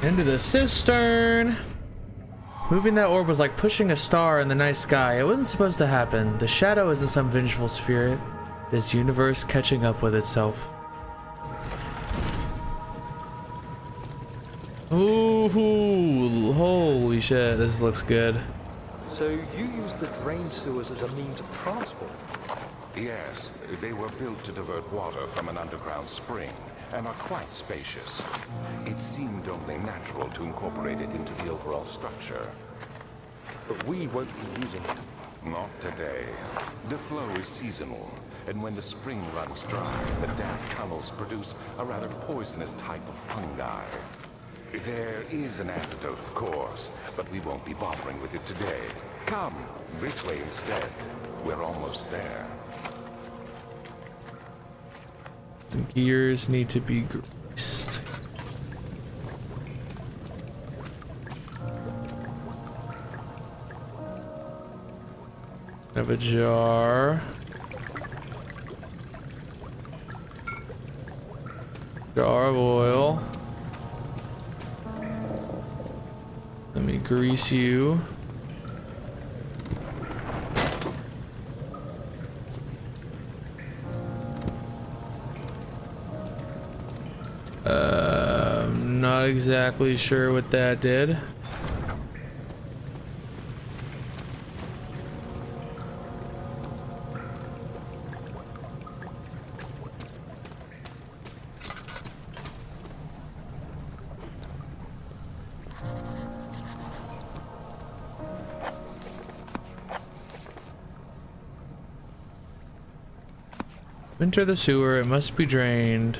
Into the cistern. Moving that orb was like pushing a star in the night sky. It wasn't supposed to happen. The shadow isn't some vengeful spirit. This universe catching up with itself. Ooh, holy shit, this looks good. So you use the drain sewers as a means of transport? Yes, they were built to divert water from an underground spring and are quite spacious. It seemed only natural to incorporate it into the overall structure. But we won't be using it. Not today. The flow is seasonal, and when the spring runs dry, the damp tunnels produce a rather poisonous type of fungi. There is an antidote, of course, but we won't be bothering with it today. Come, this way instead. We're almost there. The gears need to be greased. Have a jar. Jar of oil. Let me grease you. Not exactly sure what that did. Enter the sewer, it must be drained.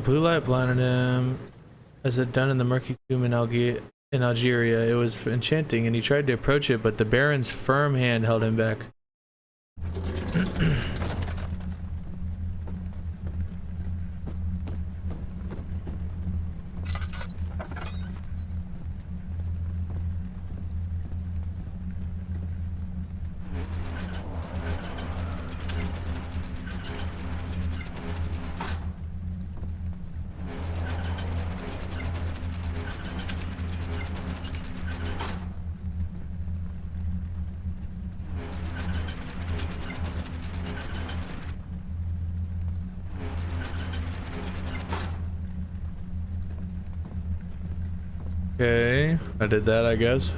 Blue light blinded him, as it done in the murky tomb in Algeria. It was enchanting, and he tried to approach it, but the Baron's firm hand held him back. Okay, I did that, I guess.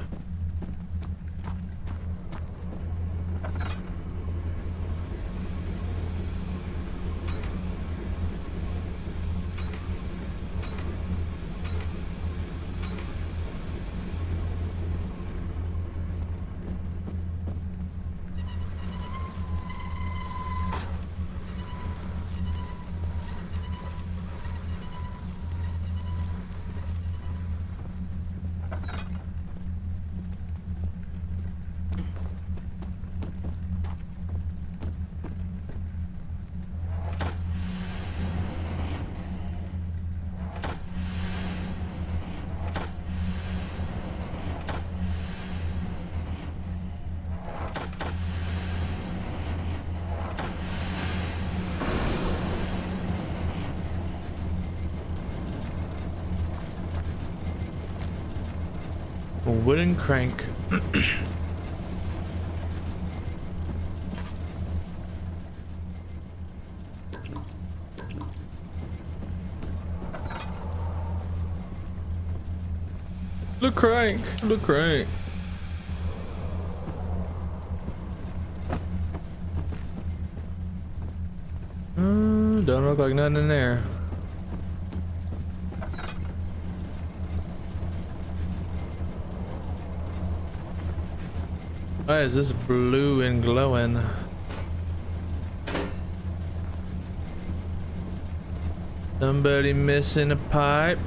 wooden crank. The crank, the crank. Don't look like nothing in there. Why is this blue and glowing? Somebody missing a pipe?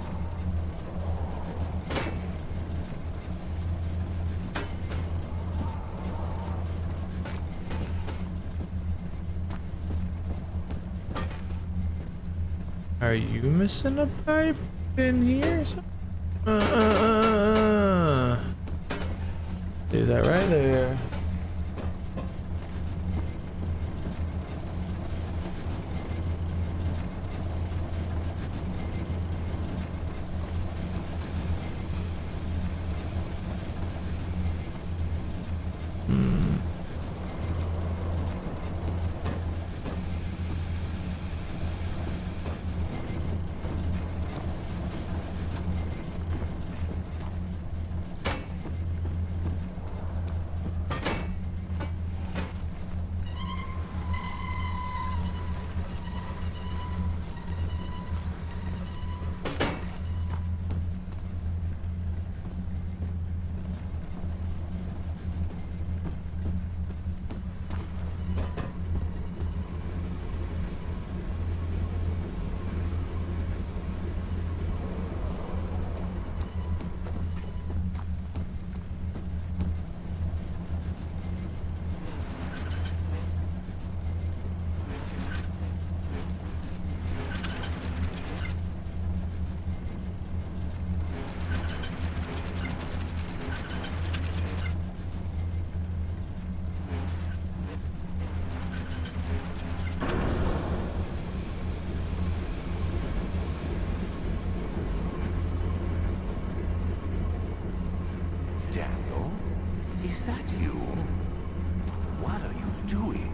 Are you missing a pipe in here? Do that right there. Daniel, is that you? What are you doing?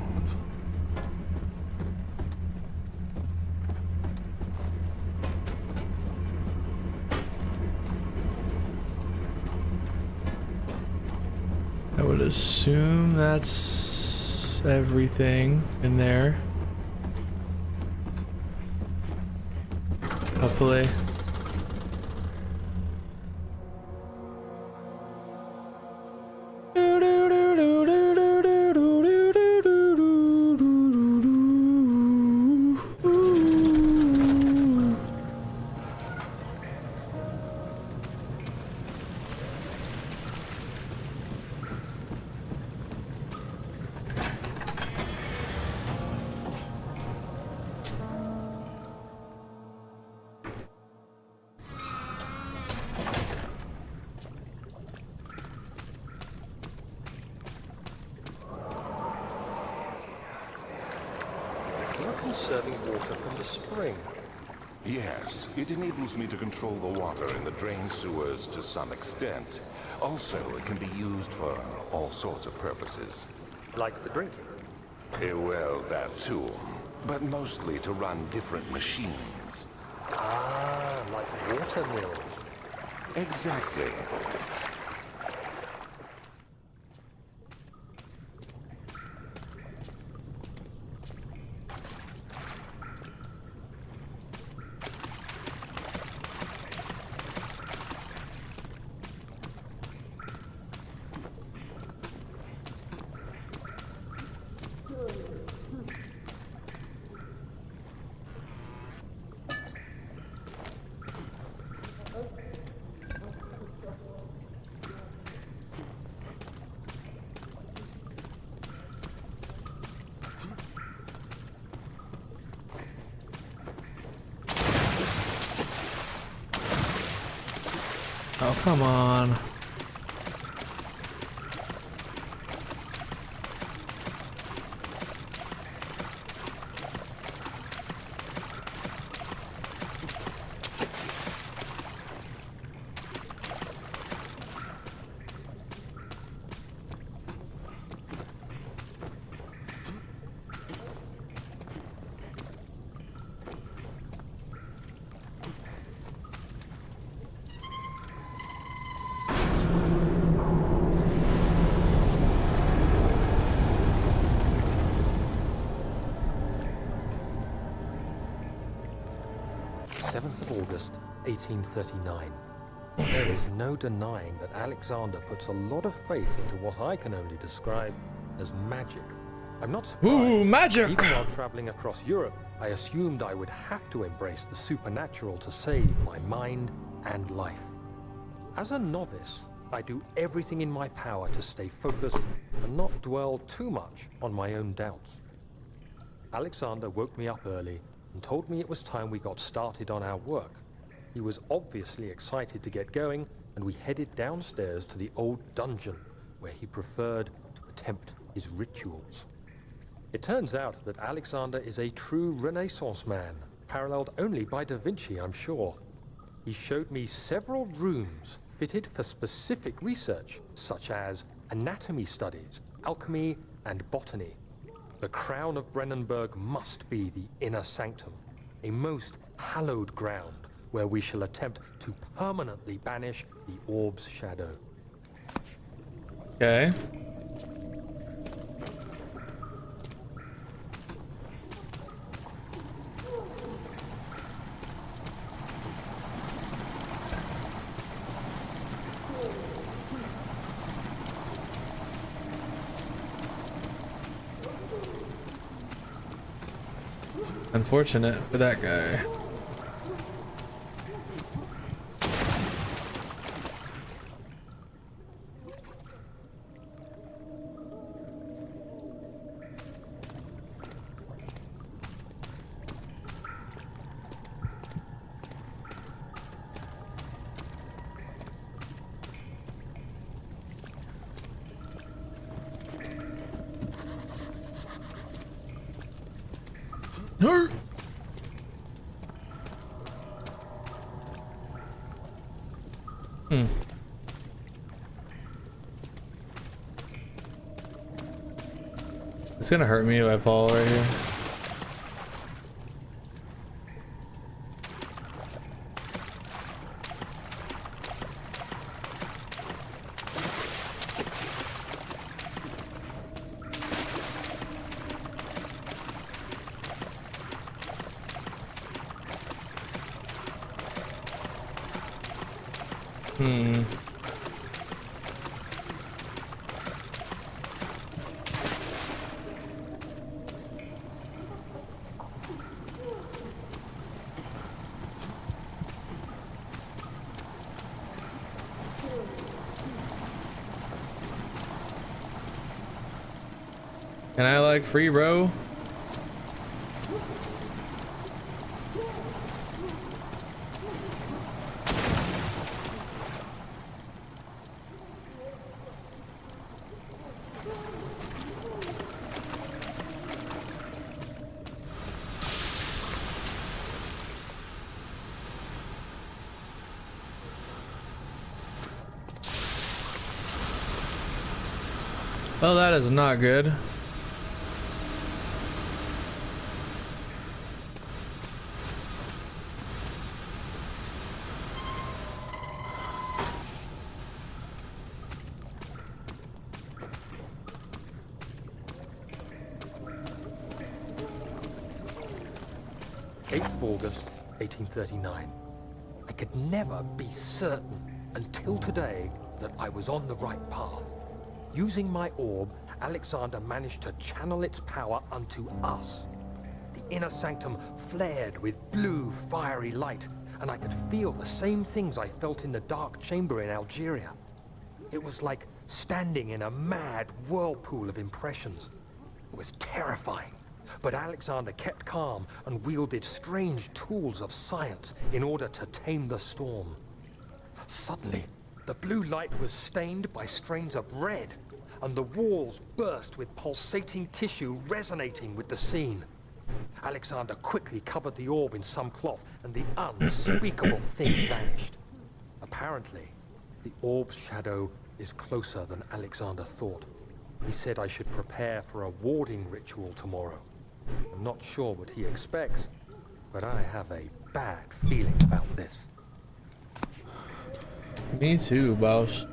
I would assume that's everything in there. Hopefully. You're conserving water from the spring. Yes, it enables me to control the water in the drain sewers to some extent. Also, it can be used for all sorts of purposes. Like for drinking. Well, that too. But mostly to run different machines. Ah, like water mills. Exactly. Oh, come on. 7th of August, 1839. There is no denying that Alexander puts a lot of faith into what I can only describe as magic. I'm not surprised. Ooh, magic! Even while traveling across Europe, I assumed I would have to embrace the supernatural to save my mind and life. As a novice, I do everything in my power to stay focused and not dwell too much on my own doubts. Alexander woke me up early and told me it was time we got started on our work. He was obviously excited to get going, and we headed downstairs to the old dungeon, where he preferred to attempt his rituals. It turns out that Alexander is a true Renaissance man, paralleled only by Da Vinci, I'm sure. He showed me several rooms fitted for specific research, such as anatomy studies, alchemy, and botany. The crown of Brennenburg must be the inner sanctum, a most hallowed ground where we shall attempt to permanently banish the orb's shadow. Okay. Unfortunate for that guy. No. It's gonna hurt me if I fall right here. Can I like free row? Well, that is not good. August 1839. I could never be certain until today that I was on the right path. Using my orb, Alexander managed to channel its power unto us. The inner sanctum flared with blue, fiery light, and I could feel the same things I felt in the dark chamber in Algeria. It was like standing in a mad whirlpool of impressions. It was terrifying. But Alexander kept calm and wielded strange tools of science in order to tame the storm. Suddenly, the blue light was stained by strains of red, and the walls burst with pulsating tissue resonating with the scene. Alexander quickly covered the orb in some cloth, and the unspeakable thing vanished. Apparently, the orb's shadow is closer than Alexander thought. He said I should prepare for a warding ritual tomorrow. I'm not sure what he expects, but I have a bad feeling about this. Me too, boss.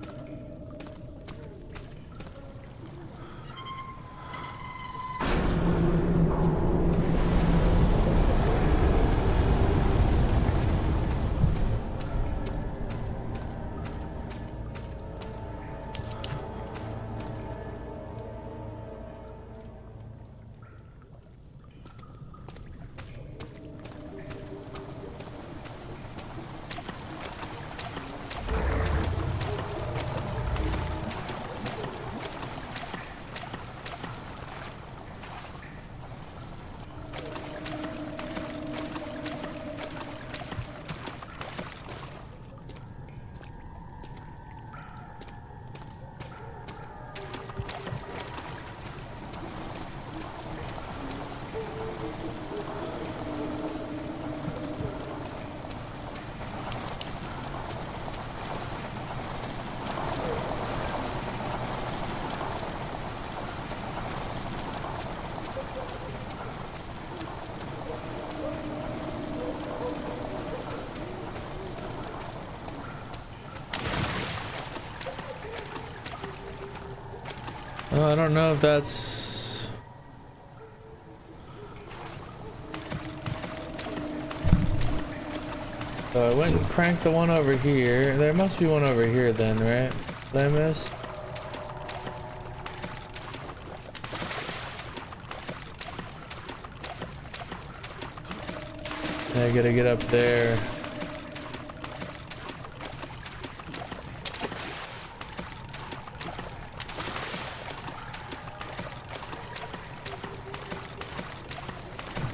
Oh, I don't know if that's... So I went and cranked the one over here. There must be one over here then, right? Did I miss? I gotta get up there.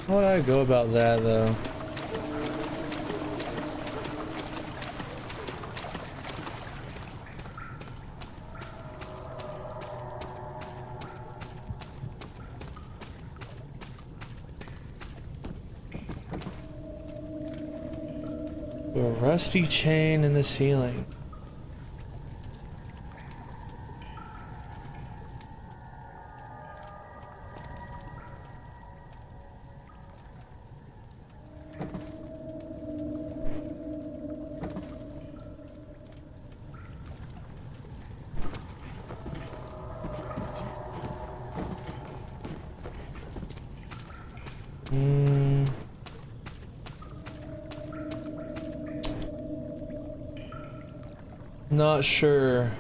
How would I go about that though? A rusty chain in the ceiling. Not sure.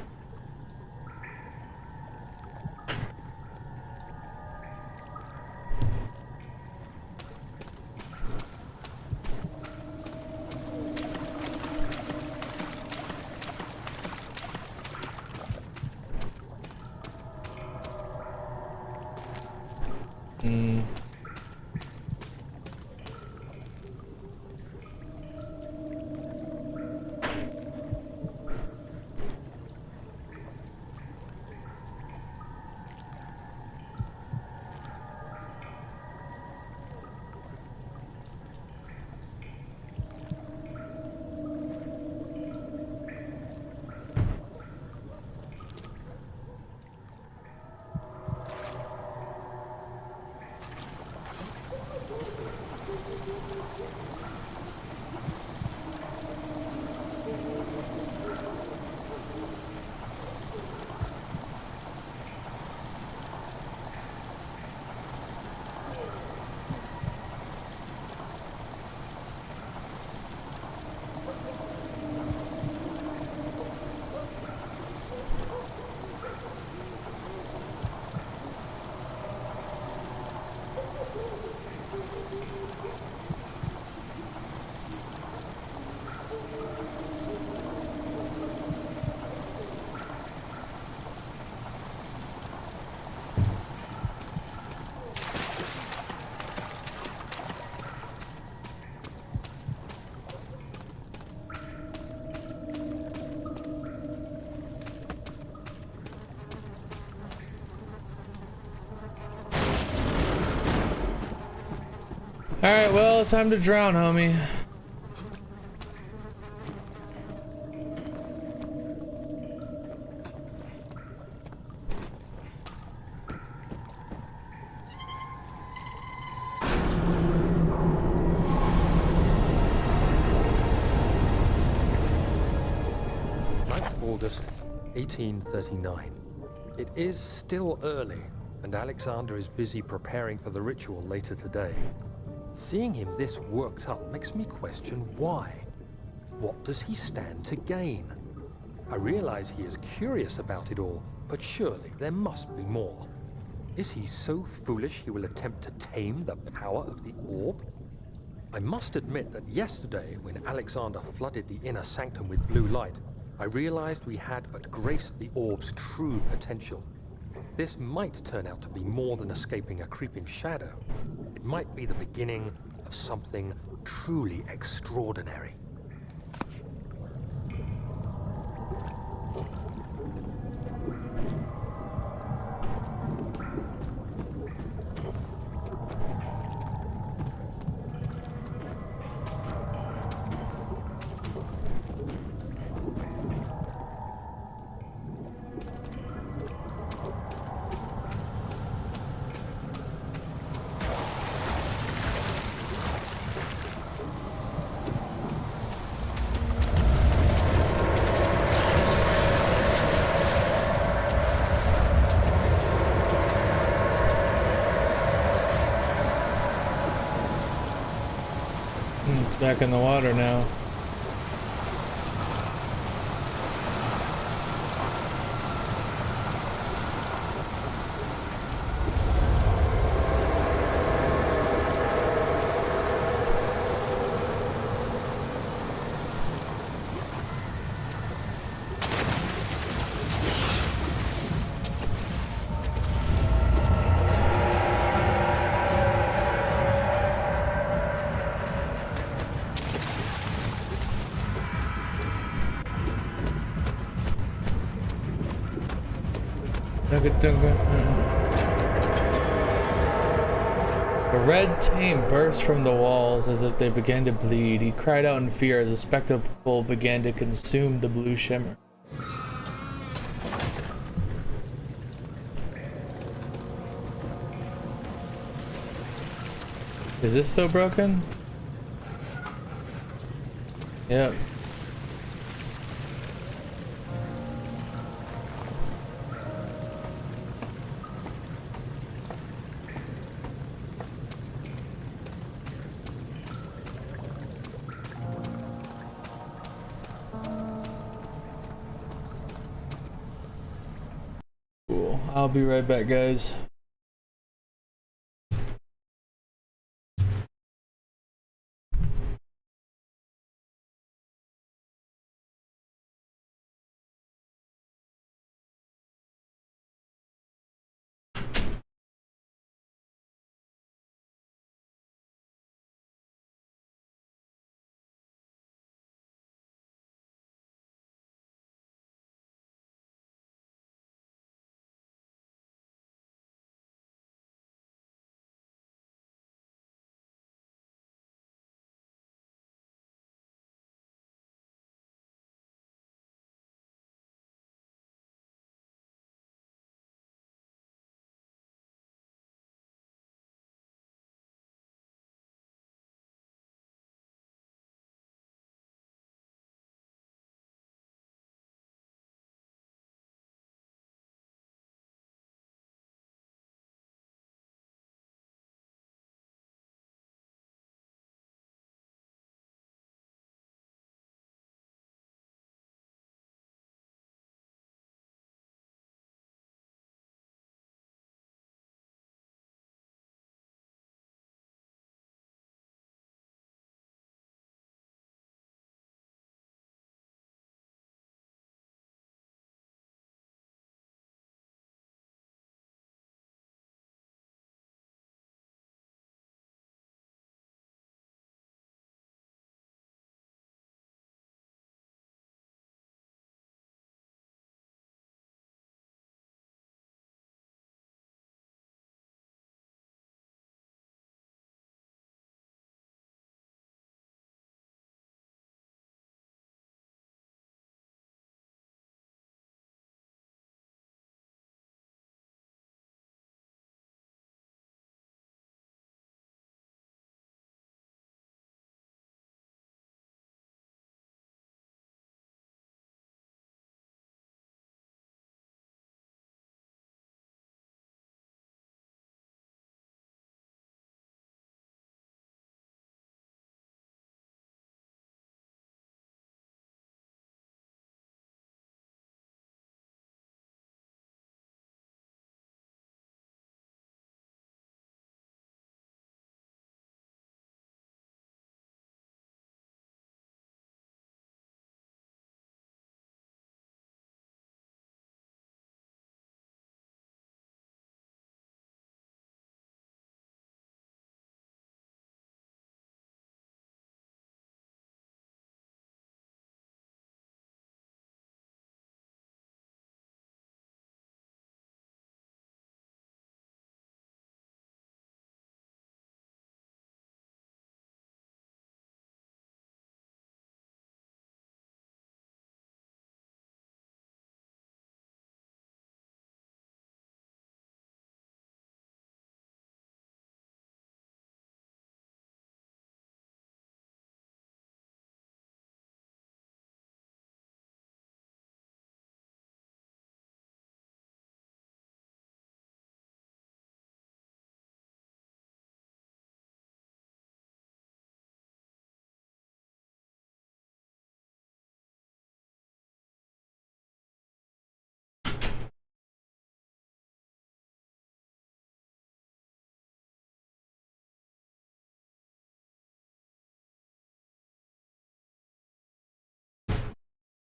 Alright, well, time to drown, homie. August 1839. It is still early, and Alexander is busy preparing for the ritual later today. Seeing him this worked up makes me question why. What does he stand to gain? I realize he is curious about it all, but surely there must be more. Is he so foolish he will attempt to tame the power of the orb? I must admit that yesterday, when Alexander flooded the inner sanctum with blue light, I realized we had but graced the orb's true potential. This might turn out to be more than escaping a creeping shadow. It might be the beginning of something truly extraordinary. Back in the water now. A red taint burst from the walls as if they began to bleed. He cried out in fear as the spectacle began to consume the blue shimmer. Is this still broken? Yep. Cool. I'll be right back, guys.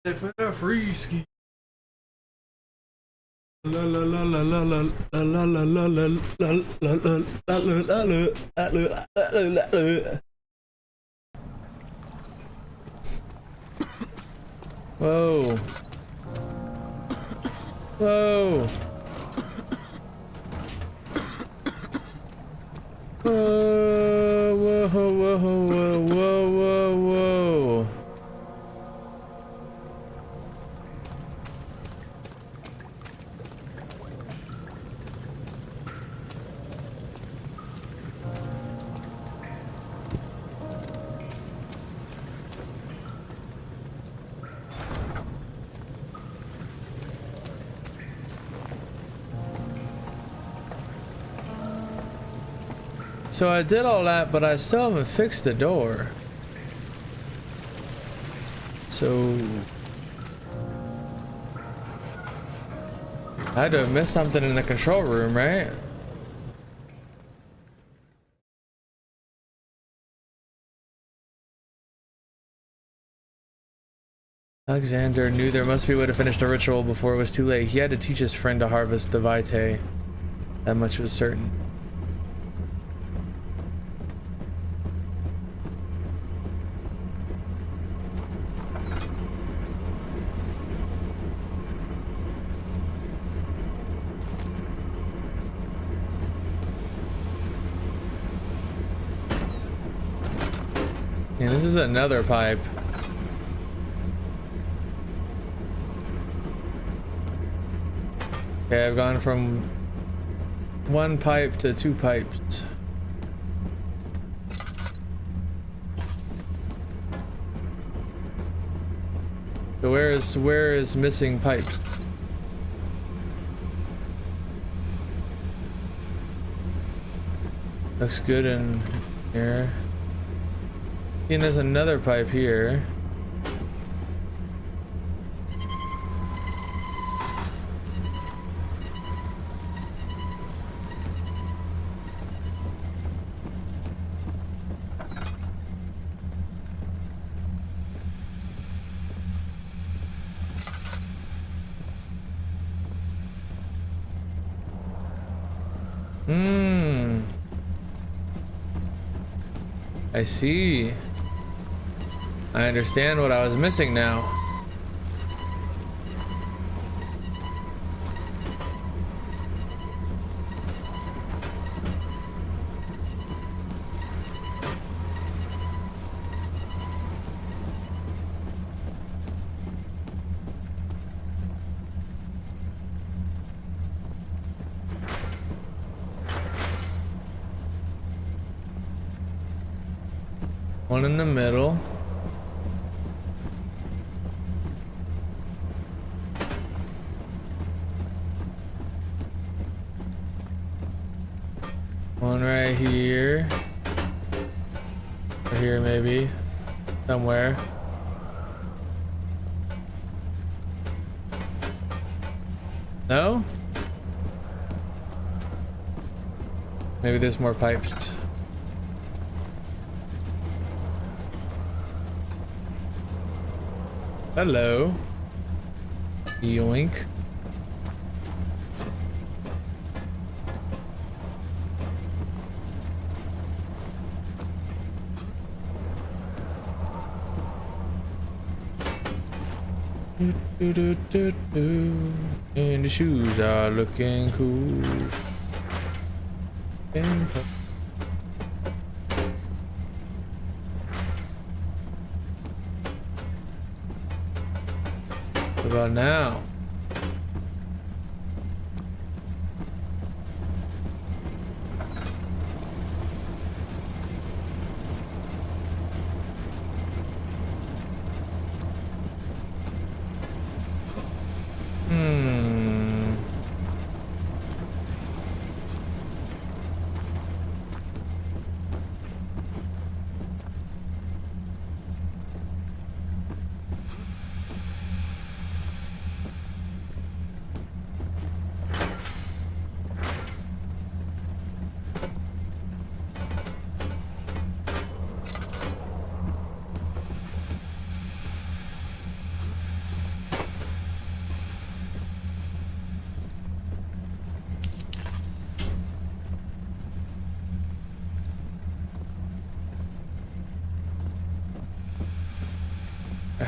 For the free ski. La la la la la la la la la la la la la la. Whoa. Whoa. Whoa, whoa, whoa, whoa, whoa, whoa, whoa. So I did all that, but I still haven't fixed the door. So I had to have missed something in the control room, right? Alexander knew there must be a way to finish the ritual before it was too late. He had to teach his friend to harvest the vitae. That much was certain. And this is another pipe. Okay, I've gone from one pipe to two pipes. So where is missing pipes? Looks good in here. And there's another pipe here. I see. I understand what I was missing now. One in the middle. One right here. Or here maybe. Somewhere. No? Maybe there's more pipes. Hello. Yoink. Do, do, do, do. And the shoes are looking cool. And what about now?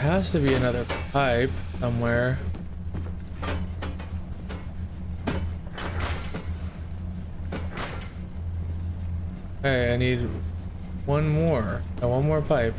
has to be another pipe somewhere. Okay, I need one more. One more pipe.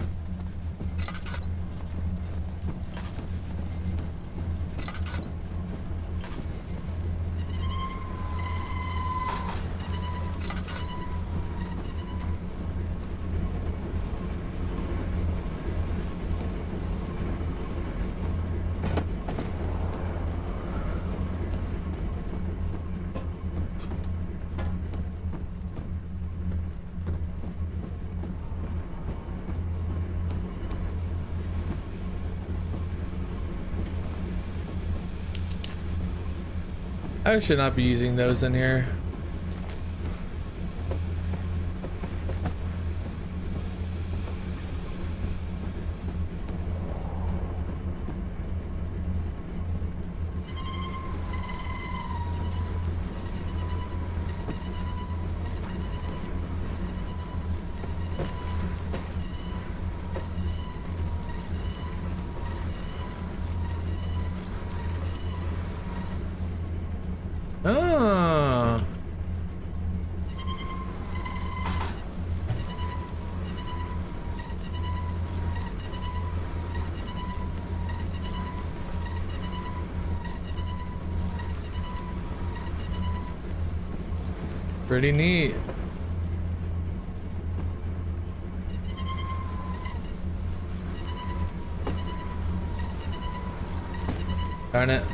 I should not be using those in here. Ah. Pretty neat. Darn it.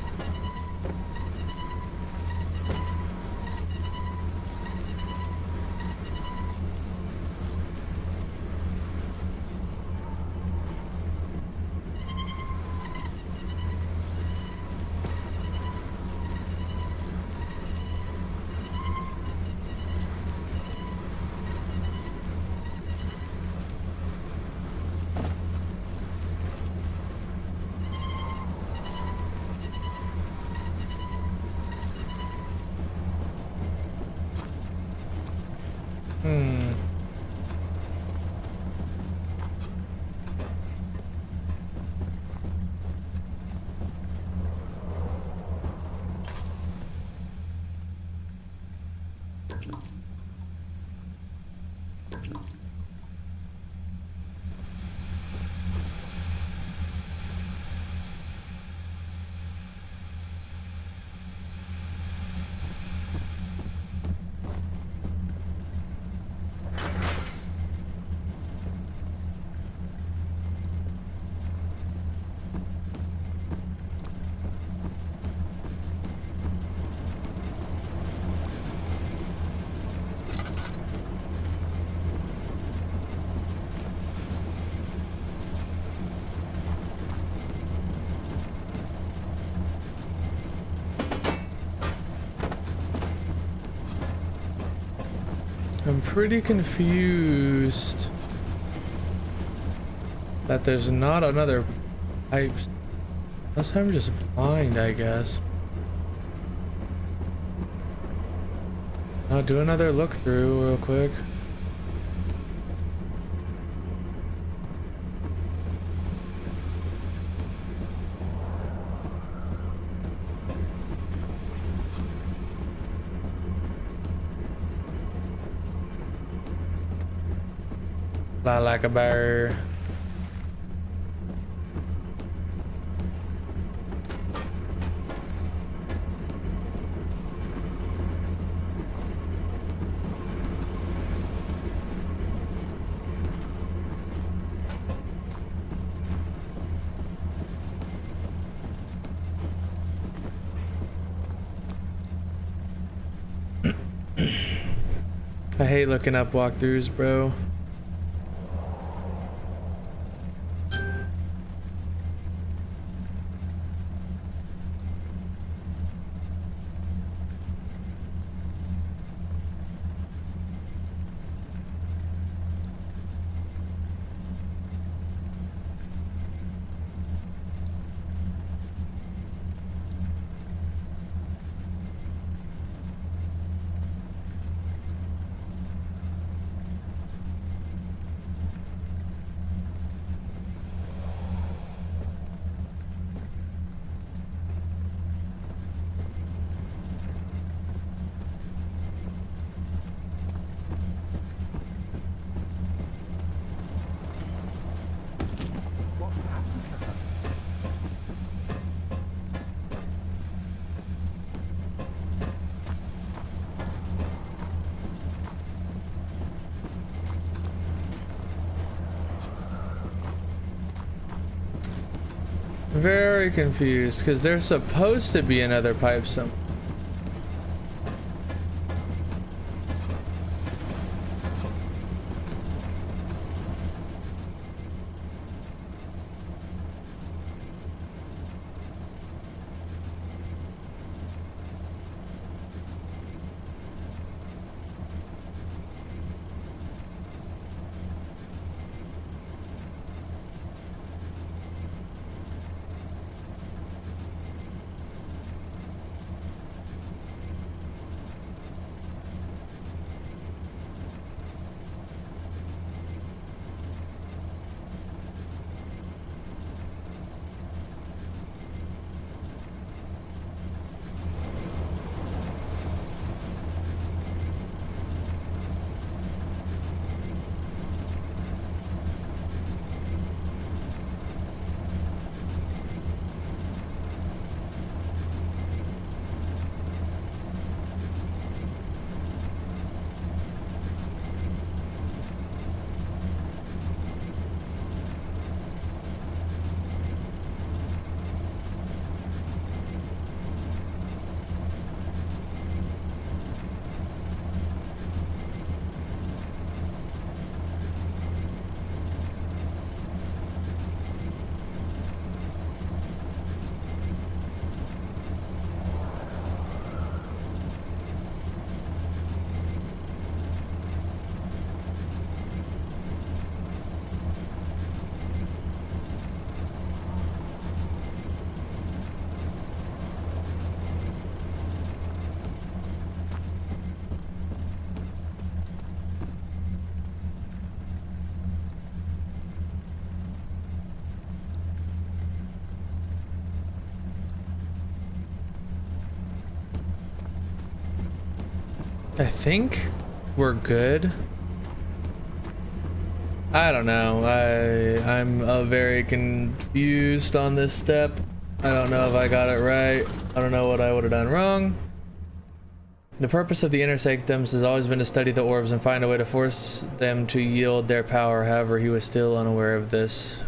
I'm pretty confused that there's not another pipe. Unless I'm just blind, I guess. I'll do another look through real quick. Fly like a bird. I hate looking up walkthroughs, bro. Very confused, because there's supposed to be another pipe somewhere. I think we're good. I don't know. I'm very confused on this step. I don't know if I got it right. I don't know what I would have done wrong. The purpose of the inner sanctums has always been to study the orbs and find a way to force them to yield their power. However, he was still unaware of this.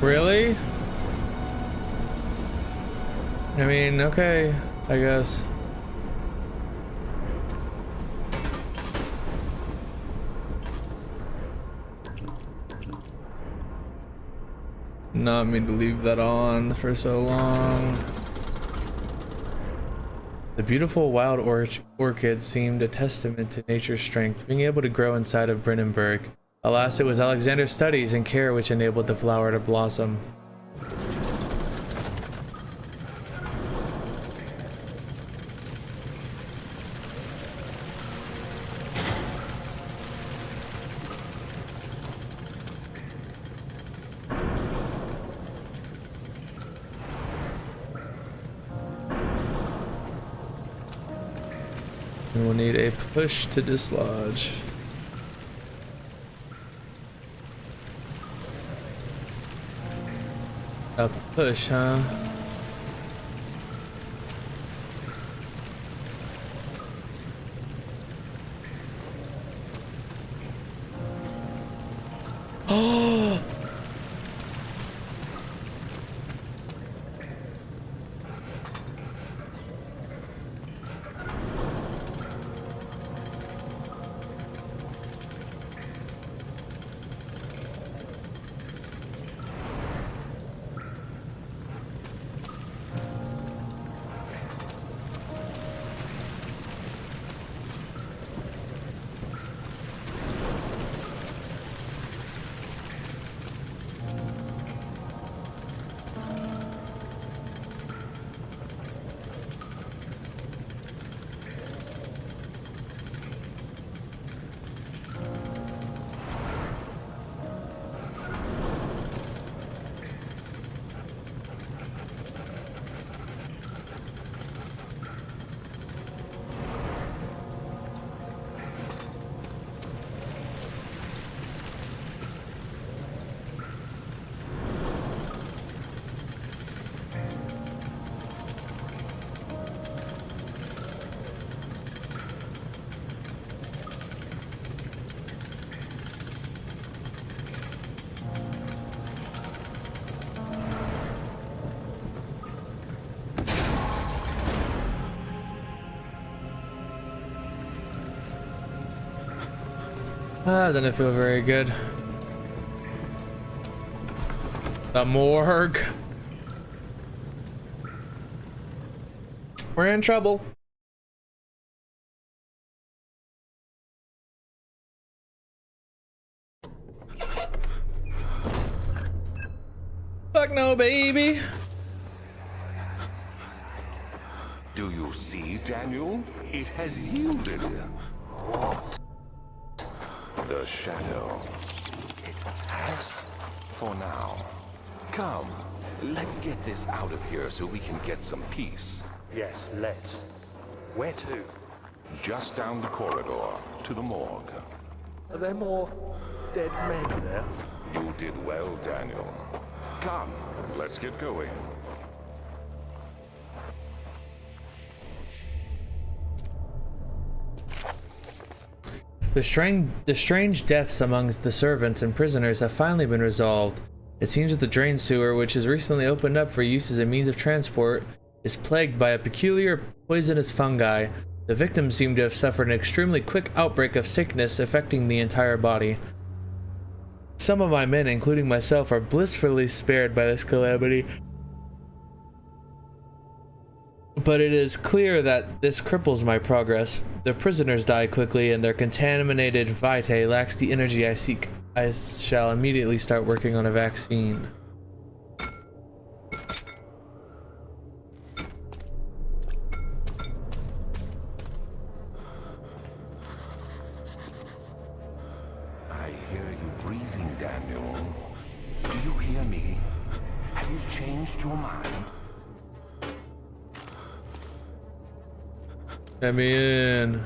Really? I mean, okay, I guess. Not mean to leave that on for so long. The beautiful wild orchid seemed a testament to nature's strength, being able to grow inside of Brennenburg. Alas, it was Alexander's studies and care which enabled the flower to blossom. And we'll need a push to dislodge. A push, huh? Oh! Ah, doesn't feel very good. The morgue. We're in trouble. Fuck no, baby. Do you see, Daniel? It has yielded. What? The shadow. It has? For now. Come, let's get this out of here so we can get some peace. Yes, let's. Where to? Just down the corridor, to the morgue. Are there more dead men there? You did well, Daniel. Come, let's get going. The strange deaths amongst the servants and prisoners have finally been resolved. It seems that the drain sewer, which has recently opened up for use as a means of transport, is plagued by a peculiar poisonous fungi. The victims seem to have suffered an extremely quick outbreak of sickness affecting the entire body. Some of my men, including myself, are blissfully spared by this calamity. But it is clear that this cripples my progress. The prisoners die quickly, and their contaminated vitae lacks the energy I seek. I shall immediately start working on a vaccine. I hear you breathing, Daniel. Do you hear me? Have you changed your mind? Let me in.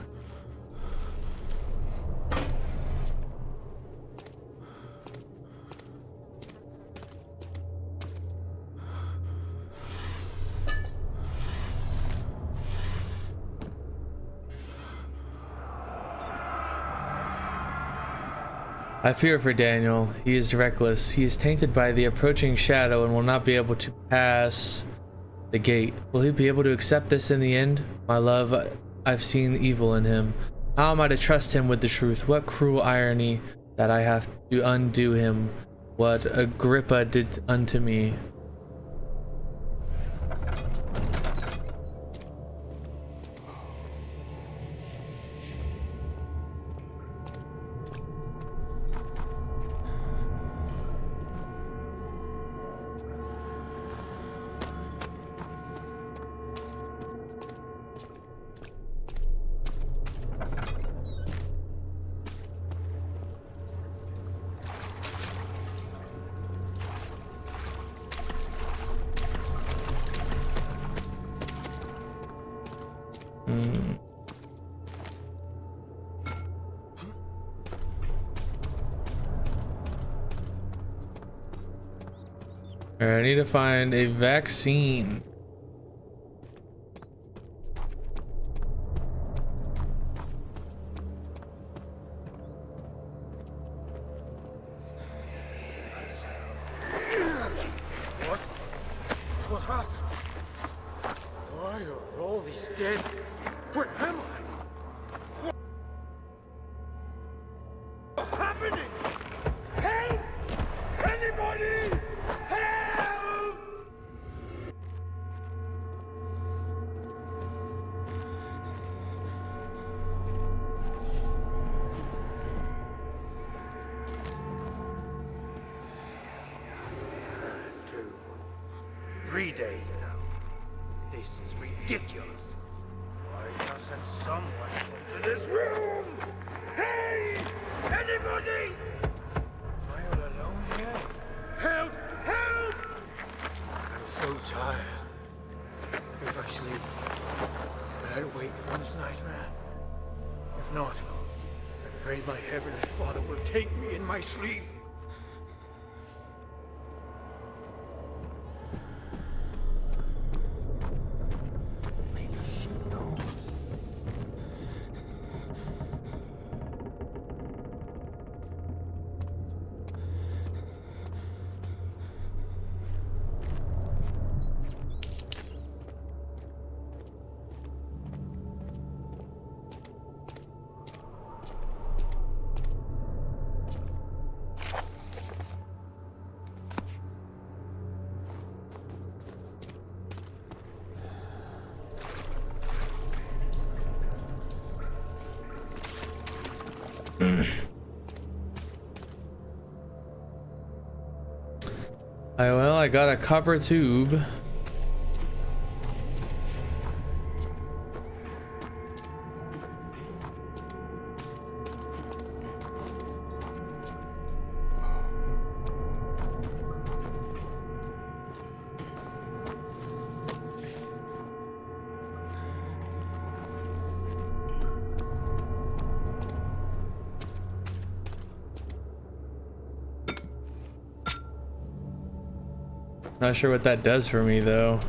I fear for Daniel. He is reckless. He is tainted by the approaching shadow and will not be able to pass the gate. Will he be able to accept this in the end? My love, I've seen evil in him. How am I to trust him with the truth? What cruel irony that I have to undo him. What Agrippa did unto me. Alright, I need to find a vaccine. What happened? Why are all these dead? Where am I? What's happening? Help! Anybody! Help! Two, 3 days now. This is ridiculous. Why doesn't someone come to this room? Hey! Anybody? Am I all alone here? Help! Help! I'm so tired. If I sleep, will I wake from this nightmare? If not, I pray my Heavenly Father will take me in my sleep. Maybe she knows. Well, I got a copper tube. Not sure what that does for me though.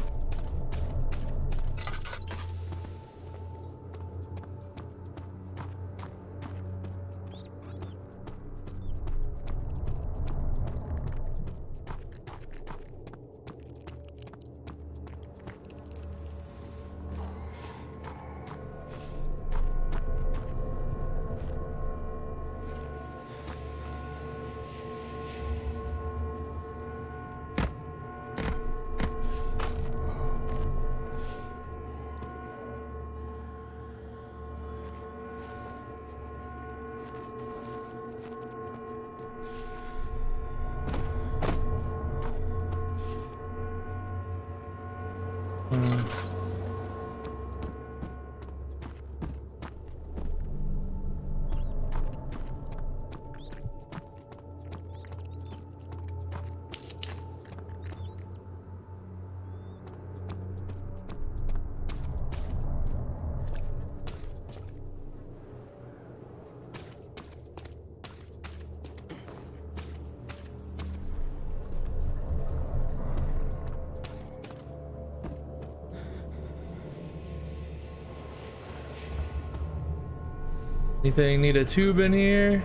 Anything need a tube in here?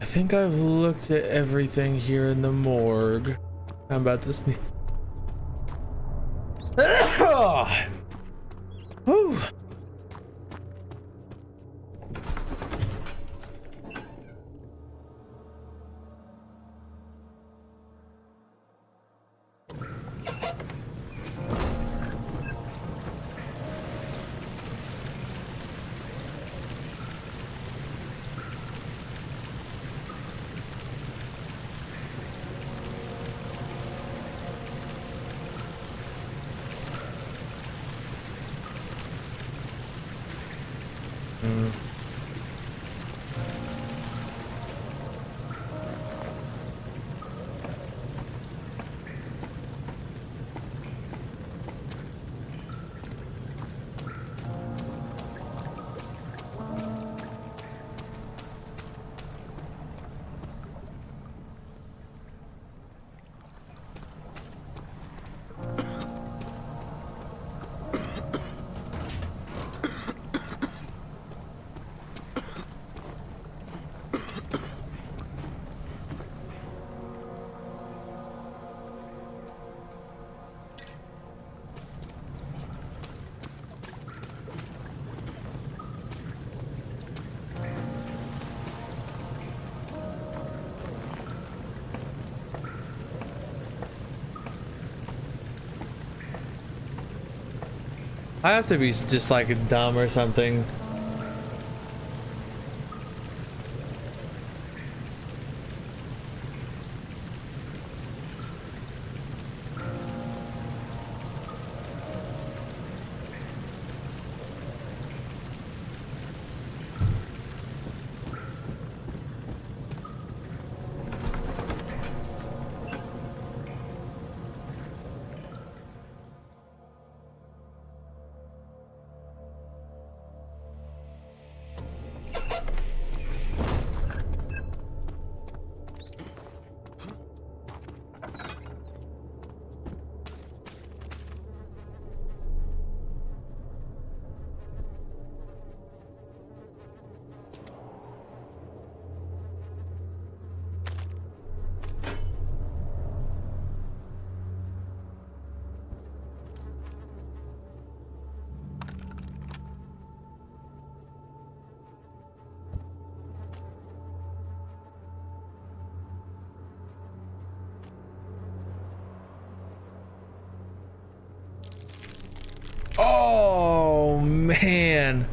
I think I've looked at everything here in the morgue. I'm about to sneeze. Whew. I have to be just like dumb or something. Oh man.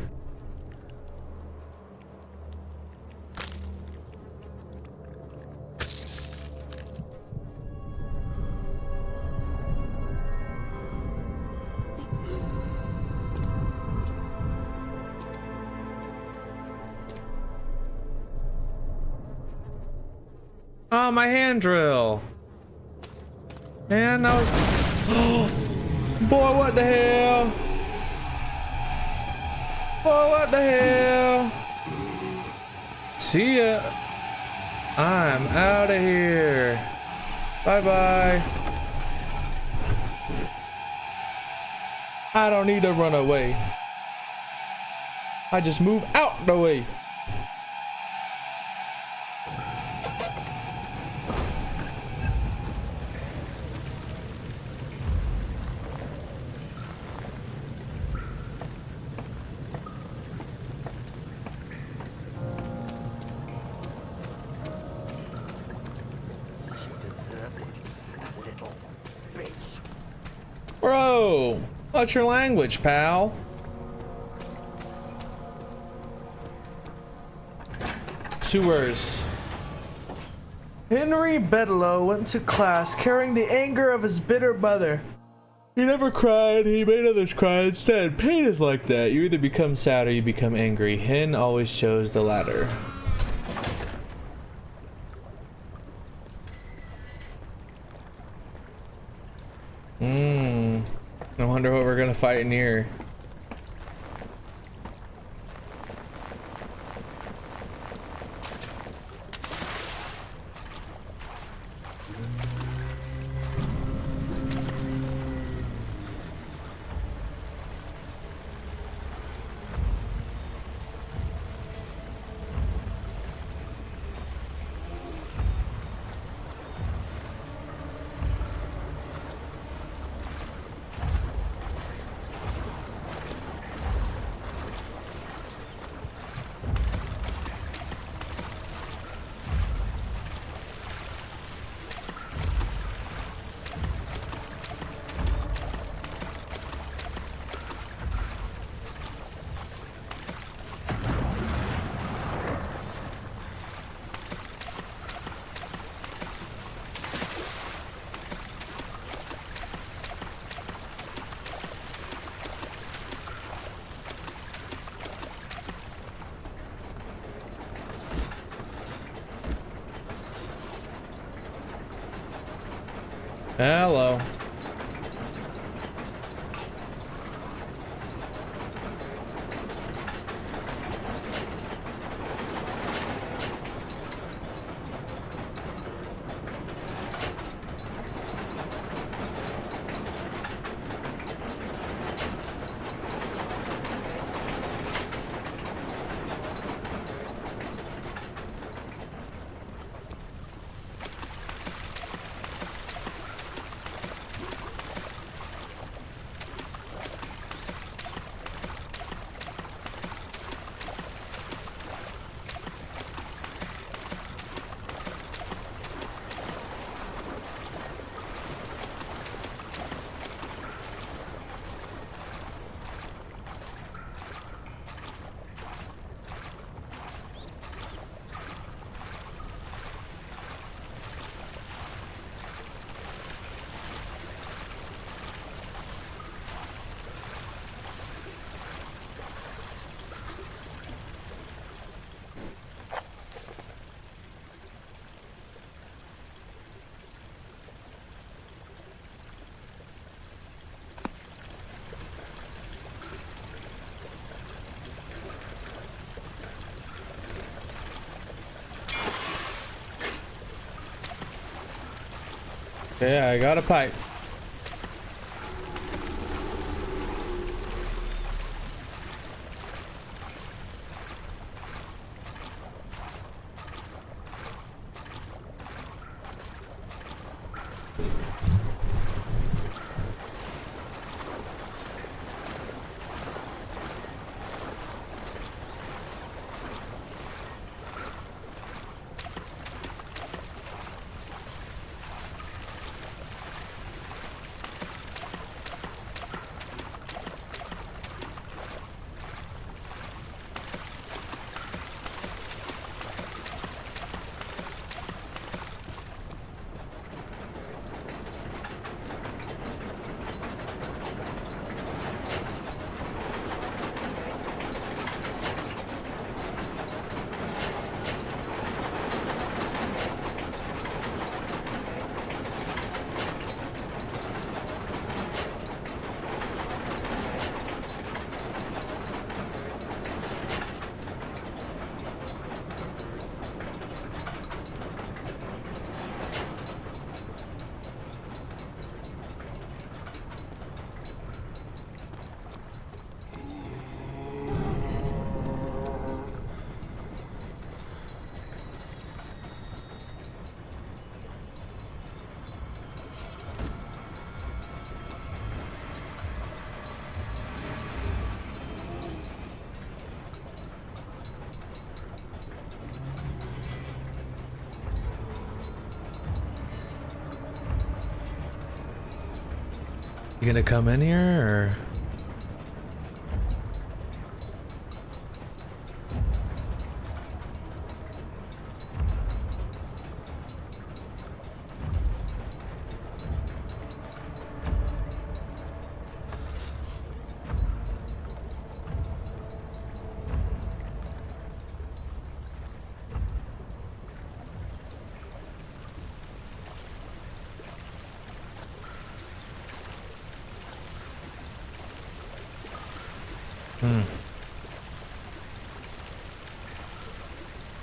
Oh, my hand drill. Man, that was... Boy, what the hell? Boy, what the hell? See ya. I'm out of here. Bye-bye. I don't need to run away. I just move out the way. Bro, what's your language, pal? Sewers. Henry Bedloe went to class carrying the anger of his bitter mother. He never cried, he made others cry instead. Pain is like that. You either become sad or you become angry. Hen always chose the latter. I wonder what we're gonna fight in here. Hello. Okay, I got a pipe. You gonna come in here or?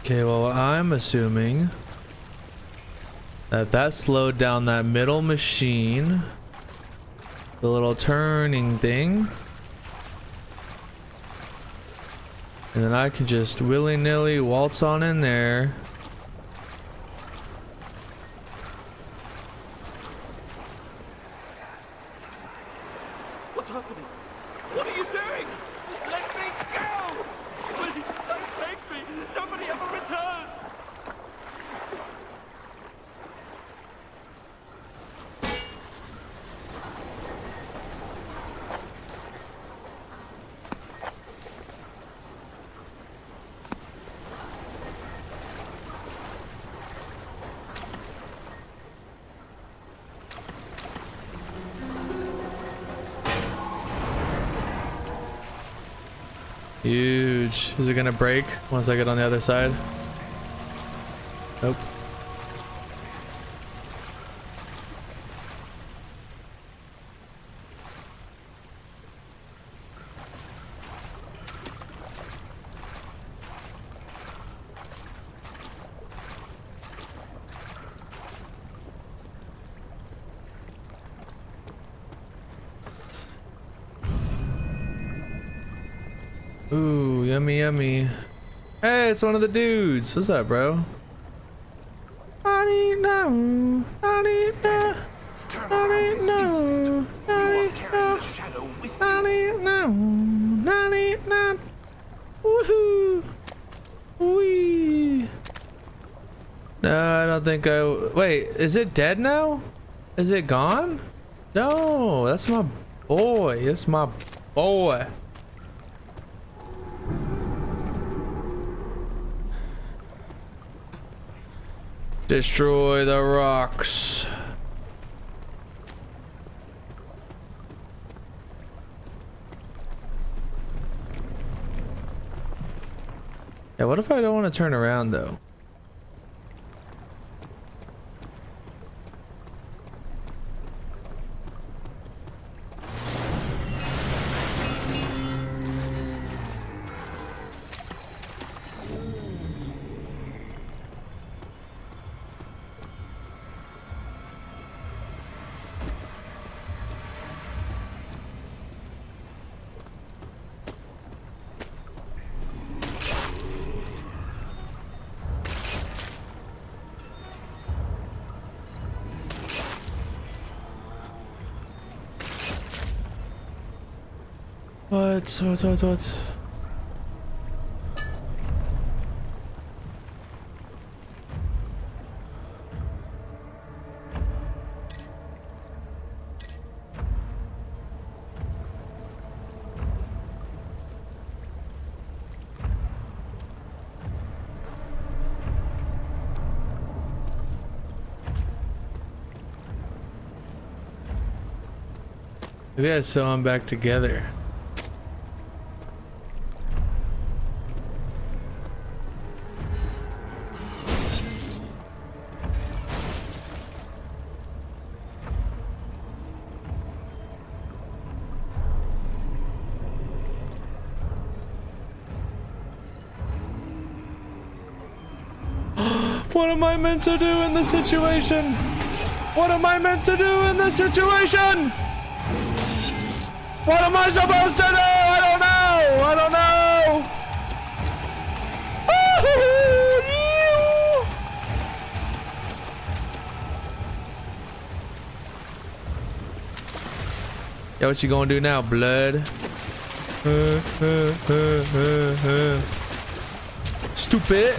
Okay, well, I'm assuming that that slowed down that middle machine, the little turning thing, and then I can just willy-nilly waltz on in there. What's happening? What are you doing? Let me go! Please, don't take me! Nobody ever returns! Huge. Is it gonna break once I get on the other side? Nope. Ooh, yummy, yummy. Hey, it's one of the dudes. What's up, bro? I need no. I need no. I need no. I need no. I need no. I need no. Woohoo. Wee. No, I don't think I. Wait, is it dead now? Is it gone? No, that's my boy. That's my boy. Destroy the rocks. Yeah, what if I don't want to turn around though? What? Maybe I sew them back together. What am I meant to do in this situation? What am I meant to do in this situation? What am I supposed to do? I don't know. I don't know. Yo, what you gonna do now, blood? Stupid.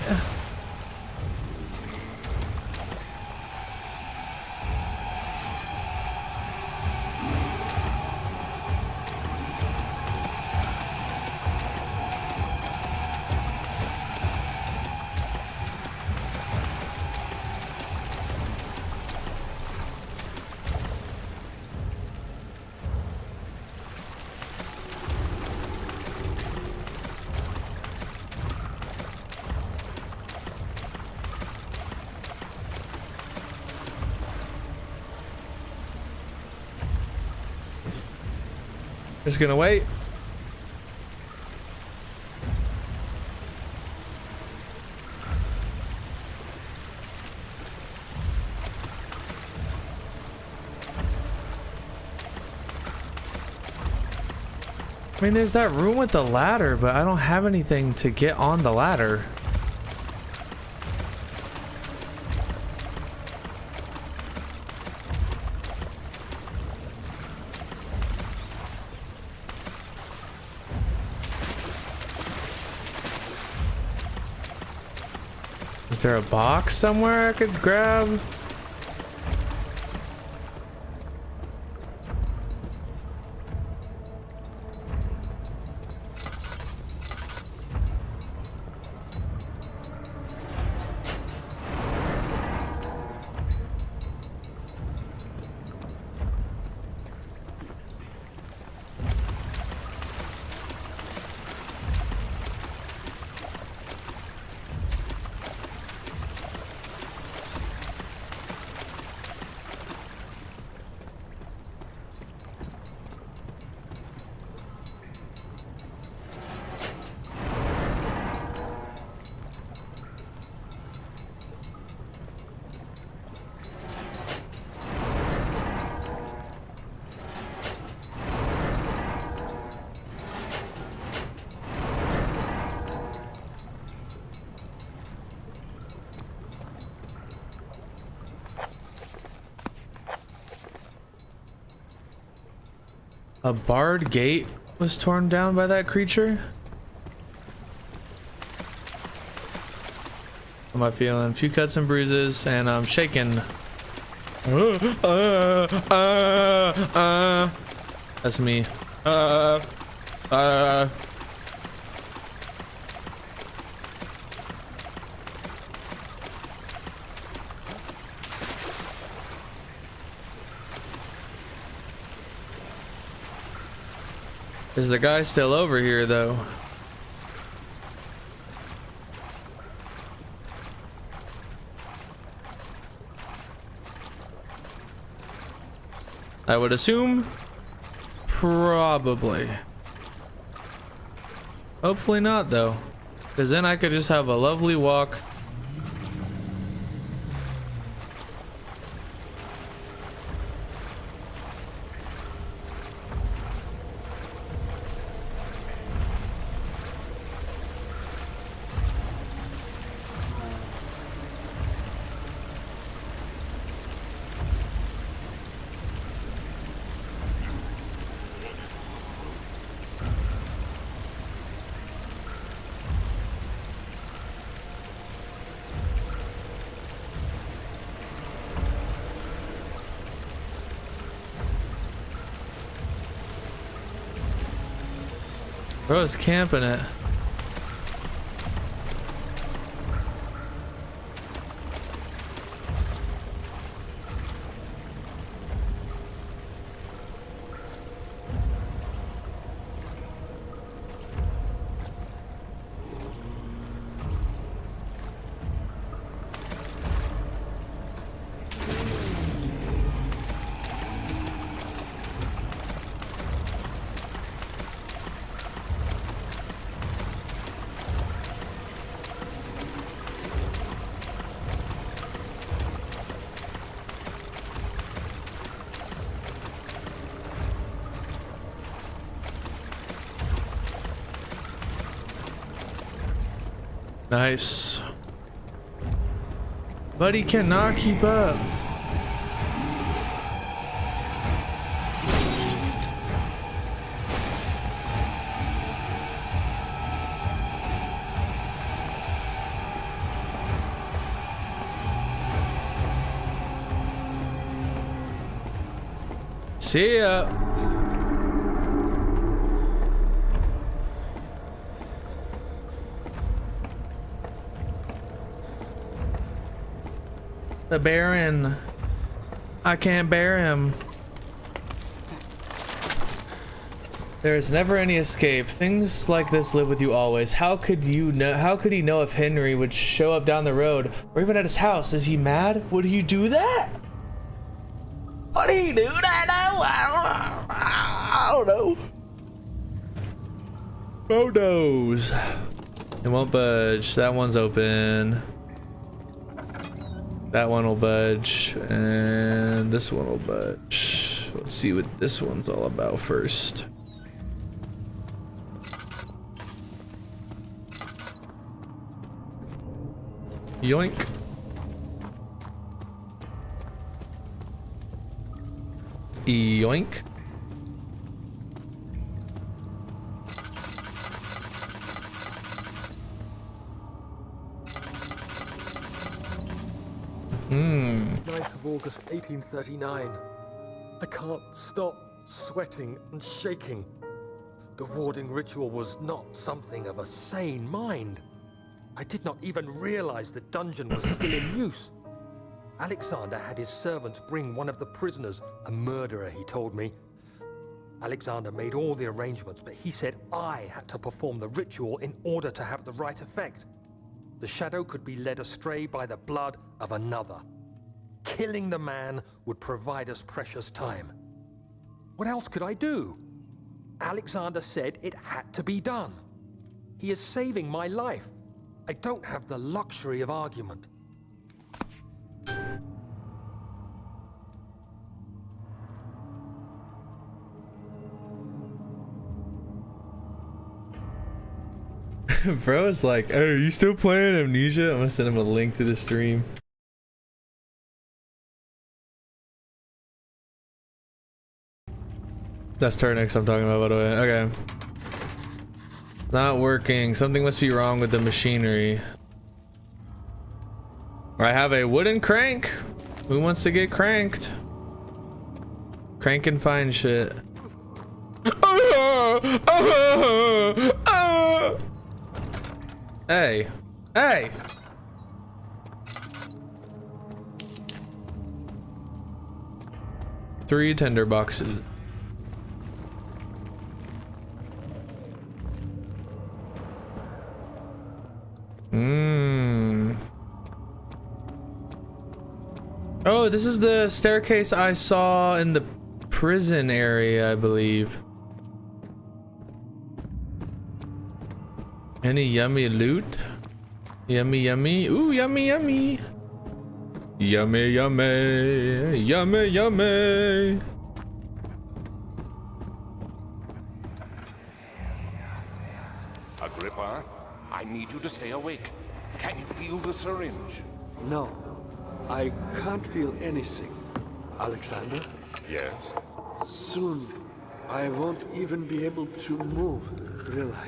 Just gonna wait. I mean, there's that room with the ladder, but I don't have anything to get on the ladder. Is there a box somewhere I could grab? A barred gate was torn down by that creature? How am I feeling? A few cuts and bruises, and I'm shaking. That's me. Is the guy still over here, though? I would assume probably. Hopefully not, though, because then I could just have a lovely walk. Bro's camping it. Nice. But he cannot keep up. See ya. The Baron. I can't bear him. There is never any escape. Things like this live with you always. How could you know? How could he know if Henry would show up down the road or even at his house? Is he mad? Would he do that? Would he do that? I don't know. Photos. It won't budge. That one's open. That one will budge, and this one will budge. Let's see what this one's all about first. Yoink. Yoink. Hmm. 9th of August, 1839. I can't stop sweating and shaking. The warding ritual was not something of a sane mind. I did not even realize the dungeon was still in use. Alexander had his servants bring one of the prisoners, a murderer, he told me. Alexander made all the arrangements, but he said I had to perform the ritual in order to have the right effect. The shadow could be led astray by the blood of another. Killing the man would provide us precious time. What else could I do? Alexander said it had to be done. He is saving my life. I don't have the luxury of argument. Bro is like, hey, are you still playing Amnesia? I'm gonna send him a link to the stream. That's Turnix I'm talking about, by the way. Okay. Not working. Something must be wrong with the machinery. I have a wooden crank. Who wants to get cranked? Crank and find shit. Hey. Hey! Three tender boxes. Oh, this is the staircase I saw in the prison area, I believe. Any yummy loot? Yummy, yummy. Ooh, yummy, yummy. Yummy, yummy. Yummy, yummy. Agrippa, I need you to stay awake. Can you feel the syringe? No, I can't feel anything. Alexander, Yes. soon I won't even be able to move, will I?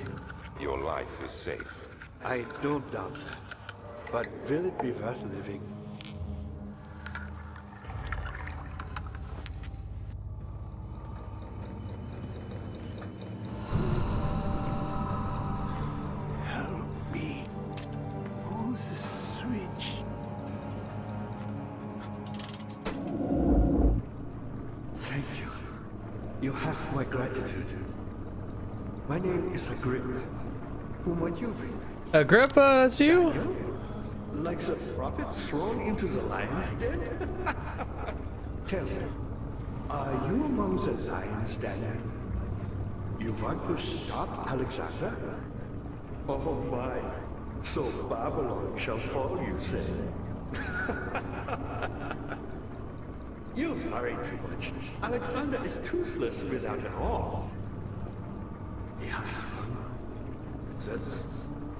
Your life is safe. I don't doubt that. But will it be worth living? You have my gratitude. My name is Agrippa. Who might you be? Agrippa, that's you? Like the prophet thrown into the lion's den? Tell me, are you among the lions, Daniel? You want to stop Alexander? Oh my, so Babylon shall fall, you say? You worry too much. Alexander is toothless without an all. He has fun.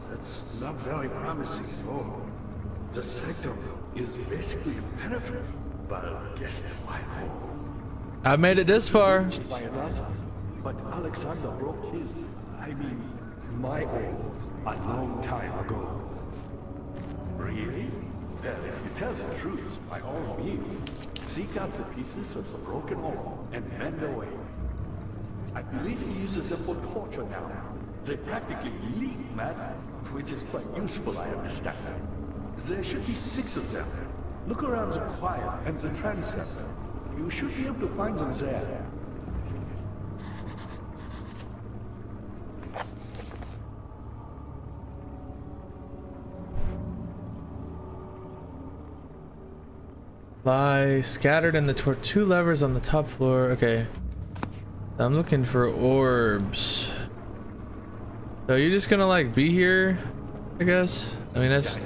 That's not very promising at all. The sanctum is basically impenetrable, but guess why more? I made it this far. By another, but Alexander broke his, my oath a long time ago. Really? Well, if you tell the truth, by all means, seek out the pieces of the broken oath and mend away. I believe he uses them for torture now. They practically leak madness, which is quite useful, I understand. There should be 6 of them. Look around the choir and the transept. You should be able to find them there. Lie scattered in the 2 levers on the top floor. Okay. I'm looking for orbs. So you're just gonna like be here, I guess? I mean, that's...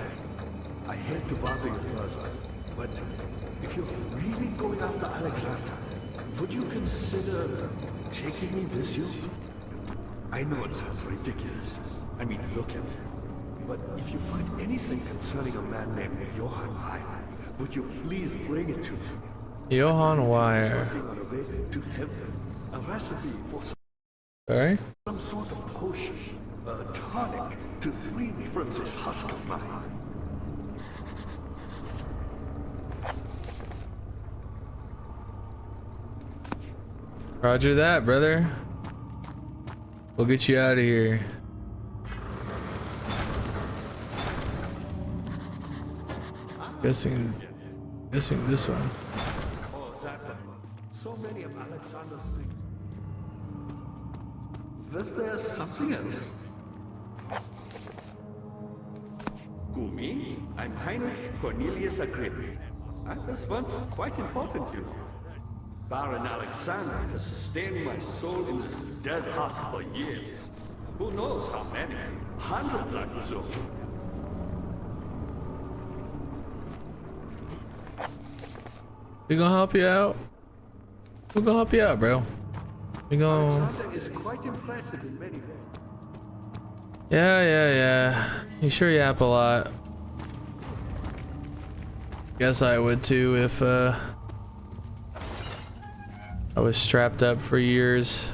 I hate to bother you further, but if you're really going after Alexander, would you consider taking me with you? I know it sounds ridiculous. I mean, look at me. But if you find anything concerning a man named Johann Weyer, would you please bring it to me? Johann Weyer. Working on a way to him, a recipe for Sorry? some sort of potion, a tonic, to free me from this husk of mine. Roger that, brother. We'll get you out of here. Guessing this one. Oh, that one. So many of Alexander's things. Was there something else? Who, me? I'm Heinrich Cornelius Agrippa. I was once quite important, you know. Baron Alexander has sustained my soul in this dead husk for years. Who knows how many? Hundreds, I presume. We gonna help you out. We're gonna help you out, bro. We gonna... Alexander is quite impressive in many ways. Yeah. You sure yap a lot. Guess I would too if I was strapped up for years.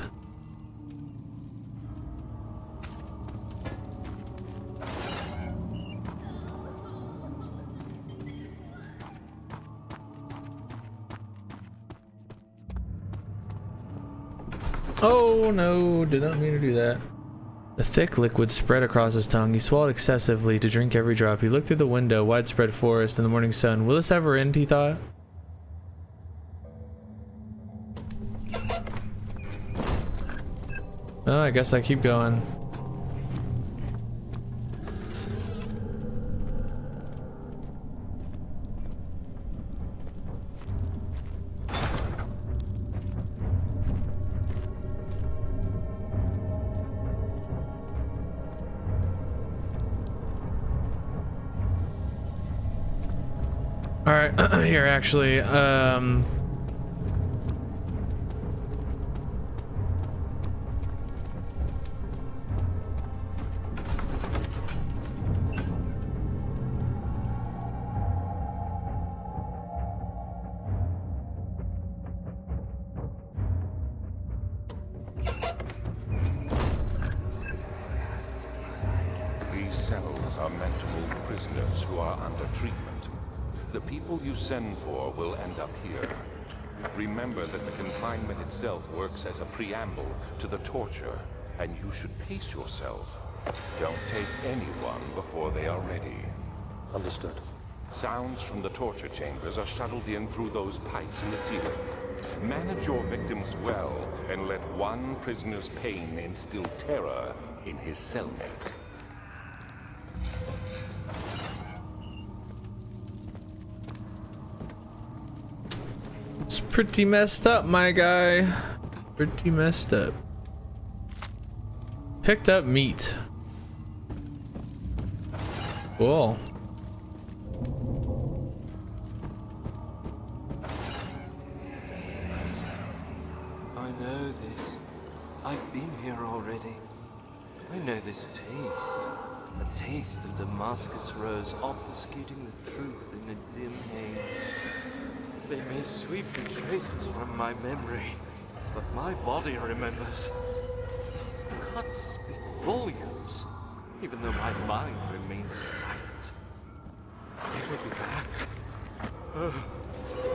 Oh no, did not mean to do that. The thick liquid spread across his tongue. He swallowed excessively to drink every drop. He looked through the window, widespread forest, and the morning sun. Will this ever end, he thought? Oh, I guess I keep going. All right, here actually, These cells are meant to hold prisoners who are under treatment. The people you send for will end up here. Remember that the confinement itself works as a preamble to the torture, and you should pace yourself. Don't take anyone before they are ready. Understood. Sounds from the torture chambers are shuttled in through those pipes in the ceiling. Manage your victims well, and let one prisoner's pain instill terror in his cellmate. It's pretty messed up, my guy. Pretty messed up. Picked up meat. Cool. I know this. I've been here already. I know this taste. A taste of Damascus rose obfuscating the truth in a dim haze. They may sweep the traces from my memory, but my body remembers. These cuts speak volumes, even though my mind remains silent. They will be back.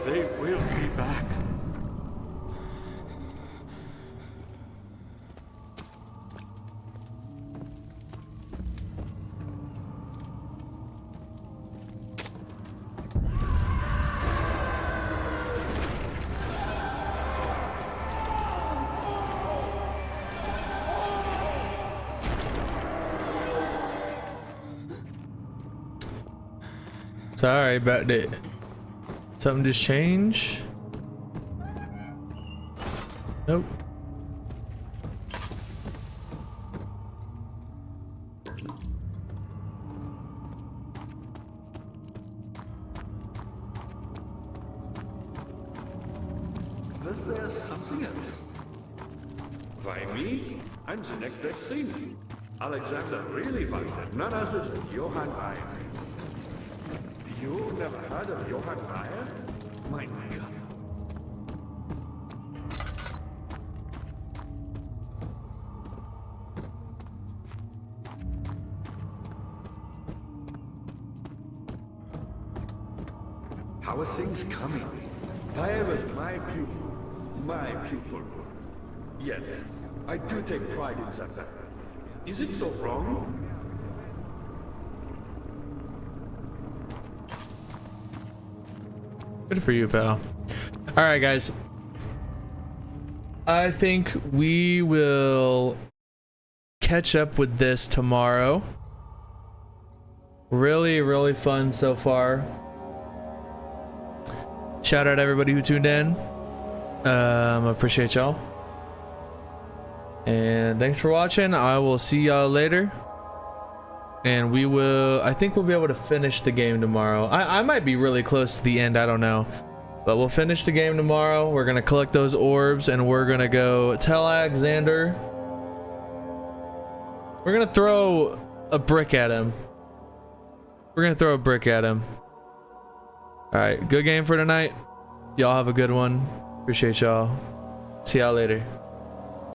They will be back. Sorry about that. Something just changed? Nope. There's something else. Why me? I'm the next best thing. Alexander really wanted none other than Johann Meyer. You never heard of Johann Meyer? My God. How are things coming? Meyer was my pupil. My pupil. Yes, I do take pride in that. Is it so wrong? Good for you, pal. All right, guys. I think we will catch up with this tomorrow. Really fun so far. Shout out to everybody who tuned in. Appreciate y'all. And thanks for watching. I will see y'all later. And I think we'll be able to finish the game tomorrow. I might be really close to the end, I don't know. But we'll finish the game tomorrow. We're gonna collect those orbs and we're gonna go tell Alexander. We're gonna throw a brick at him. Alright, good game for tonight. Y'all have a good one. Appreciate y'all. See y'all later.